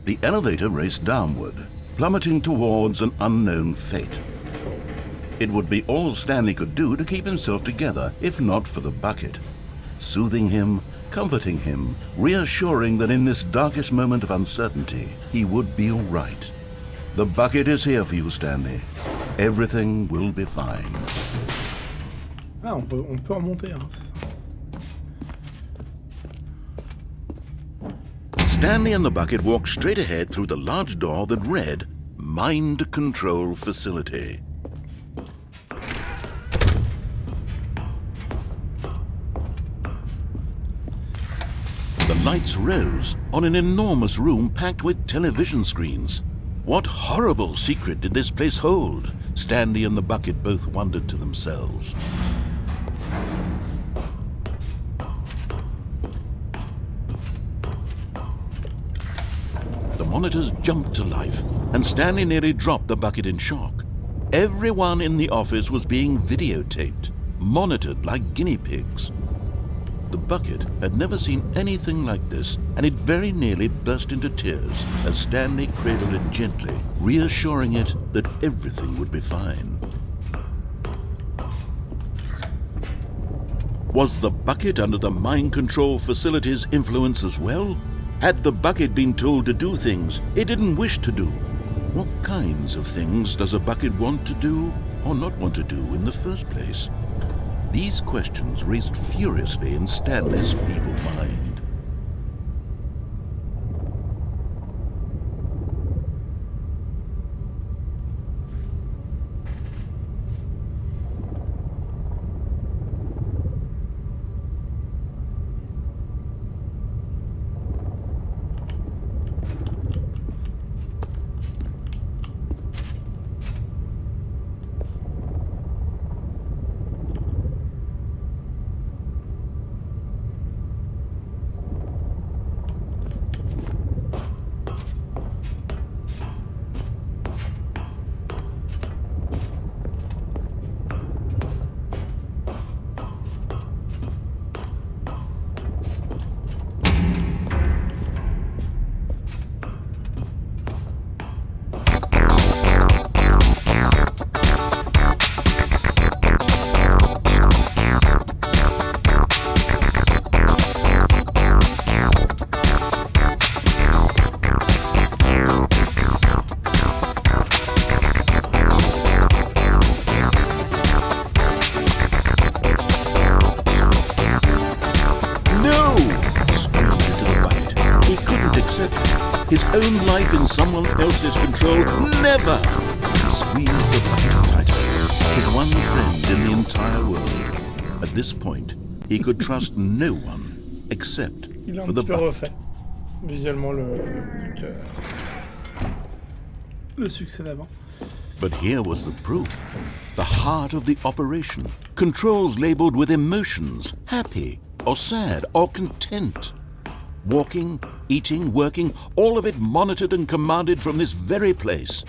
The elevator raced downward, plummeting towards an unknown fate. It would be all Stanley could do to keep himself together, if not for the bucket. Soothing him, comforting him, reassuring that in this darkest moment of uncertainty, he would be all right. The bucket is here for you, Stanley. Everything will be fine. Ah, on peut remonter, hein, c'est ça. Stanley and the bucket walked straight ahead through the large door that read, Mind Control Facility. The lights rose on an enormous room packed with television screens. What horrible secret did this place hold? Stanley and the bucket both wondered to themselves. The monitors jumped to life, and Stanley nearly dropped the bucket in shock. Everyone in the office was being videotaped, monitored like guinea pigs. The bucket had never seen anything like this, and it very nearly burst into tears as Stanley cradled it gently, reassuring it that everything would be fine. Was the bucket under the mind control facility's influence as well? Had the bucket been told to do things it didn't wish to do? What kinds of things does a bucket want to do or not want to do in the first place? These questions raced furiously in Stanley's feeble mind. His own life in someone else's control, never! He squeezed the bucket tighter. His one friend in the entire world. At this point, he could trust no one except for the bucket. Refait. Visuellement, le truc... le succès d'avant. But here was the proof. The heart of the operation. Controls labeled with emotions, happy, or sad, or content. Walking, eating, working, all of it monitored and commanded from this very place.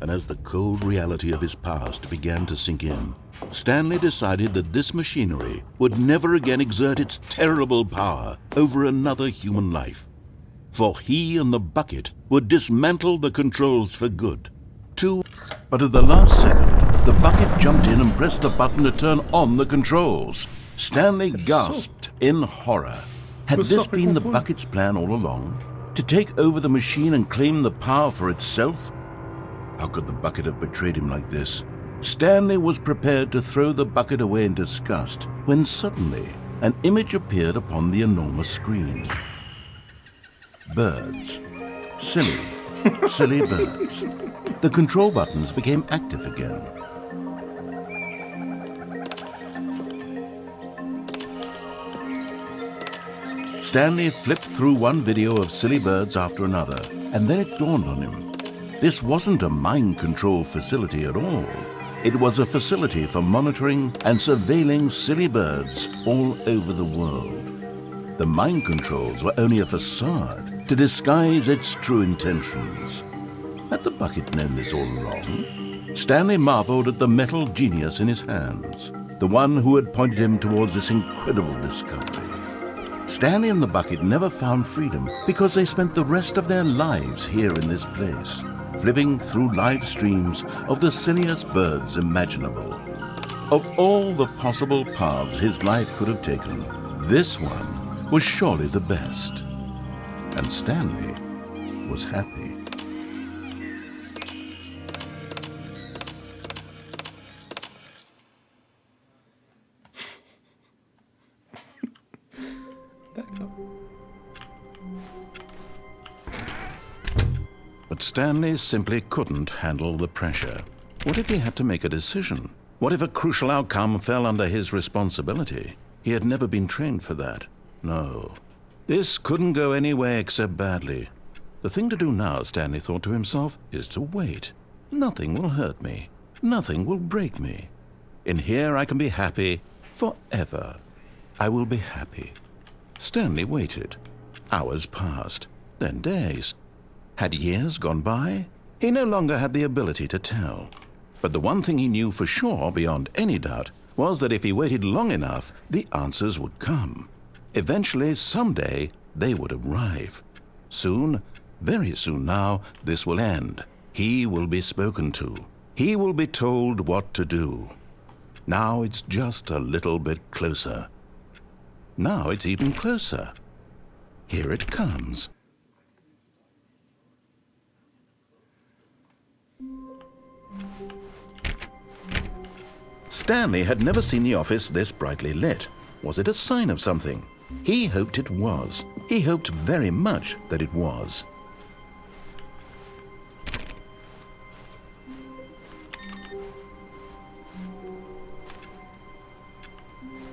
And as the cold reality of his past began to sink in, Stanley decided that this machinery would never again exert its terrible power over another human life. For he and the bucket would dismantle the controls for good. But at the last second, the bucket jumped in and pressed the button to turn on the controls. Stanley gasped in horror. Had this been the bucket's plan all along? To take over the machine and claim the power for itself? How could the bucket have betrayed him like this? Stanley was prepared to throw the bucket away in disgust when suddenly an image appeared upon the enormous screen. Birds. Silly birds. The control buttons became active again. Stanley flipped through one video of silly birds after another, and then it dawned on him. This wasn't a mind control facility at all. It was a facility for monitoring and surveilling silly birds all over the world. The mind controls were only a facade to disguise its true intentions. Had the bucket known this all along? Stanley marveled at the metal genius in his hands, the one who had pointed him towards this incredible discovery. Stanley and the bucket never found freedom because they spent the rest of their lives here in this place, flipping through live streams of the silliest birds imaginable. Of all the possible paths his life could have taken, this one was surely the best. And Stanley was happy. But Stanley simply couldn't handle the pressure. What if he had to make a decision? What if a crucial outcome fell under his responsibility? He had never been trained for that. No. This couldn't go any way except badly. The thing to do now, Stanley thought to himself, is to wait. Nothing will hurt me. Nothing will break me. In here I can be happy forever. I will be happy. Stanley waited. Hours passed, then days. Had years gone by? He no longer had the ability to tell. But the one thing he knew for sure, beyond any doubt, was that if he waited long enough, the answers would come. Eventually, someday, they would arrive. Soon, very soon now, this will end. He will be spoken to. He will be told what to do. Now it's just a little bit closer. Now it's even closer. Here it comes. Stanley had never seen the office this brightly lit. Was it a sign of something? He hoped it was. He hoped very much that it was.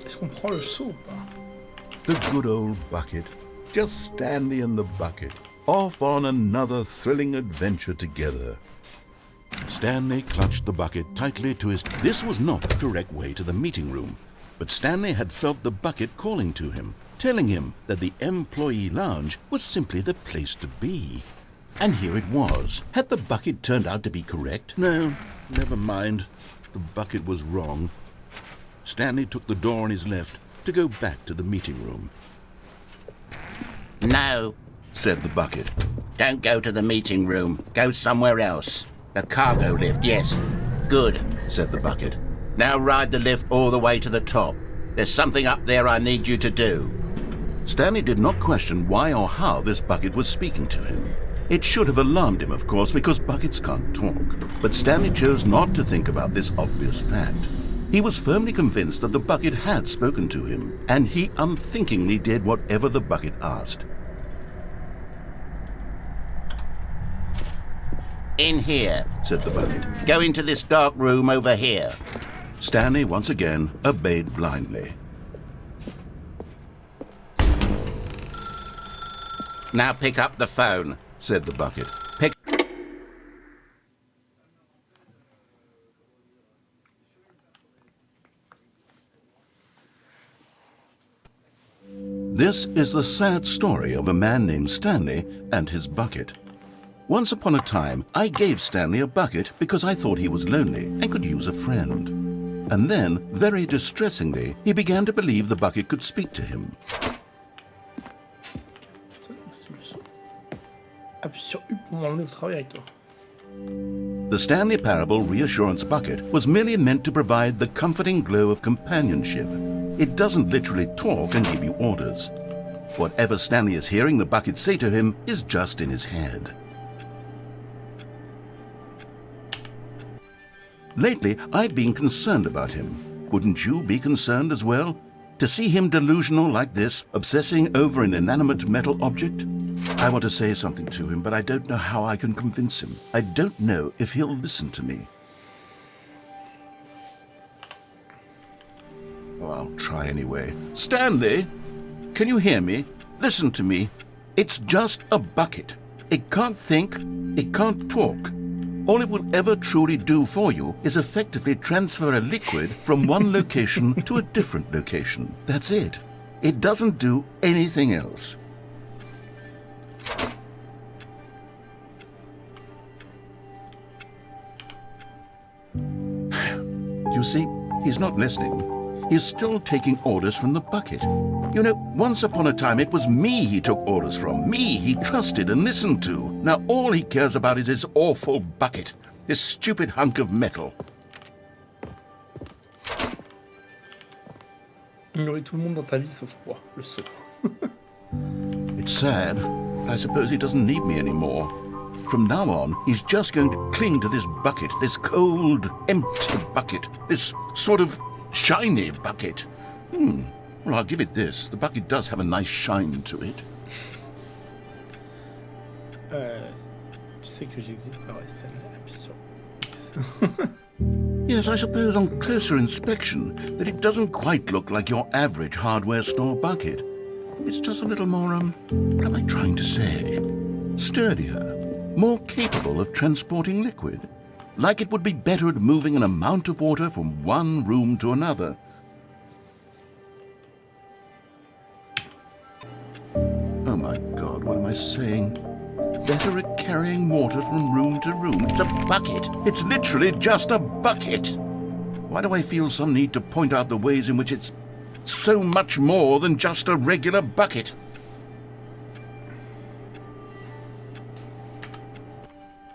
Est-ce qu'on prend le seau ou pas? The good old bucket. Just Stanley and the bucket. Off on another thrilling adventure together. Stanley clutched the bucket tightly to his... This was not the correct way to the meeting room, but Stanley had felt the bucket calling to him, telling him that the employee lounge was simply the place to be. And here it was. Had the bucket turned out to be correct? No, never mind. The bucket was wrong. Stanley took the door on his left to go back to the meeting room. No, Said the bucket. don't go to the meeting room. Go somewhere else. The cargo lift, yes. Good, Said the bucket. now ride the lift all the way to the top. There's something up there I need you to do. Stanley did not question why or how this bucket was speaking to him. It should have alarmed him, of course, because buckets can't talk. But Stanley chose not to think about this obvious fact. He was firmly convinced that the bucket had spoken to him, and he unthinkingly did whatever the bucket asked. In here. Said the bucket. Go into this dark room over here. Stanley once again obeyed blindly. Now pick up the phone. Said the bucket. Pick... This is the sad story of a man named Stanley and his bucket. Once upon a time, I gave Stanley a bucket because I thought he was lonely and could use a friend. And then, very distressingly, he began to believe the bucket could speak to him. C'est le seau. Appuie sur U pour m'emmener au travail avec toi. The Stanley Parable Reassurance Bucket was merely meant to provide the comforting glow of companionship. It doesn't literally talk and give you orders. Whatever Stanley is hearing the bucket say to him is just in his head. Lately, I've been concerned about him. Wouldn't you be concerned as well? To see him delusional like this, obsessing over an inanimate metal object? I want to say something to him, but I don't know how I can convince him. I don't know if he'll listen to me. Oh, I'll try anyway. Stanley, can you hear me? Listen to me. It's just a bucket. It can't think, it can't talk. All it will ever truly do for you is effectively transfer a liquid from one location to a different location. That's it. It doesn't do anything else. You see, he's not listening. He's still taking orders from the bucket. You know, once upon a time it was me he took orders from. Me he trusted and listened to. Now all he cares about is his awful bucket. This stupid hunk of metal. Ignorer tout le monde dans ta vie sauf moi, le seau. It's sad, but I suppose he doesn't need me anymore. From now on, he's just going to cling to this bucket, this cold, empty bucket, this sort of shiny bucket. Well, I'll give it this. The bucket does have a nice shine to it. Tu sais que j'existe par Stanley. Appuie sur X. Yes, I suppose on closer inspection that it doesn't quite look like your average hardware store bucket. It's just a little more, what am I trying to say? Sturdier, more capable of transporting liquid. Like it would be better at moving an amount of water from one room to another. Oh my God, what am I saying? Better at carrying water from room to room. It's a bucket. It's literally just a bucket. Why do I feel some need to point out the ways in which it's so much more than just a regular bucket?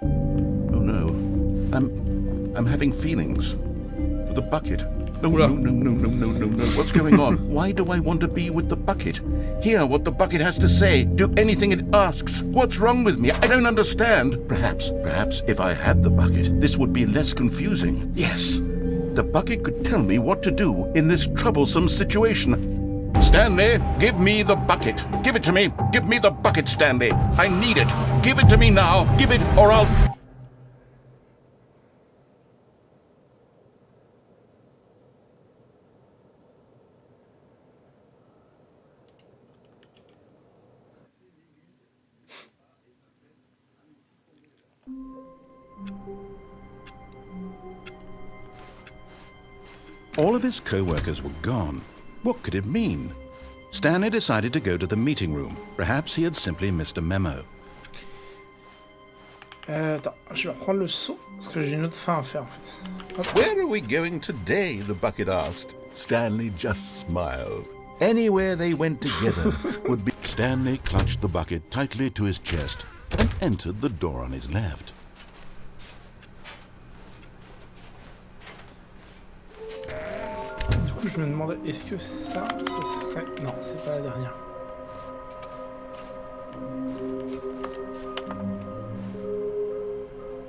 Oh no, I'm having feelings for the bucket. No, no, no, no, no, no, no, no. What's going on? Why do I want to be with the bucket? Hear what the bucket has to say. Do anything it asks. What's wrong with me? I don't understand. Perhaps if I had the bucket, this would be less confusing. Yes, the bucket could tell me what to do in this troublesome situation. Stanley, give me the bucket. Give it to me. Give me the bucket, Stanley. I need it. Give it to me now. Give it or I'll... All of his co-workers were gone. What could it mean? Stanley decided to go to the meeting room. Perhaps he had simply missed a memo. Attends, je vais reprendre le saut, parce que j'ai une autre fin à faire en fait. Hop. Where are we going today? The bucket asked. Stanley just smiled. Anywhere they went together would be... Stanley clutched the bucket tightly to his chest and entered the door on his left. Du coup, je me demandais, est-ce que ça, ce serait... Non, c'est pas la dernière.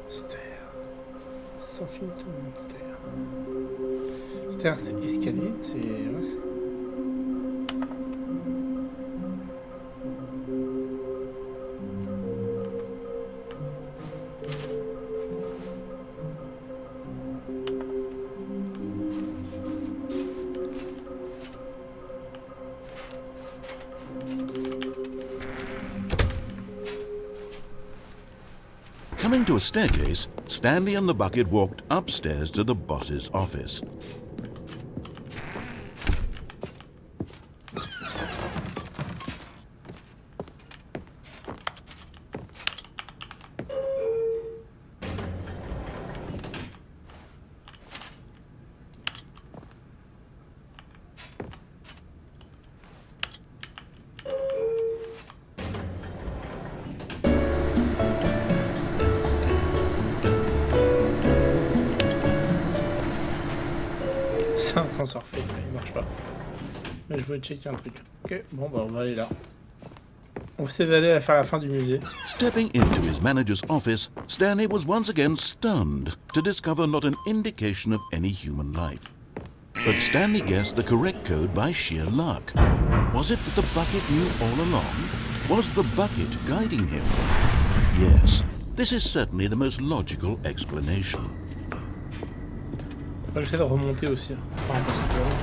Stair. Sans finir tout le monde, stair. Stair, c'est escalier, c'est... Ouais, c'est... Coming to a staircase, Stanley and the bucket walked upstairs to the boss's office. C'est un ascenseur fait, il marche pas. Mais je voulais checker un truc. Ok, bon bah on va aller là. On va essayer d'aller faire la fin du musée. Stepping into his manager's office, Stanley was once again stunned to discover not an indication of any human life. But Stanley guessed the correct code by sheer luck. Was it that the bucket knew all along? Was the bucket guiding him? Yes, this is certainly the most logical explanation. On va essayer de remonter aussi. Enfin, parce que c'est vraiment...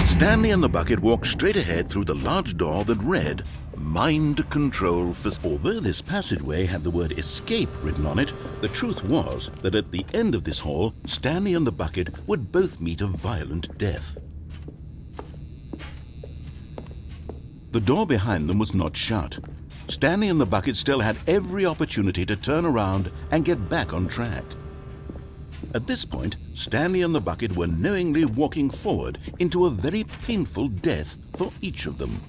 Stanley and the bucket walked straight ahead through the large door that read, Mind Control Facility. Although this passageway had the word escape written on it, the truth was that at the end of this hall, Stanley and the bucket would both meet a violent death. The door behind them was not shut. Stanley and the bucket still had every opportunity to turn around and get back on track. At this point, Stanley and the bucket were knowingly walking forward into a very painful death for each of them.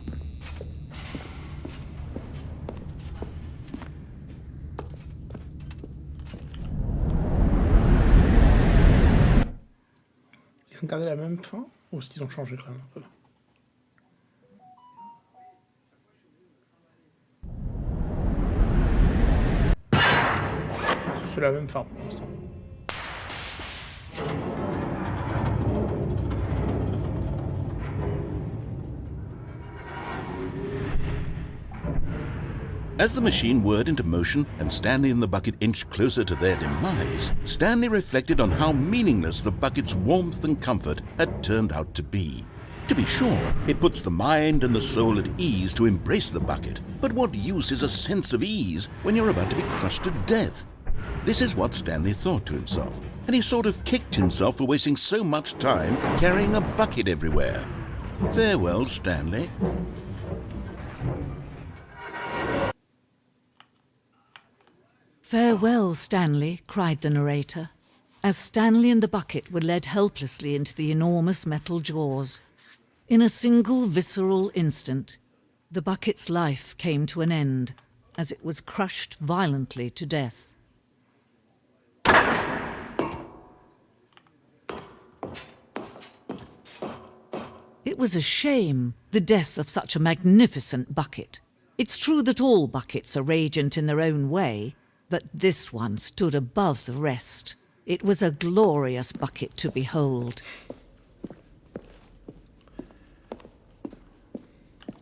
Ils ont gardé la même fin ou est-ce qu'ils ont changé quand même un peu? C'est la même fin pour l'instant. As the machine whirred into motion and Stanley and the bucket inched closer to their demise, Stanley reflected on how meaningless the bucket's warmth and comfort had turned out to be. To be sure, it puts the mind and the soul at ease to embrace the bucket, but what use is a sense of ease when you're about to be crushed to death? This is what Stanley thought to himself, and he sort of kicked himself for wasting so much time carrying a bucket everywhere. Farewell, Stanley. Farewell, Stanley, cried the narrator. as Stanley and the bucket were led helplessly into the enormous metal jaws. In a single visceral instant, the bucket's life came to an end as it was crushed violently to death. It was a shame, the death of such a magnificent bucket. It's true that all buckets are radiant in their own way, but this one stood above the rest. It was a glorious bucket to behold.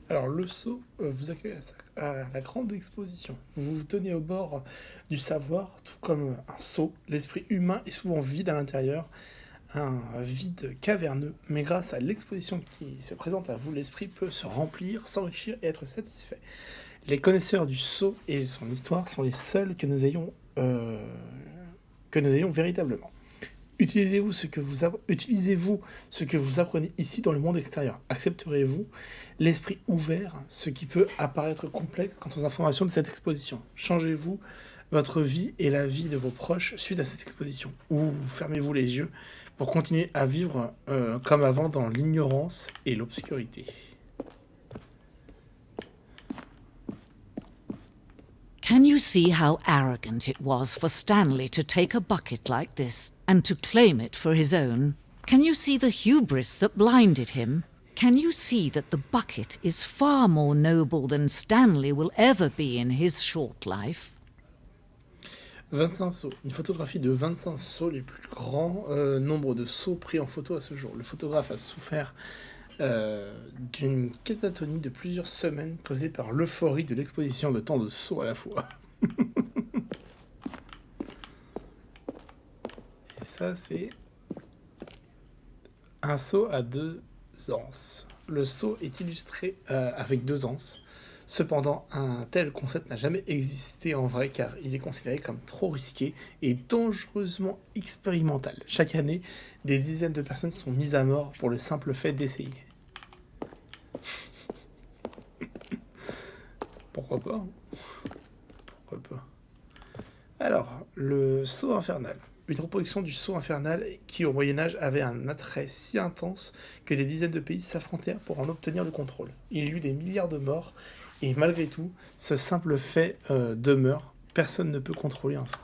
Alors le seau vous accueille à la grande exposition. Vous vous tenez au bord du savoir, tout comme un seau. L'esprit humain est souvent vide à l'intérieur, un vide caverneux, mais grâce à l'exposition qui se présente à vous, l'esprit peut se remplir, s'enrichir et être satisfait. Les connaisseurs du seau et son histoire sont les seuls que nous ayons véritablement. Utilisez-vous ce que vous apprenez ici dans le monde extérieur. Accepterez-vous l'esprit ouvert, ce qui peut apparaître complexe quant aux informations de cette exposition. Changez-vous votre vie et la vie de vos proches suite à cette exposition. Ou fermez-vous les yeux pour continuer à vivre comme avant dans l'ignorance et l'obscurité. Can you see how arrogant it was for Stanley to take a bucket like this and to claim it for his own? Can you see the hubris that blinded him? Can you see that the bucket is far more noble than Stanley will ever be in his short life? 25 sauts. Une photographie de 25 sauts, les plus grands nombre de sauts pris en photo à ce jour. Le photographe a souffert d'une catatonie de plusieurs semaines causée par l'euphorie de l'exposition de tant de sauts à la fois. Et ça, c'est un seau à 2 anses. Le seau est illustré avec 2 anses. Cependant, un tel concept n'a jamais existé en vrai car il est considéré comme trop risqué et dangereusement expérimental. Chaque année, des dizaines de personnes sont mises à mort pour le simple fait d'essayer. Pourquoi pas, hein. Pourquoi pas. Alors, le sceau infernal. Une reproduction du sceau infernal qui, au Moyen-Âge, avait un attrait si intense que des dizaines de pays s'affrontèrent pour en obtenir le contrôle. Il y eut des milliards de morts, et malgré tout, ce simple fait demeure. Personne ne peut contrôler un sceau.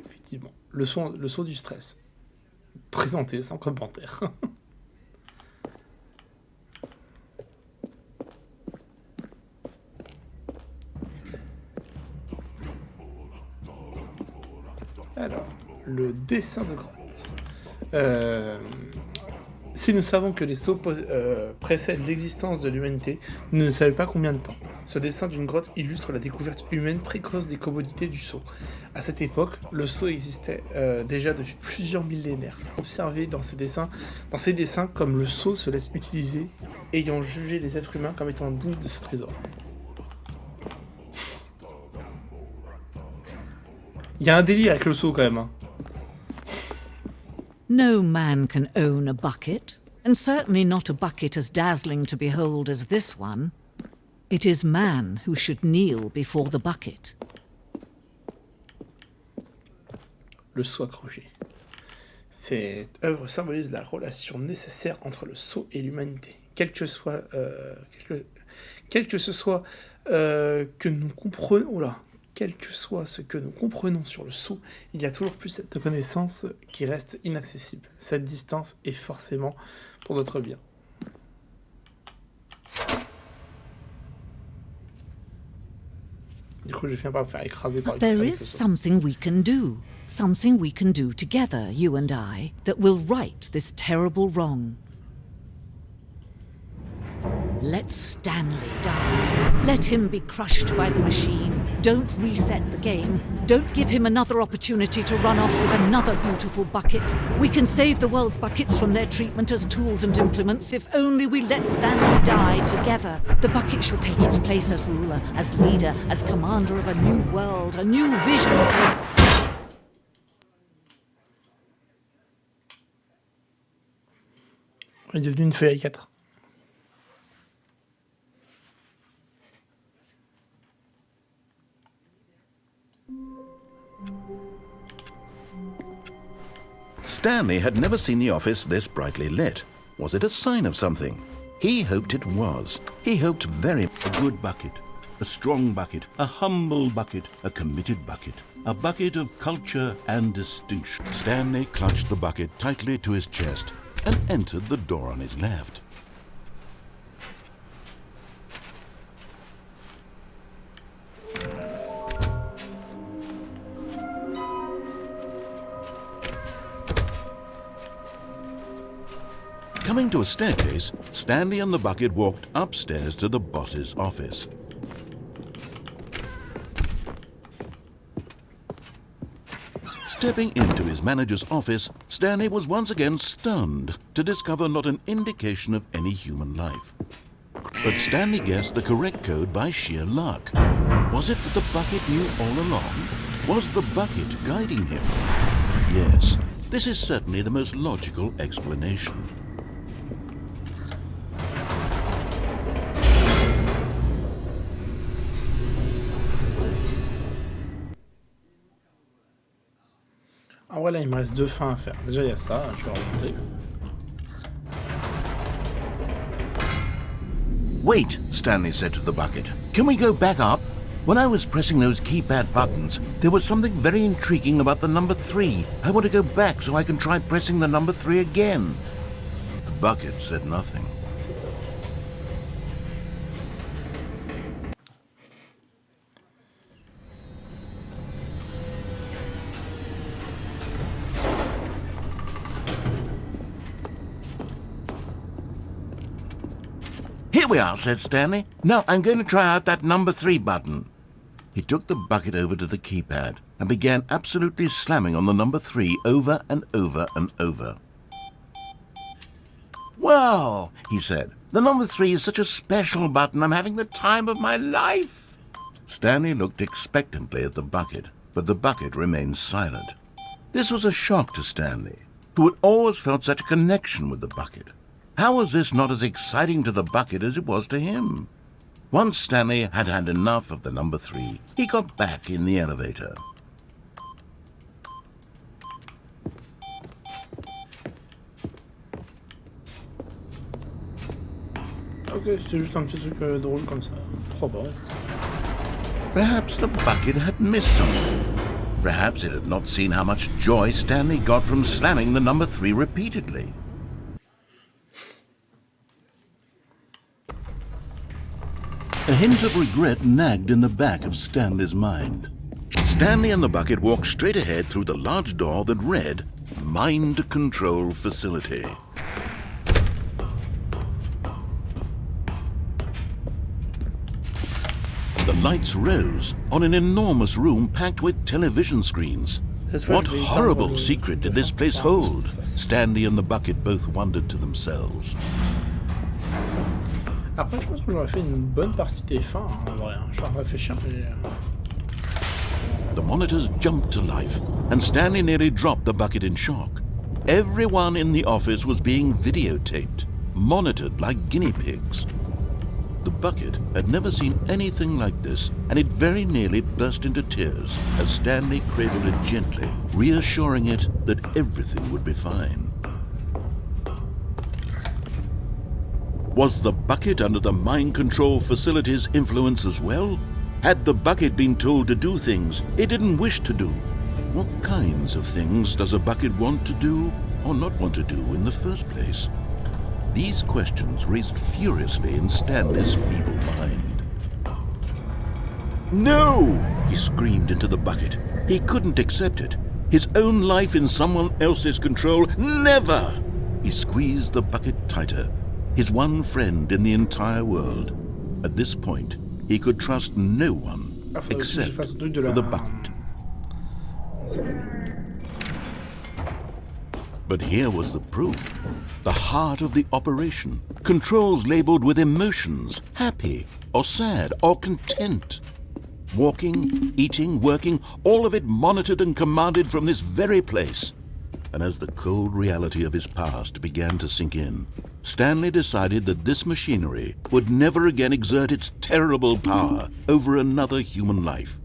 Effectivement. Le sceau du stress. Présenté sans commentaire. Alors, le dessin de grotte. Si nous savons que les sceaux précèdent l'existence de l'humanité, nous ne savons pas combien de temps. Ce dessin d'une grotte illustre la découverte humaine précoce des commodités du sceau. À cette époque, le sceau existait déjà depuis plusieurs millénaires. Observez dans ces dessins comme le sceau se laisse utiliser, ayant jugé les êtres humains comme étant dignes de ce trésor. Il y a un délire avec le seau quand même. Hein. No man can own a bucket, and certainly not a bucket as dazzling to behold as this one. It is man who should kneel before the bucket. Le seau accroché. Cette œuvre symbolise la relation nécessaire entre le seau et l'humanité. Quel que ce soit que nous comprenons... Oh là, quel que soit ce que nous comprenons sur le sceau, il y a toujours plus cette connaissance qui reste inaccessible. Cette distance est forcément pour notre bien. Du coup, je viens pas me faire écraser par There is something we can do together, you and I, that will right this terrible wrong. Let Stanley die. Let him be crushed by the machine. Don't reset the game. Don't give him another opportunity to run off with another beautiful bucket. We can save the world's buckets from their treatment as tools and implements if only we let Stanley die together. The bucket shall take its place as ruler, as leader, as commander of a new world, a new vision for... Il est devenu une feuille à 4. Stanley had never seen the office this brightly lit. Was it a sign of something? He hoped it was. He hoped very much. A good bucket, a strong bucket, a humble bucket, a committed bucket, a bucket of culture and distinction. Stanley clutched the bucket tightly to his chest and entered the door on his left. Coming to a staircase, Stanley and the bucket walked upstairs to the boss's office. Stepping into his manager's office, Stanley was once again stunned to discover not an indication of any human life. But Stanley guessed the correct code by sheer luck. Was it that the bucket knew all along? Was the bucket guiding him? Yes, this is certainly the most logical explanation. Ah ouais, là, il me reste 2 fins à faire. Déjà, il y a ça, je vais remonter. Wait, Stanley said to the bucket. Can we go back up? When I was pressing those keypad buttons, there was something very intriguing about the number 3. I want to go back so I can try pressing the number 3 again. The bucket said nothing. Here we are, said Stanley. Now I'm going to try out that number 3 button. He took the bucket over to the keypad and began absolutely slamming on the number 3 over and over and over. Wow, he said. The number 3 is such a special button. I'm having the time of my life. Stanley looked expectantly at the bucket, but the bucket remained silent. This was a shock to Stanley, who had always felt such a connection with the bucket. How was this not as exciting to the bucket as it was to him? Once Stanley had had enough of the number 3, he got back in the elevator. Ok, c'était juste un petit truc drôle comme ça. Pourquoi pas? Perhaps the bucket had missed something. Perhaps it had not seen how much joy Stanley got from slamming the number 3 repeatedly. A hint of regret nagged in the back of Stanley's mind. Stanley and the bucket walked straight ahead through the large door that read, Mind Control Facility. The lights rose on an enormous room packed with television screens. What horrible secret did this place hold? Stanley and the bucket both wondered to themselves. Après, je pense que j'aurais fait une bonne partie des fins, en vrai. Je suis en train de réfléchir, mais... The monitors jumped to life, and Stanley nearly dropped the bucket in shock. Everyone in the office was being videotaped, monitored like guinea pigs. The bucket had never seen anything like this, and it very nearly burst into tears as Stanley cradled it gently, reassuring it that everything would be fine. Was the bucket under the mind control facility's influence as well? Had the bucket been told to do things it didn't wish to do? What kinds of things does a bucket want to do or not want to do in the first place? These questions raced furiously in Stanley's feeble mind. No! He screamed into the bucket. He couldn't accept it. His own life in someone else's control, never! He squeezed the bucket tighter. His one friend in the entire world. At this point, he could trust no one except for the bucket. But here was the proof. The heart of the operation. Controls labeled with emotions, happy or sad or content. Walking, eating, working, all of it monitored and commanded from this very place. And as the cold reality of his past began to sink in, Stanley decided that this machinery would never again exert its terrible power over another human life.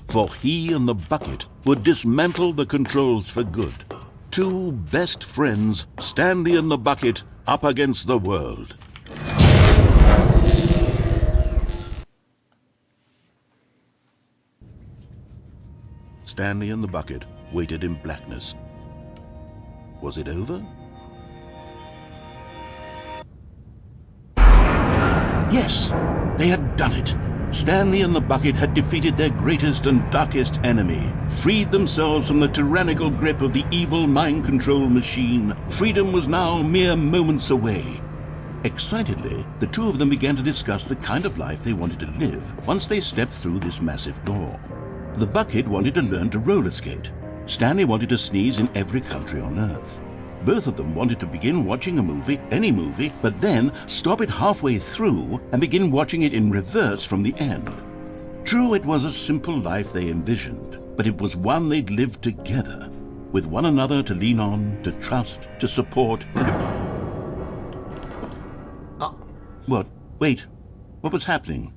For he and the bucket would dismantle the controls for good. Two best friends, Stanley and the Bucket, up against the world. Stanley and the Bucket waited in blackness. Was it over? Yes, they had done it. Stanley and the Bucket had defeated their greatest and darkest enemy, freed themselves from the tyrannical grip of the evil mind control machine. Freedom was now mere moments away. Excitedly, the two of them began to discuss the kind of life they wanted to live once they stepped through this massive door. The Bucket wanted to learn to roller skate. Stanley wanted to sneeze in every country on Earth. Both of them wanted to begin watching a movie, any movie, but then stop it halfway through and begin watching it in reverse from the end. True, it was a simple life they envisioned, but it was one they'd lived together, with one another to lean on, to trust, to support, and What? Wait. What was happening?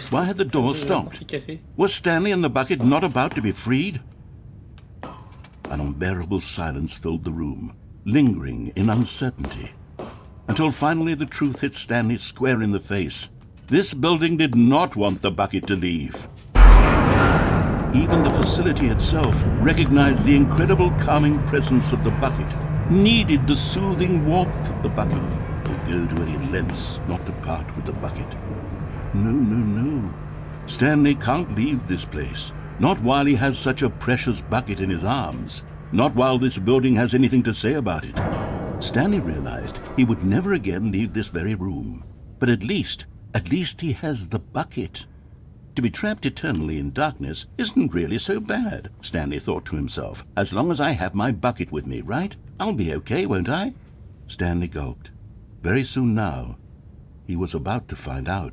Why had the door stopped? Was Stanley and the Bucket not about to be freed? An unbearable silence filled the room, lingering in uncertainty, until finally the truth hit Stanley square in the face. This building did not want the Bucket to leave. Even the facility itself recognized the incredible calming presence of the Bucket, needed the soothing warmth of the Bucket, would go to any lengths not to part with the Bucket. No. Stanley can't leave this place. Not while he has such a precious Bucket in his arms. Not while this building has anything to say about it. Stanley realized he would never again leave this very room. But at least he has the Bucket. To be trapped eternally in darkness isn't really so bad, Stanley thought to himself. As long as I have my Bucket with me, right? I'll be okay, won't I? Stanley gulped. Very soon now, he was about to find out.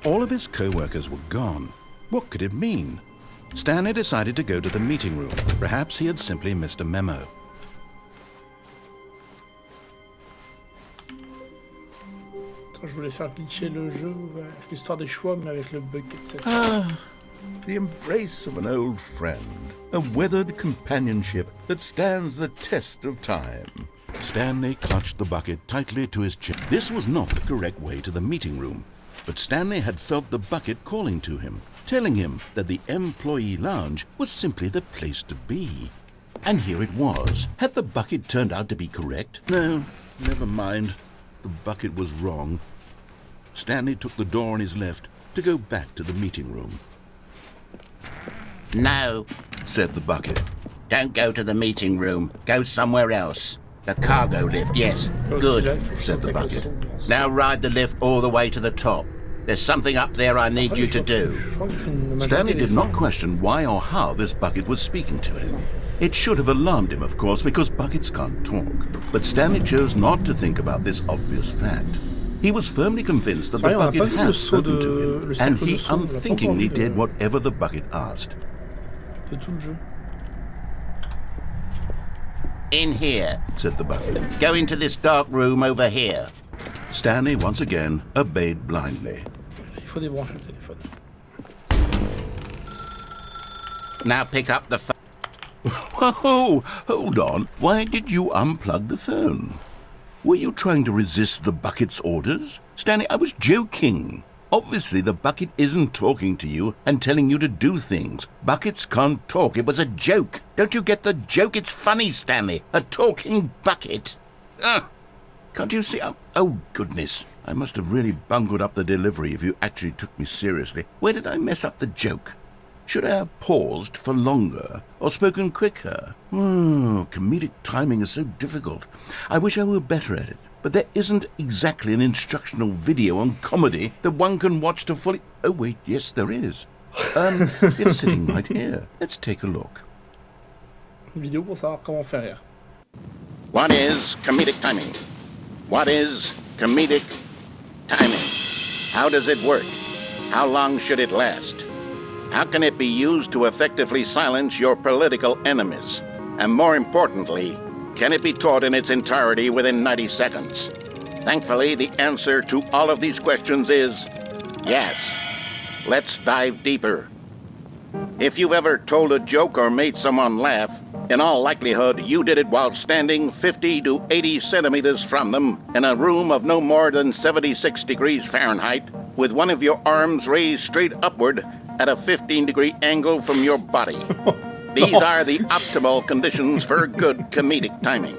All of his co-workers were gone. What could it mean? Stanley decided to go to the meeting room. Perhaps he had simply missed a memo. Je voulais faire glitcher le jeu avec l'histoire des choix, mais avec le bug, etc. The embrace of an old friend, a weathered companionship that stands the test of time. Stanley clutched the Bucket tightly to his chest. This was not the correct way to the meeting room, but Stanley had felt the Bucket calling to him, telling him that the employee lounge was simply the place to be. And here it was. Had the Bucket turned out to be correct? No, never mind. The Bucket was wrong. Stanley took the door on his left to go back to the meeting room. No, said the Bucket. don't go to the meeting room. Go somewhere else. The cargo lift, yes. Good, said the Bucket. Now ride the lift all the way to the top. There's something up there I need you to do. Stanley did not question why or how this Bucket was speaking to him. It should have alarmed him, of course, because Buckets can't talk. But Stanley chose not to think about this obvious fact. He was firmly convinced that the Bucket had spoken to him, and he unthinkingly did whatever the Bucket asked. In here, said the Bucket. Go into this dark room over here. Stanley once again obeyed blindly. Il faut débrancher le téléphone. Now pick up the phone. Whoa, hold on. Why did you unplug the phone? Were you trying to resist the Bucket's orders? Stanley, I was joking. Obviously, the Bucket isn't talking to you and telling you to do things. Buckets can't talk. It was a joke. Don't you get the joke? It's funny, Stanley. A talking Bucket. Can't you see? Oh, goodness. I must have really bungled up the delivery if you actually took me seriously. Where did I mess up the joke? Should I have paused for longer or spoken quicker? Comedic timing is so difficult. I wish I were better at it. But there isn't exactly an instructional video on comedy that one can watch to fully... Oh, wait, yes, there is. It's sitting right here. Let's take a look. Vidéo pour savoir comment faire rire. What is comedic timing? What is comedic timing? How does it work? How long should it last? How can it be used to effectively silence your political enemies? And more importantly, can it be taught in its entirety within 90 seconds? Thankfully, the answer to all of these questions is yes. Let's dive deeper. If you've ever told a joke or made someone laugh, in all likelihood, you did it while standing 50 to 80 centimeters from them in a room of no more than 76 degrees Fahrenheit, with one of your arms raised straight upward at a 15-degree angle from your body. These are the optimal conditions for good comedic timing.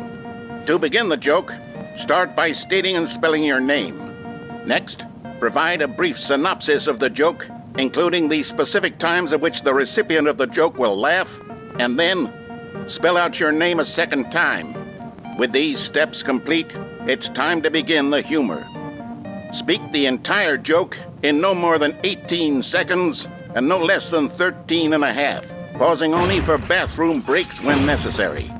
To begin the joke, start by stating and spelling your name. Next, provide a brief synopsis of the joke, including the specific times at which the recipient of the joke will laugh, and then spell out your name a second time. With these steps complete, it's time to begin the humor. Speak the entire joke in no more than 18 seconds and no less than 13 and a half, pausing only for bathroom breaks when necessary.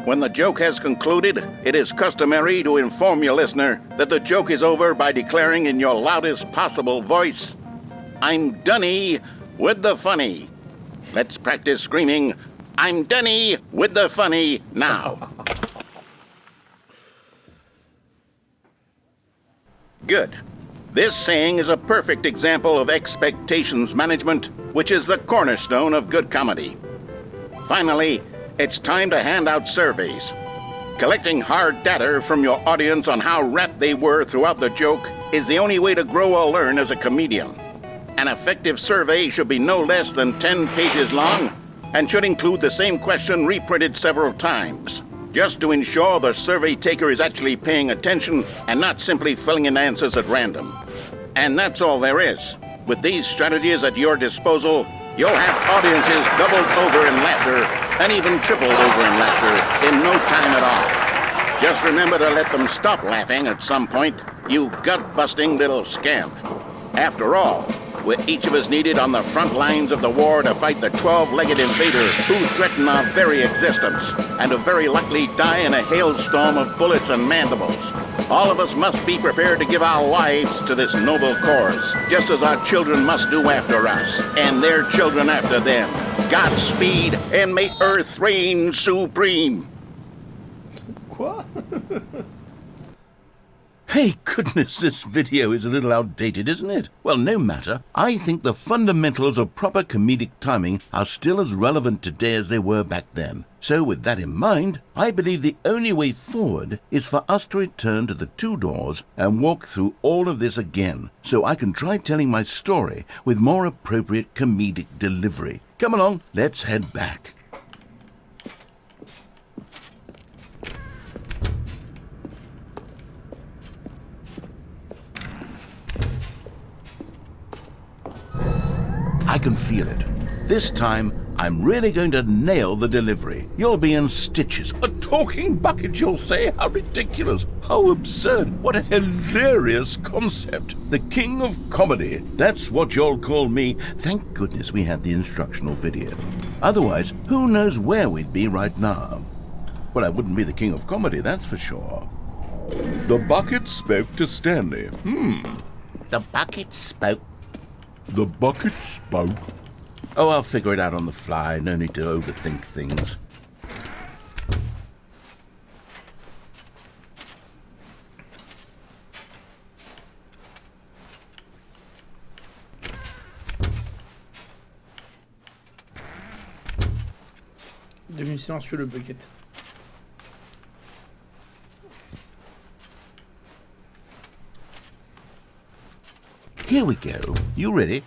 When the joke has concluded, it is customary to inform your listener that the joke is over by declaring in your loudest possible voice, "I'm Dunny with the funny." Let's practice screaming, "I'm Dunny with the funny" now. Good. This saying is a perfect example of expectations management, which is the cornerstone of good comedy. Finally, it's time to hand out surveys. Collecting hard data from your audience on how rapt they were throughout the joke is the only way to grow or learn as a comedian. An effective survey should be no less than 10 pages long and should include the same question reprinted several times, just to ensure the survey taker is actually paying attention and not simply filling in answers at random. And that's all there is. With these strategies at your disposal, you'll have audiences doubled over in laughter and even tripled over in laughter in no time at all. Just remember to let them stop laughing at some point, you gut-busting little scamp. After all, we're each of us needed on the front lines of the war to fight the 12-legged invader who threaten our very existence and to very likely die in a hailstorm of bullets and mandibles. All of us must be prepared to give our lives to this noble cause, just as our children must do after us, and their children after them. Godspeed, and may Earth reign supreme. Quoi? Hey, goodness, this video is a little outdated, isn't it? Well, no matter. I think the fundamentals of proper comedic timing are still as relevant today as they were back then. So with that in mind, I believe the only way forward is for us to return to the two doors and walk through all of this again, so I can try telling my story with more appropriate comedic delivery. Come along, let's head back. I can feel it. This time, I'm really going to nail the delivery. You'll be in stitches. A talking bucket, you'll say? How ridiculous. How absurd. What a hilarious concept. The king of comedy. That's what you'll call me. Thank goodness we had the instructional video. Otherwise, who knows where we'd be right now. Well, I wouldn't be the king of comedy, that's for sure. The bucket spoke to Stanley. The bucket spoke. The bucket spoke. Oh, I'll figure it out on the fly. No need to overthink things. Devenu silencieux le bucket. Here we go. You ready?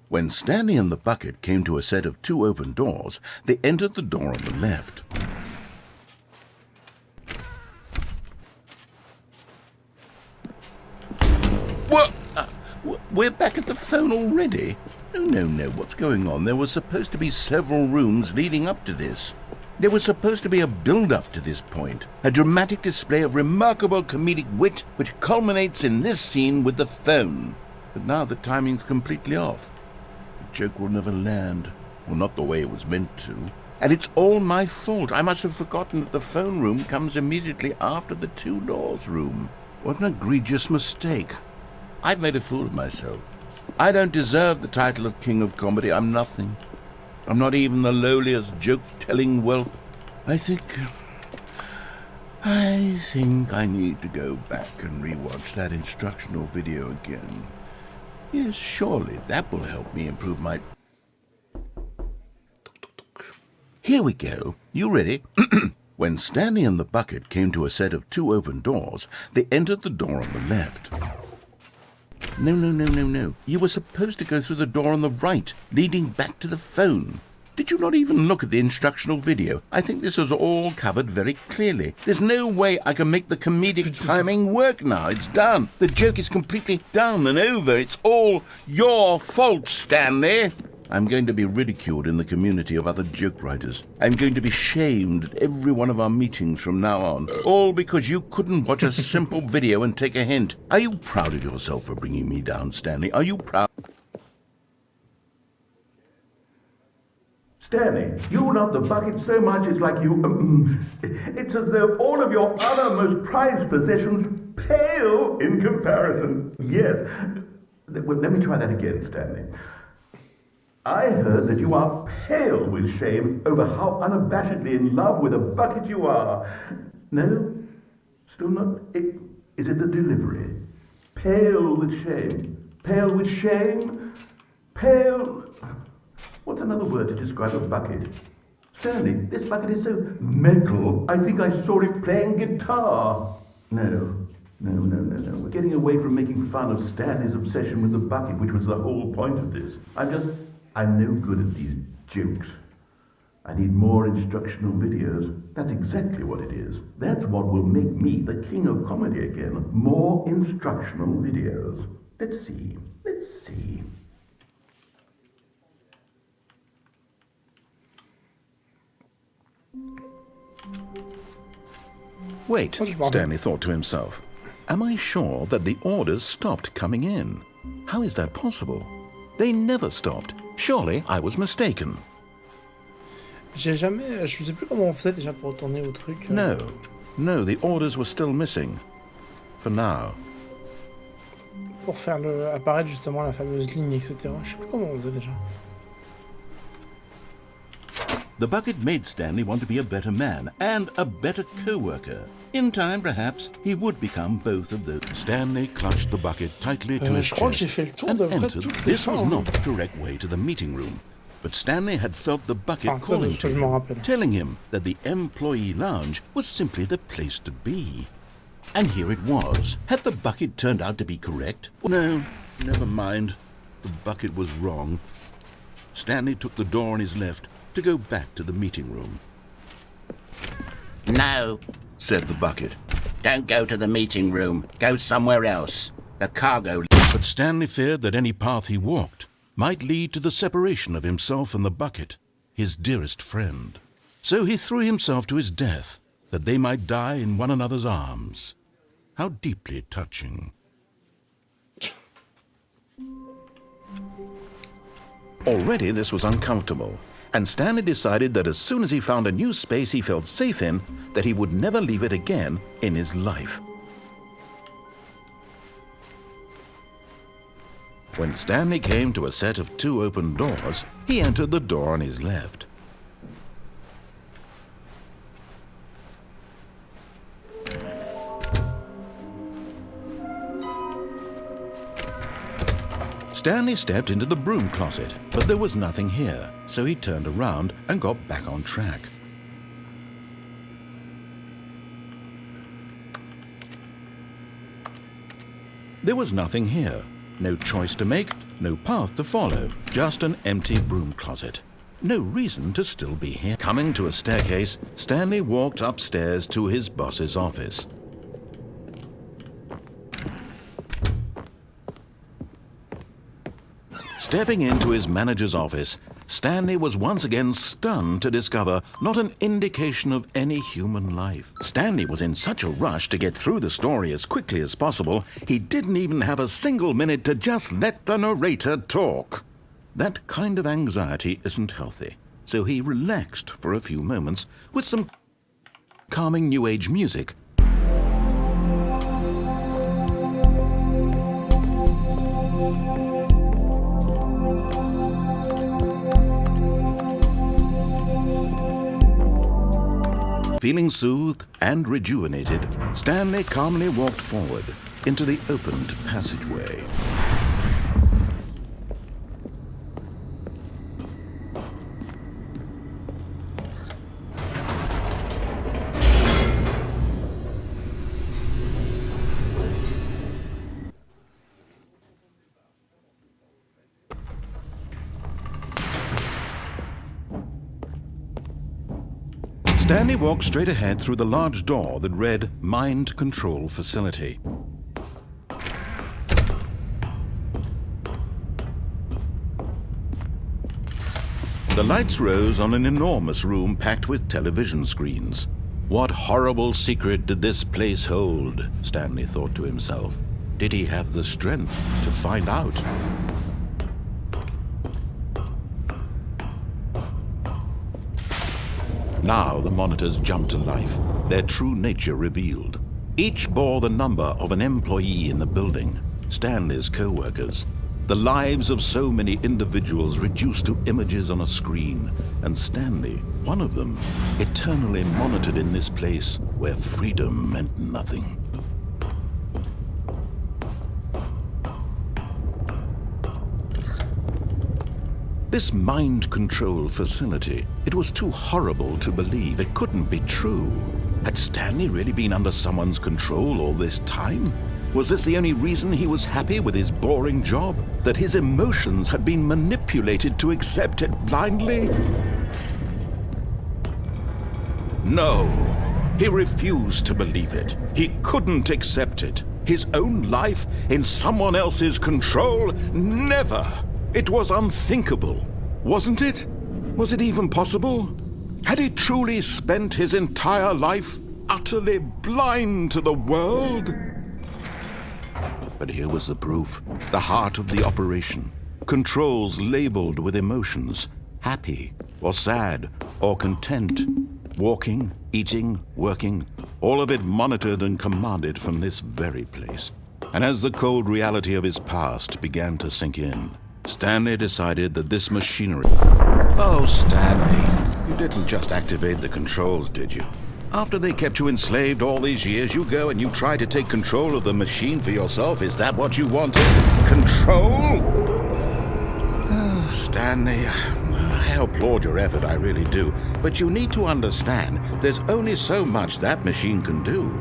When Stanley and the bucket came to a set of two open doors, they entered the door on the left. What? We're back at the phone already? No. What's going on? There were supposed to be several rooms leading up to this. There was supposed to be a build-up to this point, a dramatic display of remarkable comedic wit which culminates in this scene with the phone. But now the timing's completely off. The joke will never land. Well, not the way it was meant to. And it's all my fault. I must have forgotten that the phone room comes immediately after the two doors room. What an egregious mistake. I've made a fool of myself. I don't deserve the title of King of Comedy. I'm nothing. I'm not even the lowliest joke-telling whelp. I think I think I need to go back and rewatch that instructional video again. Yes, surely that will help me improve my... Here we go. You ready? When Stanley and the bucket came to a set of 2 open doors, they entered the door on the left. No. You were supposed to go through the door on the right, leading back to the phone. Did you not even look at the instructional video? I think this is all covered very clearly. There's no way I can make the comedic timing work now. It's done. The joke is completely done and over. It's all your fault, Stanley. I'm going to be ridiculed in the community of other joke writers. I'm going to be shamed at every one of our meetings from now on. All because you couldn't watch a simple video and take a hint. Are you proud of yourself for bringing me down, Stanley? Are you proud? Stanley, you love the bucket so much it's like you... it's as though all of your other most prized possessions pale in comparison. Yes. Well, let me try that again, Stanley. I heard that you are pale with shame over how unabashedly in love with a bucket you are. No? Still not? Is it the delivery? Pale with shame. Pale with shame? Pale... What's another word to describe a bucket? Stanley, this bucket is so metal, I think I saw it playing guitar. No. We're getting away from making fun of Stanley's obsession with the bucket, which was the whole point of this. I'm no good at these jokes. I need more instructional videos. That's exactly what it is. That's what will make me the king of comedy again. More instructional videos. Let's see. Wait, Stanley thought to himself. Am I sure that the orders stopped coming in? How is that possible? They never stopped. Surely I was mistaken. Je sais plus comment on faisait déjà pour retourner au truc. No, the orders were still missing. For now. Pour faire apparaître justement la fameuse ligne, etc. Je sais plus comment on faisait déjà. The bucket made Stanley want to be a better man and a better co-worker. In time, perhaps, he would become both of those. Stanley clutched the bucket tightly to his chest and entered. This was not the direct way to the meeting room, but Stanley had felt the bucket calling to him, telling him that the employee lounge was simply the place to be. And here it was. Had the bucket turned out to be correct? No, never mind. The bucket was wrong. Stanley took the door on his left to go back to the meeting room. No, said the bucket. Don't go to the meeting room. Go somewhere else. The cargo... But Stanley feared that any path he walked might lead to the separation of himself and the bucket, his dearest friend. So he threw himself to his death, that they might die in one another's arms. How deeply touching. Already this was uncomfortable, and Stanley decided that as soon as he found a new space he felt safe in, that he would never leave it again in his life. When Stanley came to a set of 2 open doors, he entered the door on his left. Stanley stepped into the broom closet, but there was nothing here, so he turned around and got back on track. There was nothing here. No choice to make, no path to follow, just an empty broom closet. No reason to still be here. Coming to a staircase, Stanley walked upstairs to his boss's office. Stepping into his manager's office, Stanley was once again stunned to discover not an indication of any human life. Stanley was in such a rush to get through the story as quickly as possible, he didn't even have a single minute to just let the narrator talk. That kind of anxiety isn't healthy, so he relaxed for a few moments with some calming New Age music. Feeling soothed and rejuvenated, Stanley calmly walked forward into the opened passageway. Stanley walked straight ahead through the large door that read Mind Control Facility. The lights rose on an enormous room packed with television screens. What horrible secret did this place hold? Stanley thought to himself. Did he have the strength to find out? Now the monitors jumped to life, their true nature revealed. Each bore the number of an employee in the building, Stanley's co-workers. The lives of so many individuals reduced to images on a screen, and Stanley, one of them, eternally monitored in this place where freedom meant nothing. This mind control facility, it was too horrible to believe. It couldn't be true. Had Stanley really been under someone's control all this time? Was this the only reason he was happy with his boring job? That his emotions had been manipulated to accept it blindly? No, he refused to believe it. He couldn't accept it. His own life in someone else's control? Never! It was unthinkable, wasn't it? Was it even possible? Had he truly spent his entire life utterly blind to the world? But here was the proof, the heart of the operation. Controls labeled with emotions, happy or sad or content. Walking, eating, working, all of it monitored and commanded from this very place. And as the cold reality of his past began to sink in, Stanley decided that this machinery... Oh, Stanley, you didn't just activate the controls, did you? After they kept you enslaved all these years, you go and you try to take control of the machine for yourself. Is that what you wanted? Control? Oh, Stanley, I applaud your effort, I really do. But you need to understand, there's only so much that machine can do.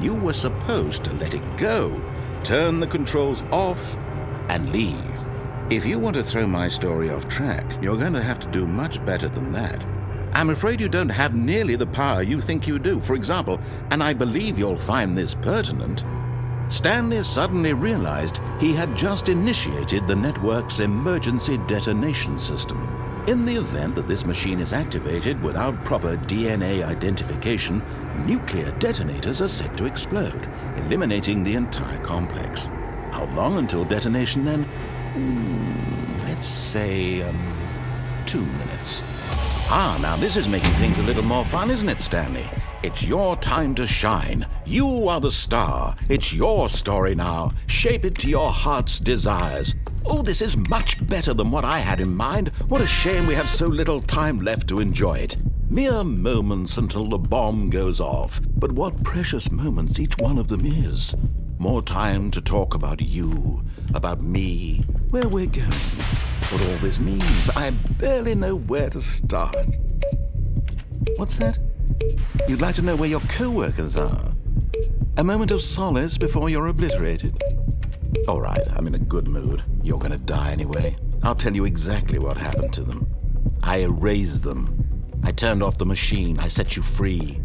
You were supposed to let it go, turn the controls off, and leave. If you want to throw my story off track, you're going to have to do much better than that. I'm afraid you don't have nearly the power you think you do. For example, and I believe you'll find this pertinent, Stanley suddenly realized he had just initiated the network's emergency detonation system. In the event that this machine is activated without proper DNA identification, nuclear detonators are set to explode, eliminating the entire complex. How long until detonation then? Let's say, 2 minutes. Ah, now this is making things a little more fun, isn't it, Stanley? It's your time to shine. You are the star. It's your story now. Shape it to your heart's desires. Oh, this is much better than what I had in mind. What a shame we have so little time left to enjoy it. Mere moments until the bomb goes off. But what precious moments each one of them is. More time to talk about you, about me, where we're going, what all this means. I barely know where to start. What's that? You'd like to know where your co-workers are? A moment of solace before you're obliterated? All right, I'm in a good mood. You're gonna die anyway. I'll tell you exactly what happened to them. I erased them. I turned off the machine. I set you free.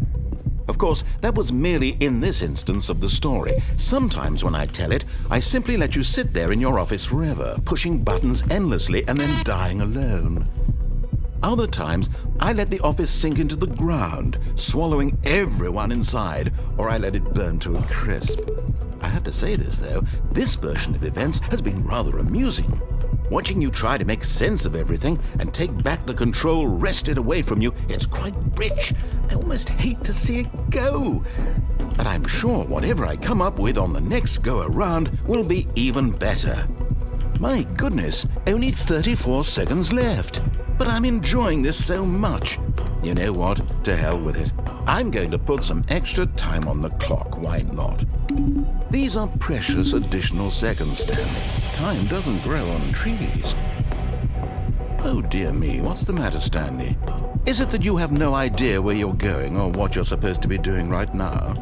Of course, that was merely in this instance of the story. Sometimes when I tell it, I simply let you sit there in your office forever, pushing buttons endlessly and then dying alone. Other times, I let the office sink into the ground, swallowing everyone inside, or I let it burn to a crisp. I have to say this, though, this version of events has been rather amusing. Watching you try to make sense of everything and take back the control wrested away from you, it's quite rich. I almost hate to see it go. But I'm sure whatever I come up with on the next go-around will be even better. My goodness, only 34 seconds left. But I'm enjoying this so much. You know what? To hell with it. I'm going to put some extra time on the clock, why not? These are precious additional seconds, Stanley. Time doesn't grow on trees. Oh dear me, what's the matter, Stanley? Is it that you have no idea where you're going or what you're supposed to be doing right now?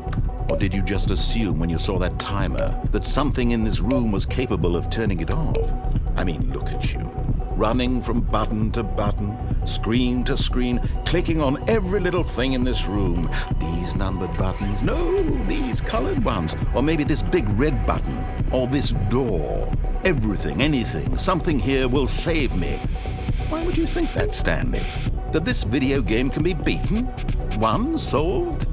Or did you just assume when you saw that timer that something in this room was capable of turning it off? I mean, look at you. Running from button to button, screen to screen, clicking on every little thing in this room. These numbered buttons, no, these colored ones. Or maybe this big red button, or this door. Everything, anything, something here will save me. Why would you think that, Stanley? That this video game can be beaten? Won? Solved?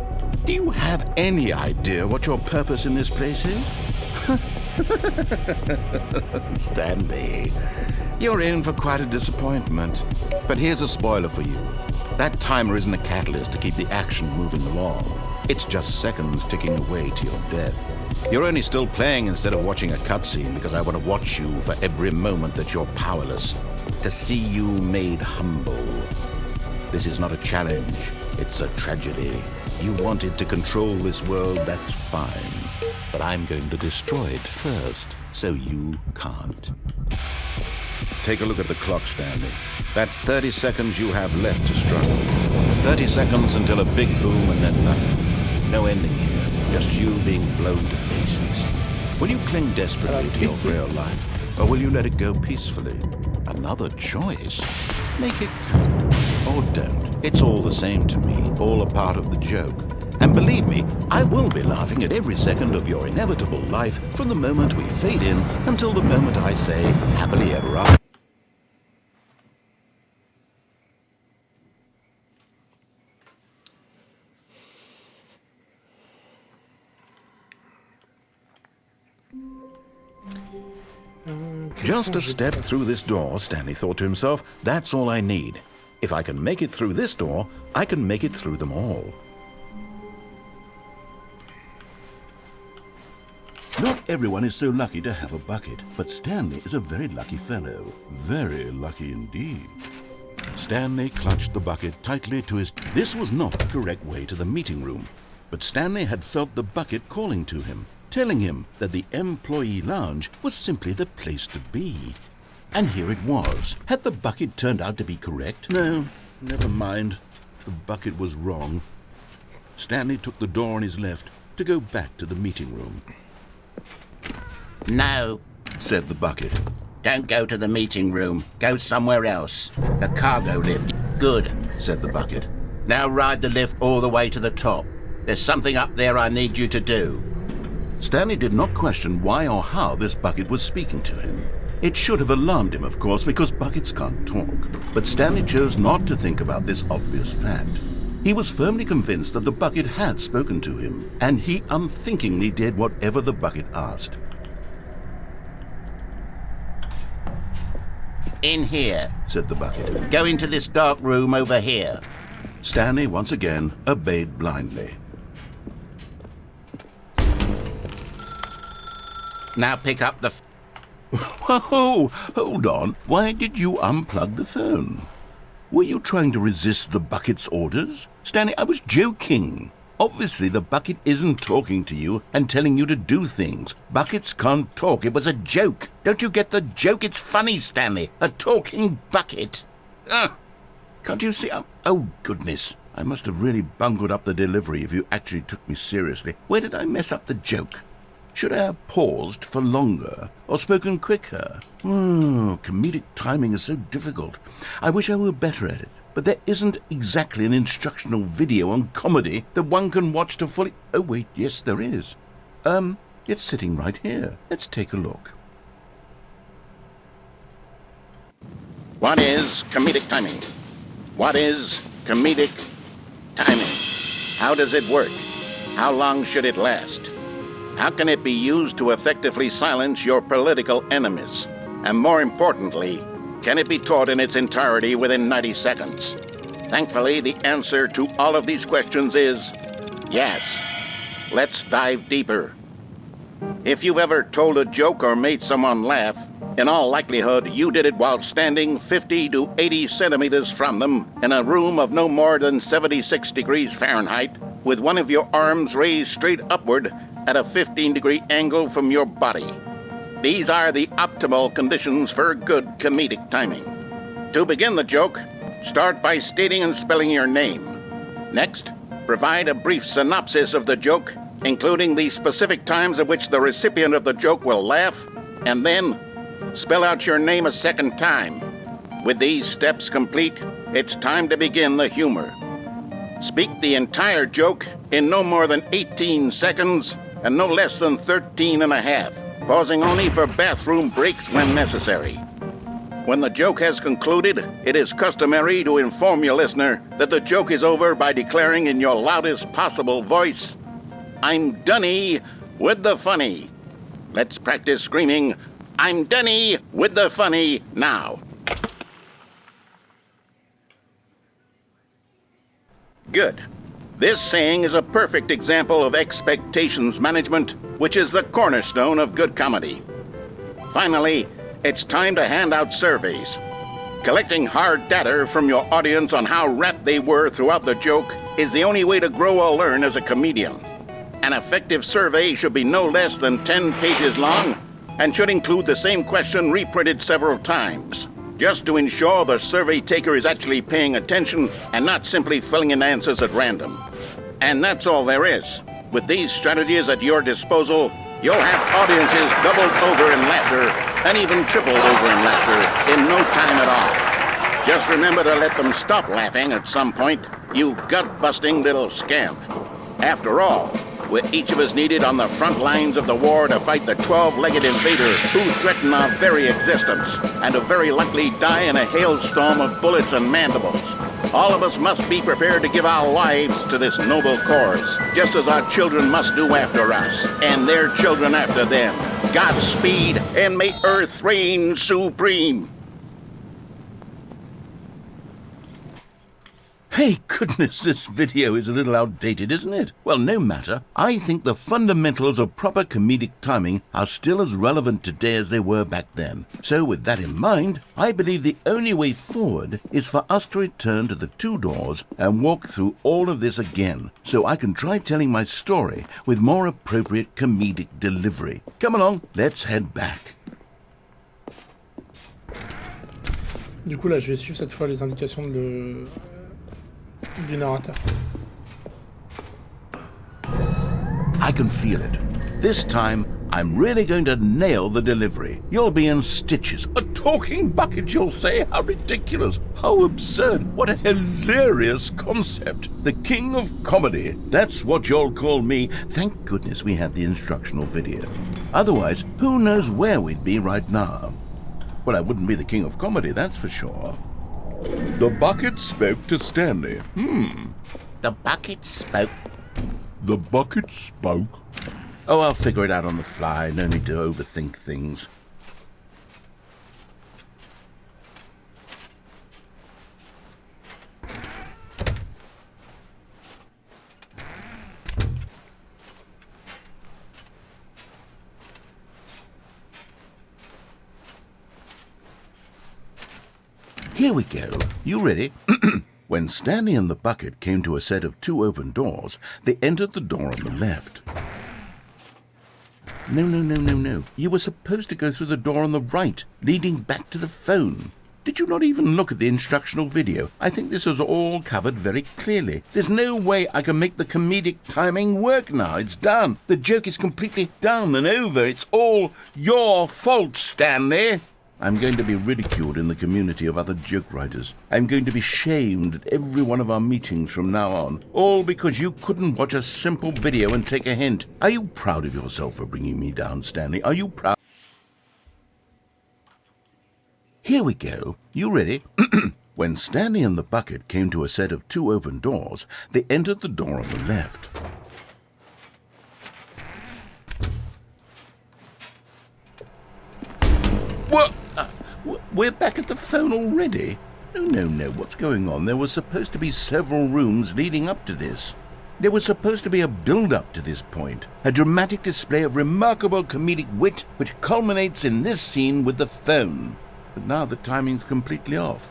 Do you have any idea what your purpose in this place is? Stanley, you're in for quite a disappointment. But here's a spoiler for you. That timer isn't a catalyst to keep the action moving along. It's just seconds ticking away to your death. You're only still playing instead of watching a cutscene because I want to watch you for every moment that you're powerless. To see you made humble. This is not a challenge. It's a tragedy. You wanted to control this world, that's fine. But I'm going to destroy it first, so you can't. Take a look at the clock, Stanley. That's 30 seconds you have left to struggle. 30 seconds until a big boom and then nothing. No ending here, just you being blown to pieces. Will you cling desperately to your frail life, or will you let it go peacefully? Another choice. Make it count. Or don't. It's all the same to me, all a part of the joke. And believe me, I will be laughing at every second of your inevitable life from the moment we fade in until the moment I say, happily ever after. Just a step through this door, Stanley thought to himself, that's all I need. If I can make it through this door, I can make it through them all. Not everyone is so lucky to have a bucket, but Stanley is a very lucky fellow. Very lucky indeed. Stanley clutched the bucket tightly to his... This was not the correct way to the meeting room, but Stanley had felt the bucket calling to him, telling him that the employee lounge was simply the place to be. And here it was. Had the bucket turned out to be correct? No, never mind. The bucket was wrong. Stanley took the door on his left to go back to the meeting room. No, said the bucket. Don't go to the meeting room. Go somewhere else. The cargo lift. Good, said the bucket. Now ride the lift all the way to the top. There's something up there I need you to do. Stanley did not question why or how this bucket was speaking to him. It should have alarmed him, of course, because buckets can't talk. But Stanley chose not to think about this obvious fact. He was firmly convinced that the bucket had spoken to him, and he unthinkingly did whatever the bucket asked. In here, said the bucket. Go into this dark room over here. Stanley once again obeyed blindly. Now pick up the... Whoa, hold on. Why did you unplug the phone? Were you trying to resist the bucket's orders? Stanley, I was joking. Obviously, the bucket isn't talking to you and telling you to do things. Buckets can't talk. It was a joke. Don't you get the joke? It's funny, Stanley. A talking bucket. Can't you see? Oh, goodness. I must have really bungled up the delivery if you actually took me seriously. Where did I mess up the joke? Should I have paused for longer or spoken quicker? Comedic timing is so difficult. I wish I were better at it. But there isn't exactly an instructional video on comedy that one can watch to fully... Oh, wait, yes, there is. It's sitting right here. Let's take a look. What is comedic timing? What is comedic timing? How does it work? How long should it last? How can it be used to effectively silence your political enemies? And more importantly, can it be taught in its entirety within 90 seconds? Thankfully, the answer to all of these questions is yes. Let's dive deeper. If you've ever told a joke or made someone laugh, in all likelihood, you did it while standing 50 to 80 centimeters from them in a room of no more than 76 degrees Fahrenheit, with one of your arms raised straight upward at a 15-degree angle from your body. These are the optimal conditions for good comedic timing. To begin the joke, start by stating and spelling your name. Next, provide a brief synopsis of the joke, including the specific times at which the recipient of the joke will laugh, and then spell out your name a second time. With these steps complete, it's time to begin the humor. Speak the entire joke in no more than 18 seconds and no less than 13 and a half, pausing only for bathroom breaks when necessary. When the joke has concluded, it is customary to inform your listener that the joke is over by declaring in your loudest possible voice, "I'm Dunny with the funny." Let's practice screaming, "I'm Dunny with the funny" now. Good. This saying is a perfect example of expectations management, which is the cornerstone of good comedy. Finally, it's time to hand out surveys. Collecting hard data from your audience on how rapt they were throughout the joke is the only way to grow or learn as a comedian. An effective survey should be no less than 10 pages long and should include the same question reprinted several times, just to ensure the survey taker is actually paying attention and not simply filling in answers at random. And that's all there is. With these strategies at your disposal, you'll have audiences doubled over in laughter and even tripled over in laughter in no time at all. Just remember to let them stop laughing at some point, you gut-busting little scamp. After all, we're each of us needed on the front lines of the war to fight the 12-legged invader who threaten our very existence and to very likely die in a hailstorm of bullets and mandibles. All of us must be prepared to give our lives to this noble cause, just as our children must do after us, and their children after them. Godspeed, and may Earth reign supreme. Hey, goodness, this video is a little outdated, isn't it? Well, no matter. I think the fundamentals of proper comedic timing are still as relevant today as they were back then. So with that in mind, I believe the only way forward is for us to return to the two doors and walk through all of this again, so I can try telling my story with more appropriate comedic delivery. Come along, let's head back. Du coup là, je vais suivre cette fois les indications du narrateur. I can feel it. This time, I'm really going to nail the delivery. You'll be in stitches. A talking bucket, you'll say? How ridiculous. How absurd. What a hilarious concept. The king of comedy. That's what you'll call me. Thank goodness we had the instructional video. Otherwise, who knows where we'd be right now. Well, I wouldn't be the king of comedy, that's for sure. The bucket spoke to Stanley. The bucket spoke. The bucket spoke. Oh, I'll figure it out on the fly. No need to overthink things. Here we go. You ready? When Stanley and the bucket came to a set of two open doors, they entered the door on the left. No. You were supposed to go through the door on the right, leading back to the phone. Did you not even look at the instructional video? I think this is all covered very clearly. There's no way I can make the comedic timing work now. It's done. The joke is completely done and over. It's all your fault, Stanley. I'm going to be ridiculed in the community of other joke writers. I'm going to be shamed at every one of our meetings from now on, all because you couldn't watch a simple video and take a hint. Are you proud of yourself for bringing me down, Stanley? Are you proud? Here we go. You ready? When Stanley and the bucket came to a set of two open doors, they entered the door on the left. What? We're back at the phone already? No. What's going on? There were supposed to be several rooms leading up to this. There was supposed to be a build-up to this point, a dramatic display of remarkable comedic wit which culminates in this scene with the phone. But now the timing's completely off.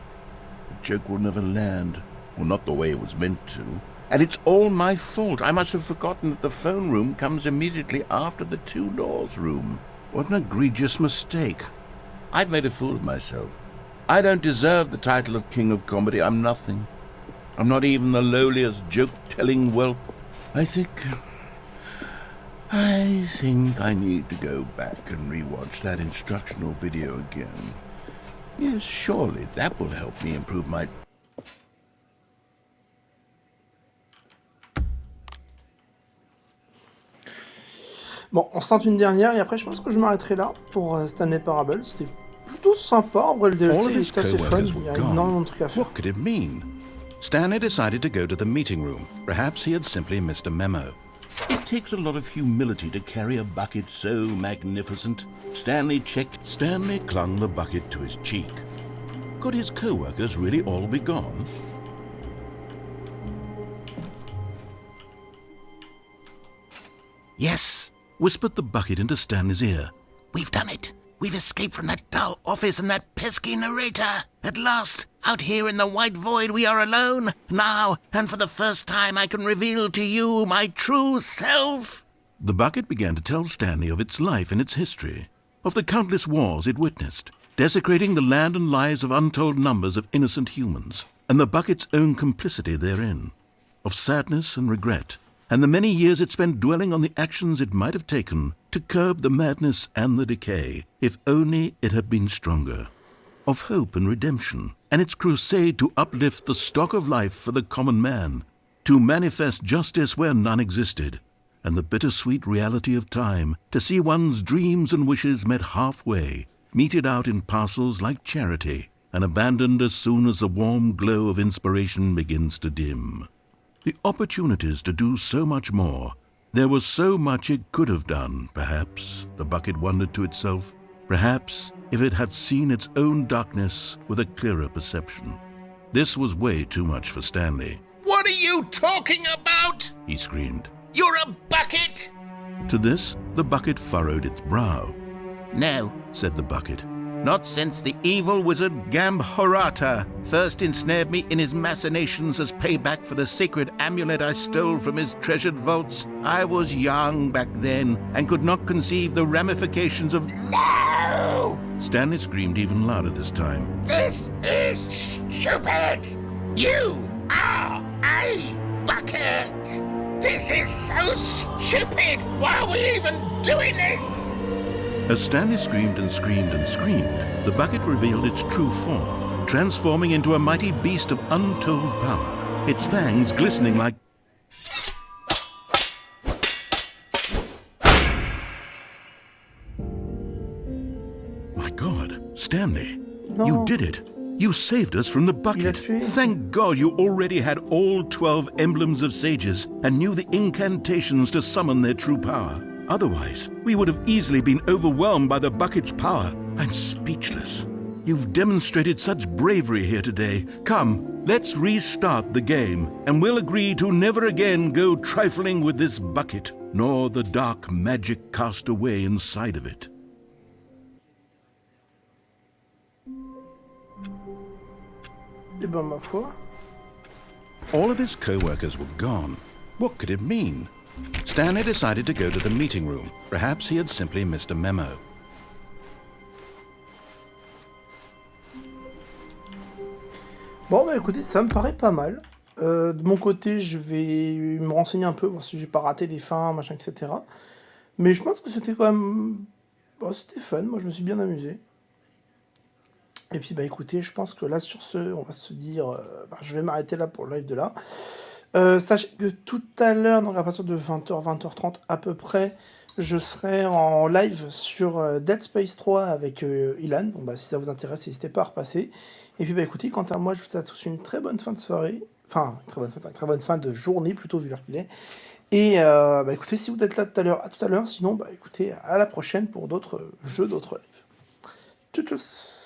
The joke will never land, or not the way it was meant to. And it's all my fault. I must have forgotten that the phone room comes immediately after the two doors room. What an egregious mistake. I've made a fool of myself. I don't deserve the title of King of Comedy. I'm nothing. I'm not even the lowliest joke-telling whelp. I think I need to go back and rewatch that instructional video again. Yes, surely that will help me improve my... Bon, on se tente une dernière et après je pense que je m'arrêterai là pour Stanley Parable. C'était plutôt sympa, en vrai le DLC était assez fun, il y a énormément de trucs à faire. What could it mean? Stanley decided to go to the meeting room. Perhaps he had simply missed a memo. It takes a lot of humility to carry a bucket so magnificent. Stanley checked. Stanley clung the bucket to his cheek. Could his co-workers really all be gone? Yes, whispered the bucket into Stanley's ear. We've done it. We've escaped from that dull office and that pesky narrator. At last, out here in the white void, we are alone. Now, and for the first time, I can reveal to you my true self. The bucket began to tell Stanley of its life and its history, of the countless wars it witnessed, desecrating the land and lives of untold numbers of innocent humans, and the bucket's own complicity therein, of sadness and regret, and the many years it spent dwelling on the actions it might have taken to curb the madness and the decay, if only it had been stronger, of hope and redemption, and its crusade to uplift the stock of life for the common man, to manifest justice where none existed, and the bittersweet reality of time, to see one's dreams and wishes met halfway, meted out in parcels like charity, and abandoned as soon as the warm glow of inspiration begins to dim. The opportunities to do so much more. There was so much it could have done, perhaps, the bucket wondered to itself. Perhaps if it had seen its own darkness with a clearer perception. This was way too much for Stanley. What are you talking about? He screamed. You're a bucket! To this, the bucket furrowed its brow. No, said the bucket. not since the evil wizard Gambhorata first ensnared me in his machinations as payback for the sacred amulet I stole from his treasured vaults. I was young back then and could not conceive the ramifications of... No! Stanley screamed even louder this time. This is stupid! You are a bucket! This is so stupid! Why are we even doing this? As Stanley screamed and screamed and screamed, the bucket revealed its true form, transforming into a mighty beast of untold power, its fangs glistening like... My God, Stanley, No. you did it. You saved us from the bucket. Thank God you already had all 12 emblems of sages and knew the incantations to summon their true power. Otherwise, we would have easily been overwhelmed by the bucket's power. I'm speechless. You've demonstrated such bravery here today. Come, let's restart the game, and we'll agree to never again go trifling with this bucket, nor the dark magic cast away inside of it. Eh ben, ma foi. All of his co-workers were gone. What could it mean? Stanley decided to go to the meeting room. Perhaps he had simply missed a memo. Bon, bah écoutez, ça me paraît pas mal. De mon côté, je vais me renseigner un peu, voir si j'ai pas raté des fins, machin, etc. Mais je pense que c'était quand même... Bon, c'était fun, moi je me suis bien amusé. Et puis bah écoutez, je pense que là sur ce, on va se dire... je vais m'arrêter là pour le live de là. Sachez que tout à l'heure, donc à partir de 20h, 20h30 à peu près, je serai en live sur Dead Space 3 avec Ilan. Donc bah, si ça vous intéresse, n'hésitez pas à repasser. Et puis bah écoutez, quant à moi, je vous souhaite à tous une très bonne fin de soirée. Enfin, une très bonne fin de journée plutôt, vu l'heure qu'il est. Et bah écoutez, si vous êtes là tout à l'heure, à tout à l'heure. Sinon, bah écoutez, à la prochaine pour d'autres jeux, d'autres lives. Tchuss.